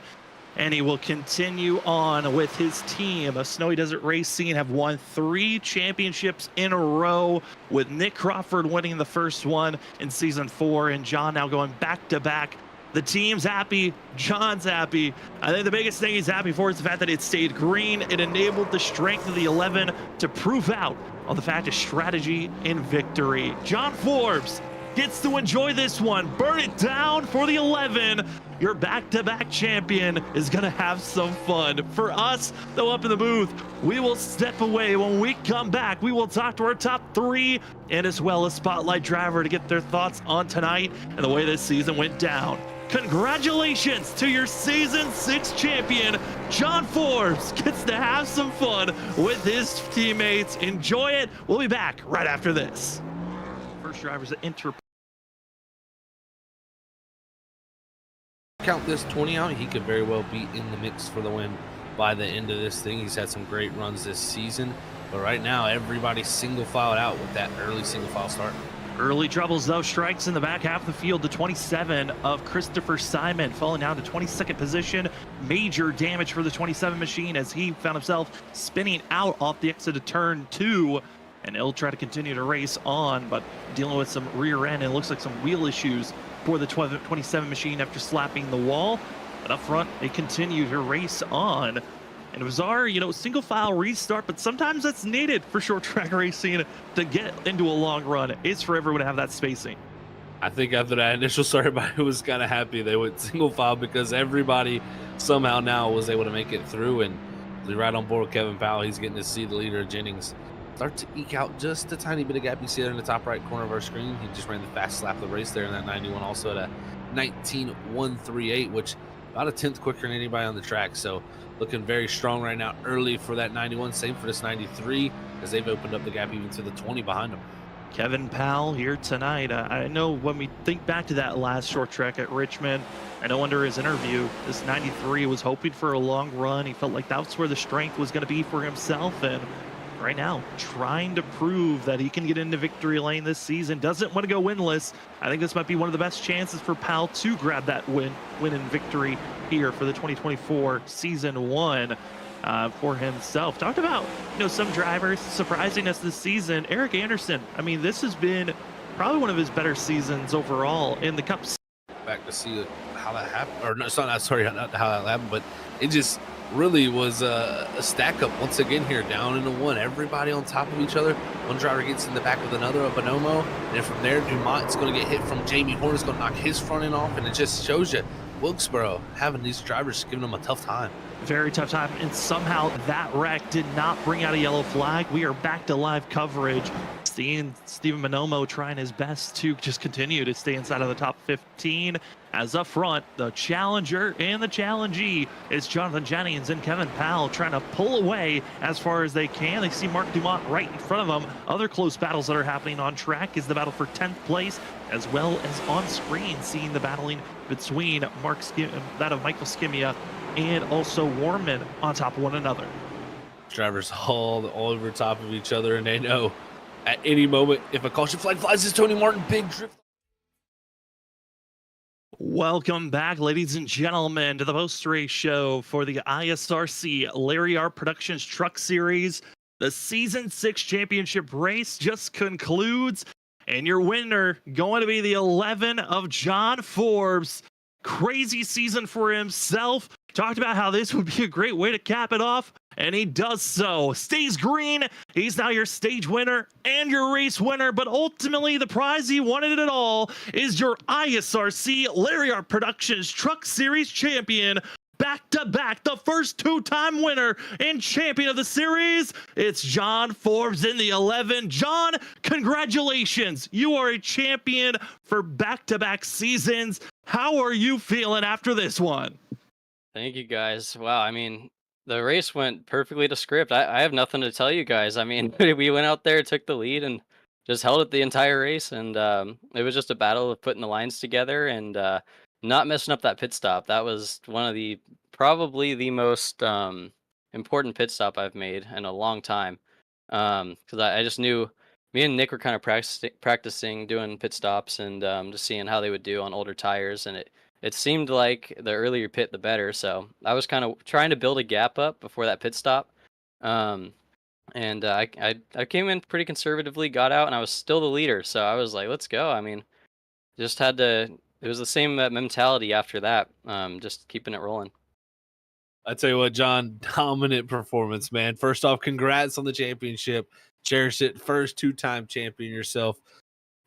and he will continue on with his team. Snowy Desert Racing have won 3 championships in a row, with Nick Crawford winning the first one in season 4, and John now going back-to-back. The team's happy. John's happy. I think the biggest thing he's happy for is the fact that it stayed green. It enabled the strength of the 11 to prove out on the fact of strategy and victory. John Forbes gets to enjoy this one. Burn it down for the 11. Your back-to-back champion is going to have some fun. For us, though, up in the booth, we will step away. When we come back, we will talk to our top 3 and as well as Spotlight Driver to get their thoughts on tonight and the way this season went down. Congratulations to your season 6 champion. John Forbes gets to have some fun with his teammates. Enjoy it. We'll be back right after this. First drivers that enter. Count this 20 out, he could very well be in the mix for the win by the end of this thing. He's had some great runs this season, but right now everybody's single filed out with that early single file start. Early troubles, though. Strikes in the back half of the field. The 27 of Christopher Simon falling down to 22nd position. Major damage for the 27 machine as he found himself spinning out off the exit of turn 2. And he'll try to continue to race on, but dealing with some rear end and it looks like some wheel issues for the 27 machine after slapping the wall. But up front, they continue to race on. And it was our, single file restart, but sometimes that's needed for short track racing to get into a long run. It's for everyone to have that spacing. I think after that initial start, everybody was kind of happy they went single file because everybody somehow now was able to make it through. And they're right on board with Kevin Powell. He's getting to see the leader, Jennings, start to eke out just a tiny bit of gap. You see there in the top right corner of our screen. He just ran the fast lap of the race there in that 91, also at a 19.138, which about a 10th quicker than anybody on the track. So looking very strong right now early for that 91. Same for this 93 as they've opened up the gap even to the 20 behind them. Kevin Powell here tonight. I know when we think back to that last short track at Richmond, I know under his interview, this 93 was hoping for a long run. He felt like that's where the strength was going to be for himself. And right now, trying to prove that he can get into victory lane this season. Doesn't want to go winless. I think this might be one of the best chances for Powell to grab that win and victory here for the 2024 season 1 for himself. Talked about, some drivers surprising us this season. Eric Anderson, I mean, this has been probably one of his better seasons overall in the Cup. Back to see how that happened, or no, sorry, not how that happened, but it just really was a stack up once again here, down into 1. Everybody on top of each other. One driver gets in the back with another, a Bonomo, and then from there, Dumont's going to get hit from Jamie Horner's going to knock his front end off, and it just shows you Wilkesboro having these drivers giving them a tough time. Very tough time, and somehow that wreck did not bring out a yellow flag. We are back to live coverage. Seeing Steven Bonomo trying his best to just continue to stay inside of the top 15. As up front, the challenger and the challengee is Jonathan Jennings and Kevin Powell trying to pull away as far as they can. They see Mark Dumont right in front of them. Other close battles that are happening on track is the battle for 10th place, as well as on screen, seeing the battling between that of Michael Skimia and also Warman on top of one another. Drivers all over top of each other, and they know at any moment, if a caution flag flies, it's Tony Martin, big drift. Welcome back, ladies and gentlemen, to the post-race show for the ISRC Larry R Productions Truck Series. The Season 6 Championship race just concludes, and your winner going to be the 11 of John Forbes. Crazy season for himself. Talked about how this would be a great way to cap it off, and he does so. Stays green. He's now your stage winner and your race winner, but ultimately the prize he wanted it all is your ISRC Larry R Productions Truck Series champion. Back to back, the first 2-time winner and champion of the series. It's John Forbes in the 11. John, congratulations. You are a champion for back-to-back seasons. How are you feeling after this one? Thank you, guys. Wow, I mean, the race went perfectly to script. I have nothing to tell you guys. I mean, we went out there, took the lead, and just held it the entire race. And it was just a battle of putting the lines together and not messing up that pit stop. That was one of the probably the most important pit stop I've made in a long time. Because I just knew me and Nick were kind of practicing doing pit stops and just seeing how they would do on older tires, and it seemed like the earlier pit the better. So I was kind of trying to build a gap up before that pit stop. Um, and I came in pretty conservatively, got out, and I was still the leader. So I was like, let's go. I mean, just had to. It was the same mentality after that. Just keeping it rolling. I tell you what, John, dominant performance, man. First off, congrats on the championship. Cherish it. First two-time champion yourself.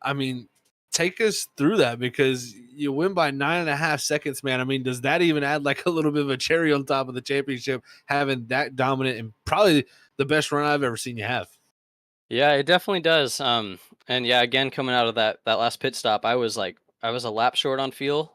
I mean, take us through that because you win by 9.5 seconds, man. I mean, does that even add like a little bit of a cherry on top of the championship, having that dominant and probably the best run I've ever seen you have? Yeah, it definitely does. And yeah, again, coming out of that last pit stop, I was a lap short on fuel.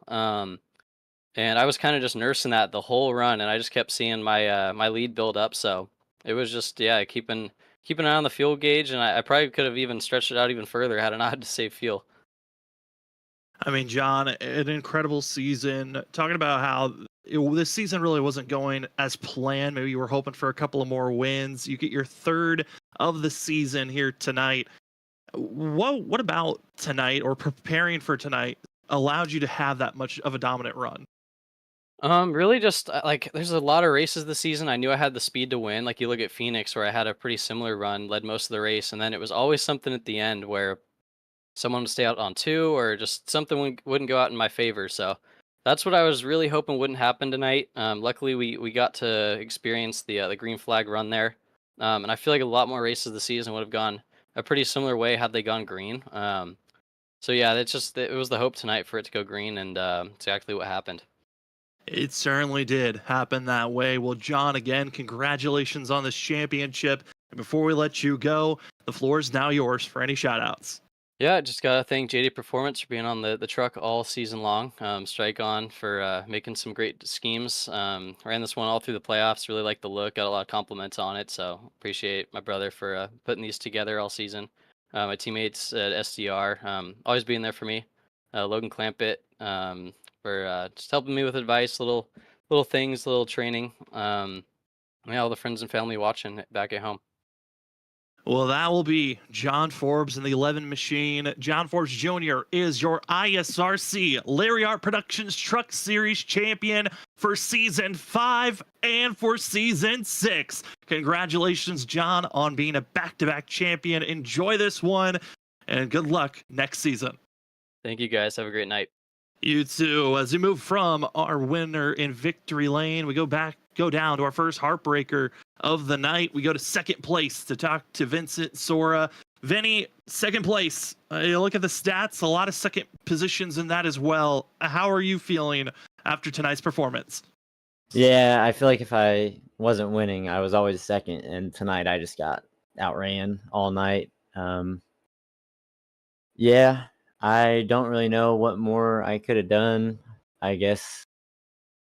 And I was kind of just nursing that the whole run, and I just kept seeing my lead build up. So it was just keeping an eye on the fuel gauge, and I probably could have even stretched it out even further had I not had to save fuel. I mean, John, an incredible season. Talking about how this season really wasn't going as planned. Maybe you were hoping for a couple of more wins. You get your third of the season here tonight. What about tonight or preparing for tonight allowed you to have that much of a dominant run? Really just like there's a lot of races this season. I knew I had the speed to win. Like you look at Phoenix where I had a pretty similar run, led most of the race, and then it was always something at the end where someone would stay out on two or just something wouldn't go out in my favor. So that's what I was really hoping wouldn't happen tonight. Luckily we got to experience the green flag run there. And I feel like a lot more races this season would have gone a pretty similar way had they gone green. So yeah, it was the hope tonight for it to go green, and exactly what happened. It certainly did happen that way. Well, John, again, congratulations on this championship. And before we let you go, the floor is now yours for any shout outs. Yeah, just gotta thank JD Performance for being on the truck all season long. Strike on for making some great schemes. Ran this one all through the playoffs. Really liked the look. Got a lot of compliments on it. So appreciate my brother for putting these together all season. My teammates at SDR always being there for me. Logan Clampett for just helping me with advice, little things, little training. Yeah, all the friends and family watching back at home. Well, that will be John Forbes and the 11 machine. John Forbes Jr. is your ISRC Lariat Productions Truck Series champion for season 5 and for season 6. Congratulations, John, on being a back-to-back champion. Enjoy this one, and good luck next season. Thank you guys. Have a great night. You too. As we move from our winner in victory lane, we go down to our first heartbreaker of the night. We go to second place to talk to Vincent Sora. Vinny, second place. You look at the stats, a lot of second positions in that as well. How are you feeling after tonight's performance? Yeah, I feel like if I wasn't winning, I was always second, and tonight I just got outran all night. Yeah, I don't really know what more I could have done. I guess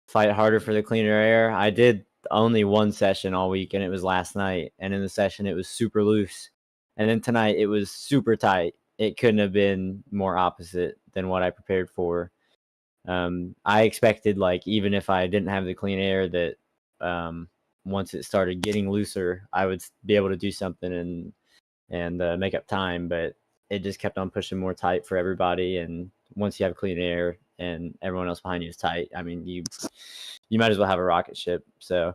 fight harder for the cleaner air. I did only one session all week, and it was last night. And in the session, it was super loose. And then tonight, it was super tight. It couldn't have been more opposite than what I prepared for. I expected, like, even if I didn't have the clean air, that once it started getting looser, I would be able to do something and make up time. But it just kept on pushing more tight for everybody. And once you have clean air and everyone else behind you is tight, I mean, you might as well have a rocket ship. So,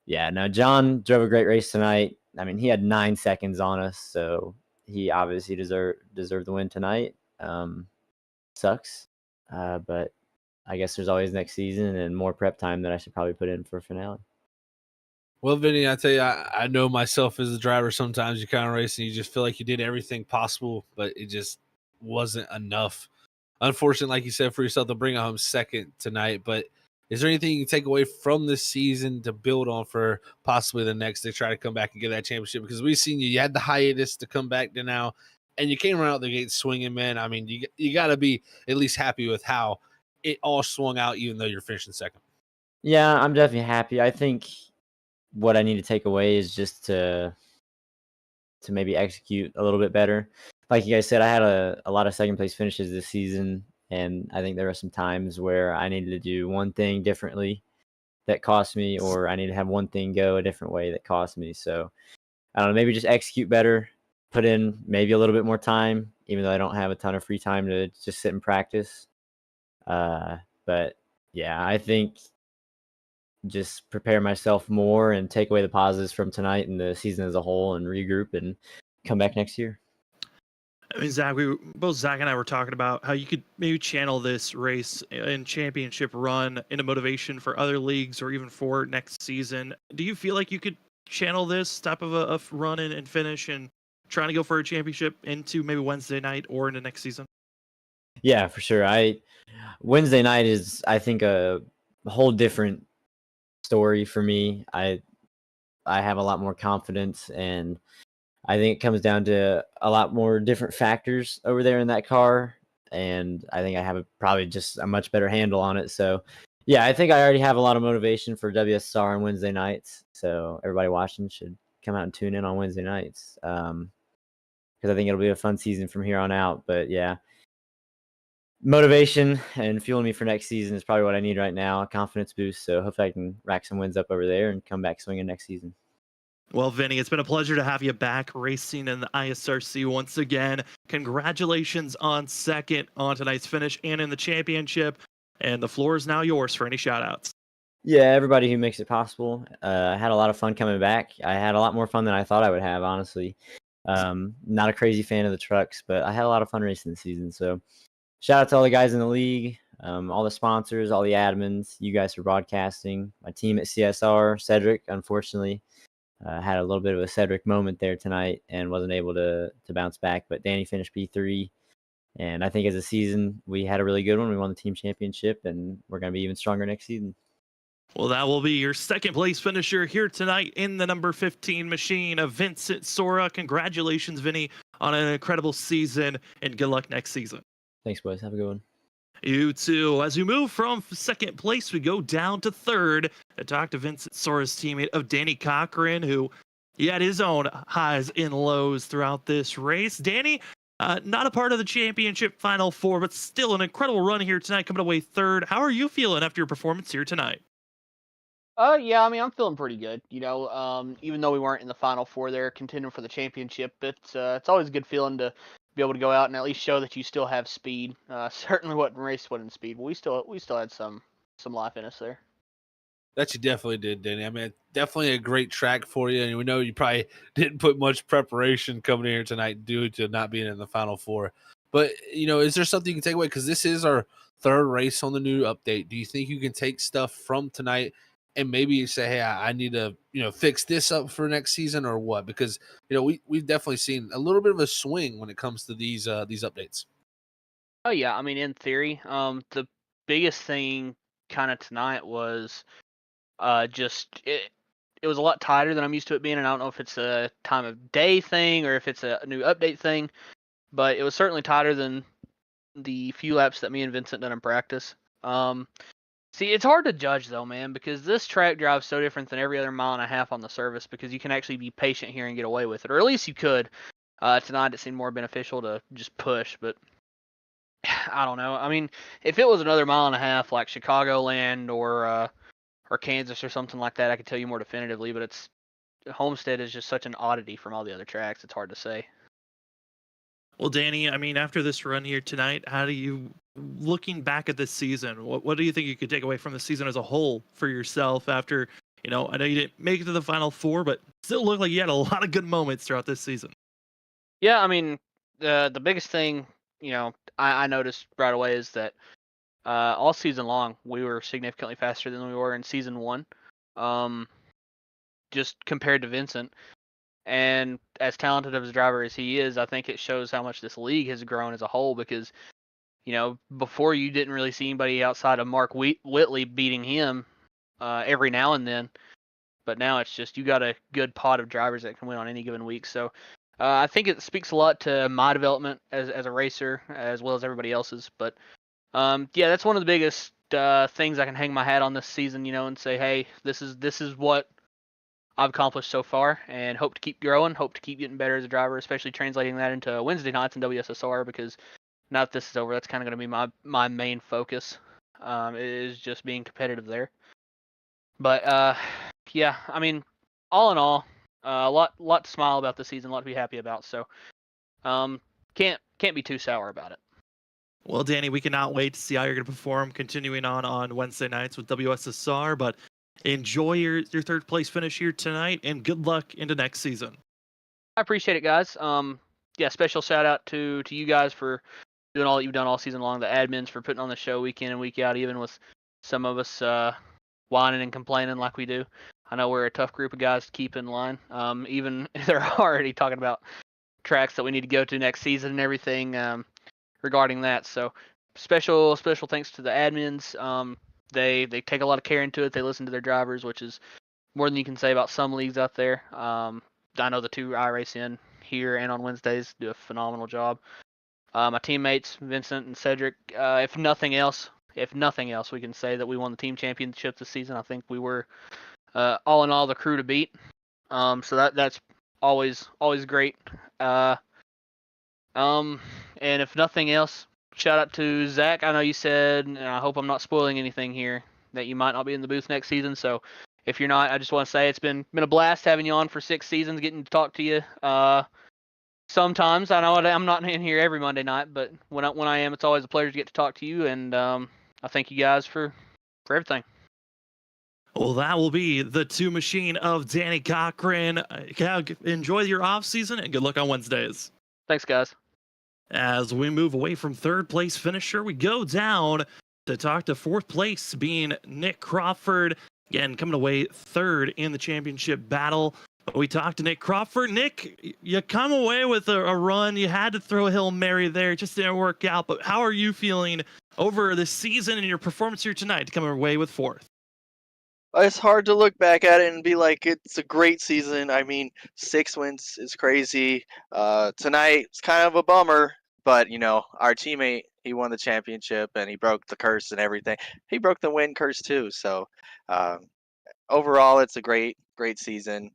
yeah, no, John drove a great race tonight. I mean, he had 9 seconds on us, so he obviously deserved the win tonight. Sucks, but I guess there's always next season and more prep time that I should probably put in for finale. Well, Vinny, I tell you, I know myself as a driver, sometimes you kind of race and you just feel like you did everything possible, but it just wasn't enough. Unfortunately, like you said, for yourself to bring home second tonight. But is there anything you can take away from this season to build on for possibly the next to try to come back and get that championship? Because we've seen you had the hiatus to come back to now, and you came right out the gate swinging, man. I mean, you got to be at least happy with how it all swung out, even though you're finishing second. Yeah, I'm definitely happy. I think what I need to take away is just to maybe execute a little bit better. Like you guys said, I had a lot of second place finishes this season, and I think there were some times where I needed to do one thing differently. that cost me, or I need to have one thing go a different way that cost me. So I don't know, maybe just execute better, put in maybe a little bit more time, even though I don't have a ton of free time to just sit and practice. But yeah, I think just prepare myself more and take away the positives from tonight and the season as a whole and regroup and come back next year. I mean, Zach, both Zach and I were talking about how you could maybe channel this race and championship run into motivation for other leagues or even for next season. Do you feel like you could channel this type of a run and finish and trying to go for a championship into maybe Wednesday night or into next season? Yeah, for sure. Wednesday night is, I think, a whole different story for me. I have a lot more confidence, and I think it comes down to a lot more different factors over there in that car, and I think I have probably just a much better handle on it. So, yeah, I think I already have a lot of motivation for WSR on Wednesday nights. So everybody watching should come out and tune in on Wednesday nights, because I think it'll be a fun season from here on out. But yeah, motivation and fueling me for next season is probably what I need right now, a confidence boost. So hopefully I can rack some wins up over there and come back swinging next season. Well, Vinny, it's been a pleasure to have you back racing in the ISRC once again. Congratulations on second on tonight's finish and in the championship. And the floor is now yours for any shout outs. Yeah, everybody who makes it possible. I had a lot of fun coming back. I had a lot more fun than I thought I would have, honestly. Not a crazy fan of the trucks, but I had a lot of fun racing this season. So shout out to all the guys in the league, all the sponsors, all the admins, you guys for broadcasting, my team at CSR, Cedric, unfortunately. Had a little bit of a Cedric moment there tonight and wasn't able to bounce back, but Danny finished P3. And I think as a season, we had a really good one. We won the team championship, and we're going to be even stronger next season. Well, that will be your second place finisher here tonight in the number 15 machine of Vincent Sora. Congratulations, Vinny, on an incredible season, and good luck next season. Thanks, boys. Have a good one. You too. As we move from second place, we go down to third to talk to Vincent Sora's teammate of Danny Cochran, who he had his own highs and lows throughout this race. Danny, not a part of the championship final four, but still an incredible run here tonight, coming away third. How are you feeling after your performance here tonight? Yeah, I mean, I'm feeling pretty good. Even though we weren't in the final four there, contending for the championship, it's always a good feeling to be able to go out and at least show that you still have speed. Certainly wasn't race wasn't speed, but we still had some life in us there. That you definitely did, Danny. I mean, definitely a great track for you. And we know you probably didn't put much preparation coming here tonight due to not being in the Final Four. But, is there something you can take away? Because this is our third race on the new update. Do you think you can take stuff from tonight and maybe say, hey, I need to, fix this up for next season or what? Because, we've definitely seen a little bit of a swing when it comes to these updates. Oh yeah, I mean, in theory, the biggest thing kind of tonight was just it was a lot tighter than I'm used to it being, and I don't know if it's a time of day thing or if it's a new update thing, but it was certainly tighter than the few laps that me and Vincent done in practice. See, it's hard to judge though, man, because this track drives so different than every other mile and a half on the service because you can actually be patient here and get away with it, or at least you could. Tonight it seemed more beneficial to just push, but I don't know. I mean, if it was another mile and a half like Chicagoland or Kansas or something like that, I could tell you more definitively. But Homestead is just such an oddity from all the other tracks. It's hard to say. Well, Danny, I mean, after this run here tonight, how do you, looking back at this season, what do you think you could take away from the season as a whole for yourself after, I know you didn't make it to the Final Four, but still looked like you had a lot of good moments throughout this season. Yeah, I mean, the biggest thing, I noticed right away is that all season long we were significantly faster than we were in season one, just compared to Vincent. And as talented of a driver as he is, I think it shows how much this league has grown as a whole because, before you didn't really see anybody outside of Mark Whitley beating him every now and then. But now it's just you got a good pot of drivers that can win on any given week. So I think it speaks a lot to my development as a racer as well as everybody else's. But yeah, that's one of the biggest things I can hang my hat on this season, and say, hey, this is what I've accomplished so far, and hope to keep growing, hope to keep getting better as a driver, especially translating that into Wednesday nights in WSSR, because now that this is over, that's kind of going to be my main focus, is just being competitive there. But yeah, I mean, all in all, a lot to smile about this season, a lot to be happy about. So can't be too sour about it. Well, Danny, we cannot wait to see how you're going to perform continuing on Wednesday nights with WSSR, but enjoy your third place finish here tonight and good luck into next season. I appreciate it, guys. Yeah, special shout out to you guys for doing all that you've done all season long. The admins for putting on the show week in and week out, even with some of us whining and complaining like we do. I know we're a tough group of guys to keep in line. Even they're already talking about tracks that we need to go to next season and everything regarding that. So special thanks to the admins. They take a lot of care into it. They listen to their drivers, which is more than you can say about some leagues out there. I know the two iRacing here and on Wednesdays do a phenomenal job. My teammates Vincent and Cedric. If nothing else, we can say that we won the team championship this season. I think we were all in all the crew to beat. So that's always great. And if nothing else, shout out to Zach. I know you said, and I hope I'm not spoiling anything here, that you might not be in the booth next season. So if you're not, I just want to say it's been a blast having you on for 6 seasons, getting to talk to you. Sometimes I know I'm not in here every Monday night, but when I am, it's always a pleasure to get to talk to you. And I thank you guys for everything. Well, that will be the two machine of Danny Cochran. Enjoy your off season and good luck on Wednesdays. Thanks, guys. As we move away from third place finisher, we go down to talk to fourth place, being Nick Crawford. Again, coming away third in the championship battle. We talked to Nick Crawford. Nick, you come away with a run. You had to throw a Hail Mary there. It just didn't work out. But how are you feeling over the season and your performance here tonight to come away with fourth? It's hard to look back at it and be like, it's a great season. I mean, 6 wins is crazy. Tonight, it's kind of a bummer, but, our teammate, he won the championship and he broke the curse and everything. He broke the win curse too. So overall, it's a great season.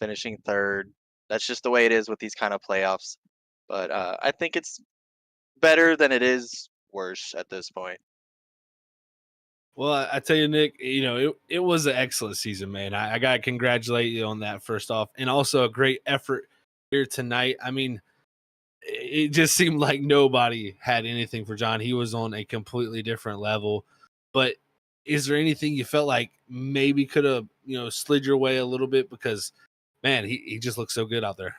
Finishing third. That's just the way it is with these kind of playoffs. But I think it's better than it is worse at this point. Well, I tell you, Nick, it was an excellent season, man. I got to congratulate you on that first off, and also a great effort here tonight. I mean, it just seemed like nobody had anything for John. He was on a completely different level. But is there anything you felt like maybe could have, slid your way a little bit? Because, man, he just looks so good out there.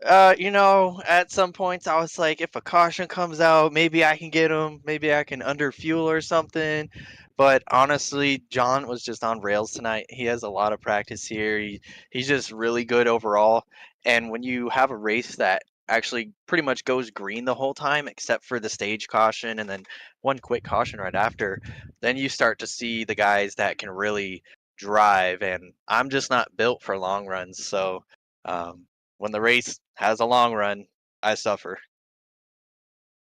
At some points I was like, if a caution comes out, maybe I can get him. Maybe I can under fuel or something. But honestly, John was just on rails tonight. He has a lot of practice here. He's just really good overall. And when you have a race that actually pretty much goes green the whole time, except for the stage caution and then one quick caution right after, then you start to see the guys that can really drive. And I'm just not built for long runs. So, when the race has a long run, I suffer.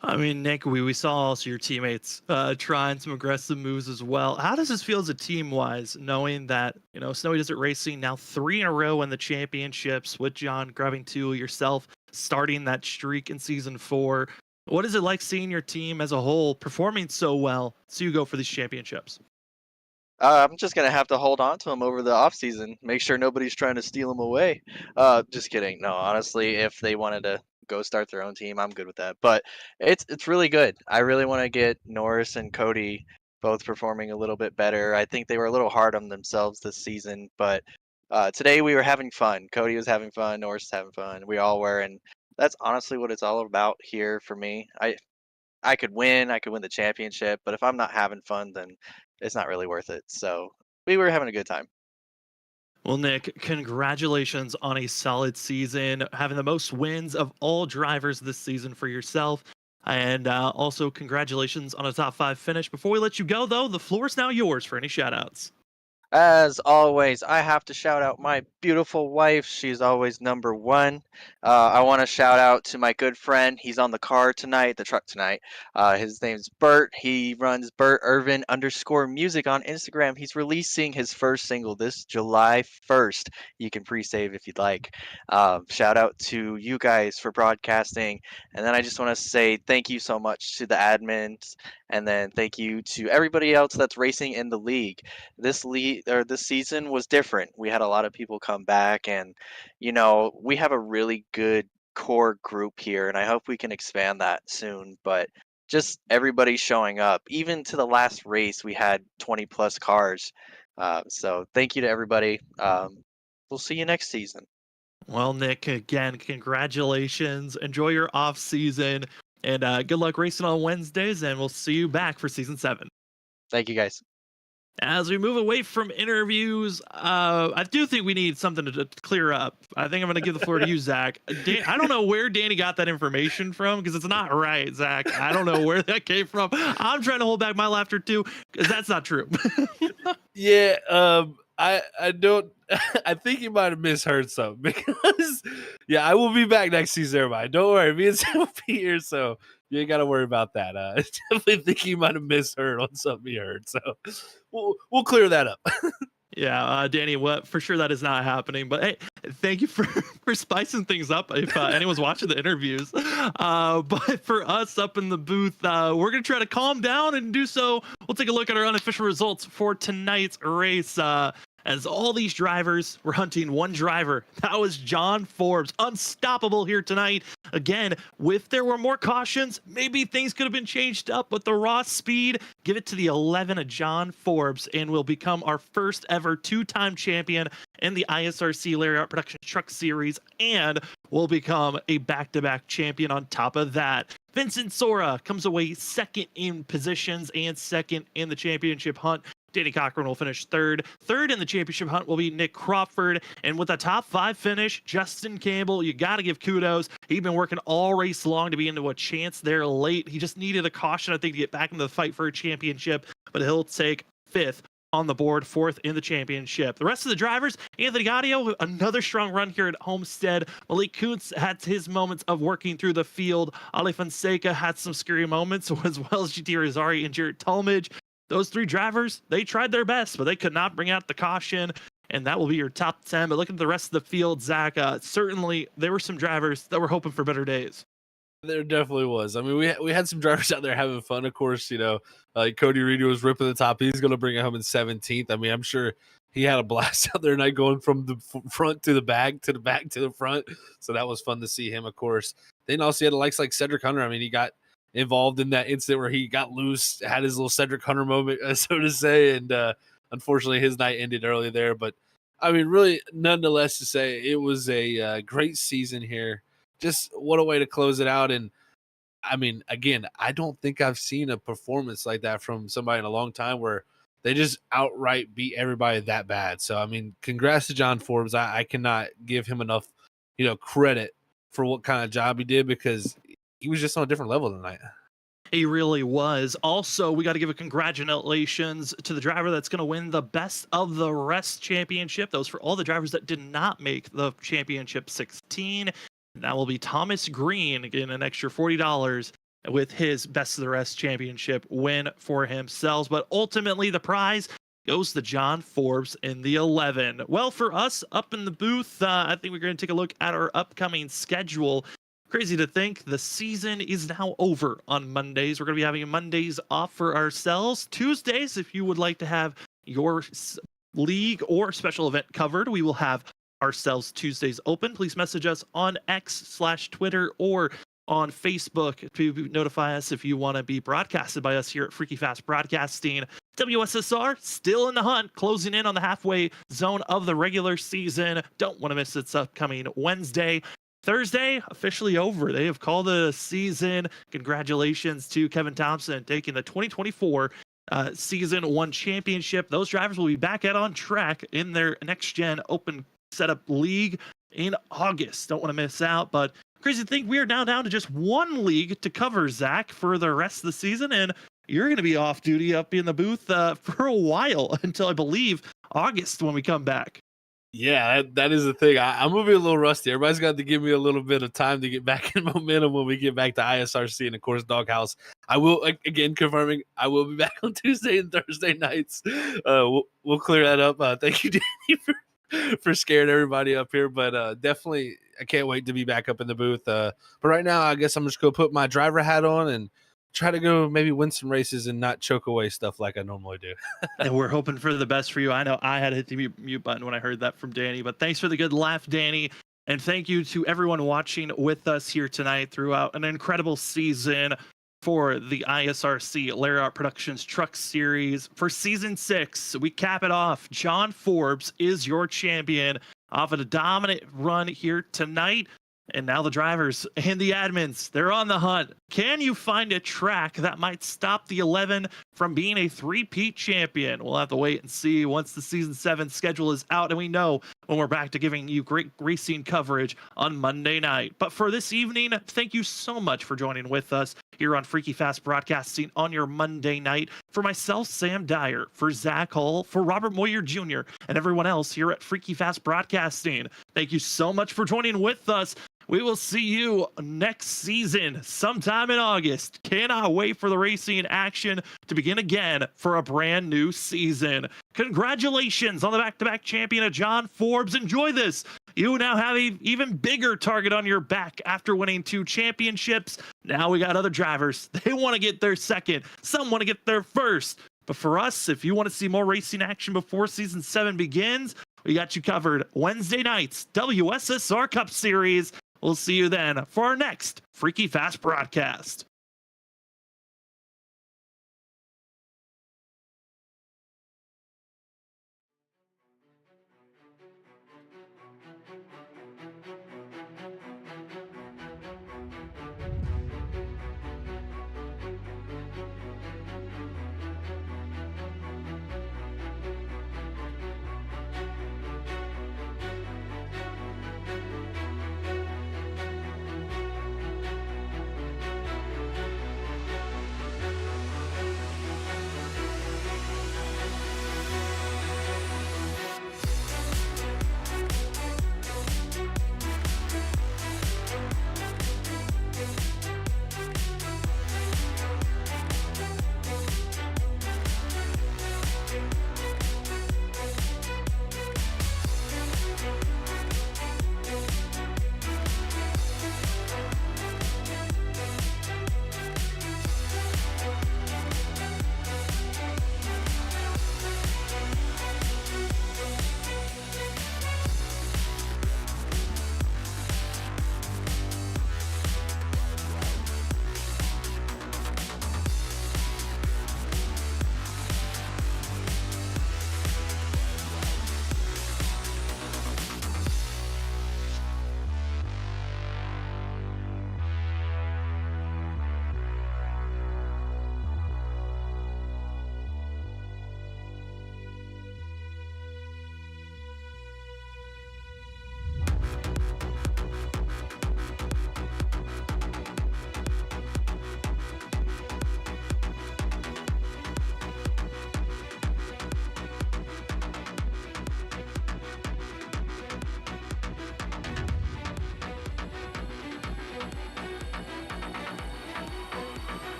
I mean, Nick, we saw also your teammates trying some aggressive moves as well. How does this feel as a team-wise, knowing that, Snowy Desert Racing now 3 in a row in the championships with John grabbing 2, yourself starting that streak in season 4. What is it like seeing your team as a whole performing so well so you go for these championships? I'm just gonna have to hold on to him over the off season. Make sure nobody's trying to steal him away. Just kidding. No, honestly, if they wanted to go start their own team, I'm good with that. But it's really good. I really want to get Norris and Cody both performing a little bit better. I think they were a little hard on themselves this season, but today we were having fun. Cody was having fun. Norris was having fun. We all were, and that's honestly what it's all about here for me. I could win the championship, but if I'm not having fun, then it's not really worth it. So we were having a good time. Well, Nick, congratulations on a solid season, having the most wins of all drivers this season for yourself. And also congratulations on a top 5 finish. Before we let you go, though, the floor is now yours for any shout outs. As always, I have to shout out my beautiful wife. She's always number one. I want to shout out to my good friend. He's on the car tonight, the truck tonight. His name's Bert. He runs Bert Irvin _music on Instagram. He's releasing his first single this July 1st. You can pre-save if you'd like. Shout out to you guys for broadcasting. And then I just want to say thank you so much to the admins. And then thank you to everybody else that's racing in the league. This season was different. We had a lot of people come back, and we have a really good core group here, and I hope we can expand that soon. But just everybody showing up, even to the last race, we had 20 plus cars. So thank you to everybody. We'll see you next season. Well, Nick, again, congratulations. Enjoy your off season, and good luck racing on Wednesdays. And we'll see you back for season 7. Thank you, guys. As we move away from interviews, I do think we need something to clear up. I think I'm going to give the floor to you, Zach. I don't know where Danny got that information from, because it's not right, Zach. I don't know where that came from. I'm trying to hold back my laughter too, because that's not true. Yeah, I don't. I think you might have misheard something, because yeah, I will be back next season, everybody. Don't worry, me and Sam will be here, so you ain't got to worry about that. I definitely think you might have misheard on something you heard, so we'll clear that up. Yeah, Danny, what for sure that is not happening. But hey, thank you for spicing things up. If anyone's watching the interviews, but for us up in the booth, we're gonna try to calm down and do so. We'll take a look at our unofficial results for tonight's race. As all these drivers were hunting one driver, that was John Forbes, unstoppable here tonight. Again, if there were more cautions, maybe things could have been changed up, but the raw speed, give it to the 11 of John Forbes, and will become our first ever 2-time champion in the ISRC Lariat Production Truck Series, and will become a back-to-back champion on top of that. Vincent Sora comes away second in positions and second in the championship hunt. Danny Cochran will finish third. Third in the championship hunt will be Nick Crawford. And with a top 5 finish, Justin Campbell, you got to give kudos. He'd been working all race long to be into a chance there late. He just needed a caution, I think, to get back into the fight for a championship, but he'll take 5th on the board, 4th in the championship. The rest of the drivers, Anthony Gaudio, another strong run here at Homestead. Malik Kuntz had his moments of working through the field. Ali Fonseca had some scary moments, as well as GT Rosari and Jarrett Talmadge. Those 3 drivers, they tried their best, but they could not bring out the caution, and that will be your top 10. But look at the rest of the field, Zach. Certainly, there were some drivers that were hoping for better days. There definitely was. I mean, we had some drivers out there having fun. Of course, like Cody Reedy was ripping the top. He's going to bring it home in 17th. I mean, I'm sure he had a blast out there tonight, going from the front to the back to the back to the front. So that was fun to see him, of course. Then also you had the likes like Cedric Hunter. I mean, he got involved in that incident where he got loose, had his little Cedric Hunter moment, so to say, and unfortunately his night ended early there. But I mean, really, nonetheless, to say it was a great season here. Just what a way to close it out. And I mean, again, I don't think I've seen a performance like that from somebody in a long time, where they just outright beat everybody that bad. So I mean, congrats to John Forbes. I cannot give him enough, credit for what kind of job he did, because he was just on a different level tonight. He really was. Also, we got to give a congratulations to the driver that's going to win the Best of the Rest championship. That was for all the drivers that did not make the championship 16. That will be Thomas Green getting an extra $40 with his Best of the Rest championship win for himself. But ultimately, the prize goes to John Forbes in the 11. Well, for us up in the booth, I think we're going to take a look at our upcoming schedule. Crazy to think the season is now over on Mondays. We're going to be having Mondays off for ourselves. Tuesdays, if you would like to have your league or special event covered, we will have ourselves Tuesdays open. Please message us on X/Twitter or on Facebook to notify us if you want to be broadcasted by us here at Freaky Fast Broadcasting. WSSR still in the hunt, closing in on the halfway zone of the regular season. Don't want to miss its upcoming Wednesday. Thursday, officially over. They have called it a season. Congratulations to Kevin Thompson taking the 2024 Season 1 championship. Those drivers will be back out on track in their next-gen open setup league in August. Don't want to miss out, but crazy to think we are now down to just one league to cover, Zach, for the rest of the season, and you're going to be off duty up in the booth for a while until I believe August when we come back. Yeah, that is the thing. I'm gonna be a little rusty. Everybody's got to give me a little bit of time to get back in momentum when we get back to ISRC and of course Doghouse. I will again confirming I will be back on Tuesday and Thursday nights. We'll clear that up. Thank you, Danny, for scaring everybody up here. But definitely, I can't wait to be back up in the booth. But right now, I guess I'm just gonna put my driver hat on and try to go maybe win some races and not choke away stuff like I normally do. And we're hoping for the best for you. I know I had to hit the mute button when I heard that from Danny, but thanks for the good laugh, Danny. And thank you to everyone watching with us here tonight throughout an incredible season for the ISRC Lariat Productions Truck Series. For Season 6, we cap it off. John Forbes is your champion off of a dominant run here tonight. And now the drivers and the admins, they're on the hunt. Can you find a track that might stop the 11 from being a three-peat champion? We'll have to wait and see once the Season 7 schedule is out and we know when we're back to giving you great racing coverage on Monday night. But for this evening, thank you so much for joining with us here on Freaky Fast Broadcasting on your Monday night. For myself, Sam Dyer, for Zach Hull, for Robert Moyer Jr., and everyone else here at Freaky Fast Broadcasting, thank you so much for joining with us. We will see you next season sometime in August. Cannot wait for the racing action to begin again for a brand new season. Congratulations on the back-to-back champion of John Forbes. Enjoy this. You now have an even bigger target on your back after winning 2 championships. Now we got other drivers. They want to get their second. Some want to get their first. But for us, if you want to see more racing action before Season 7 begins, we got you covered. Wednesday nights, WSSR Cup Series. We'll see you then for our next Freaky Fast broadcast.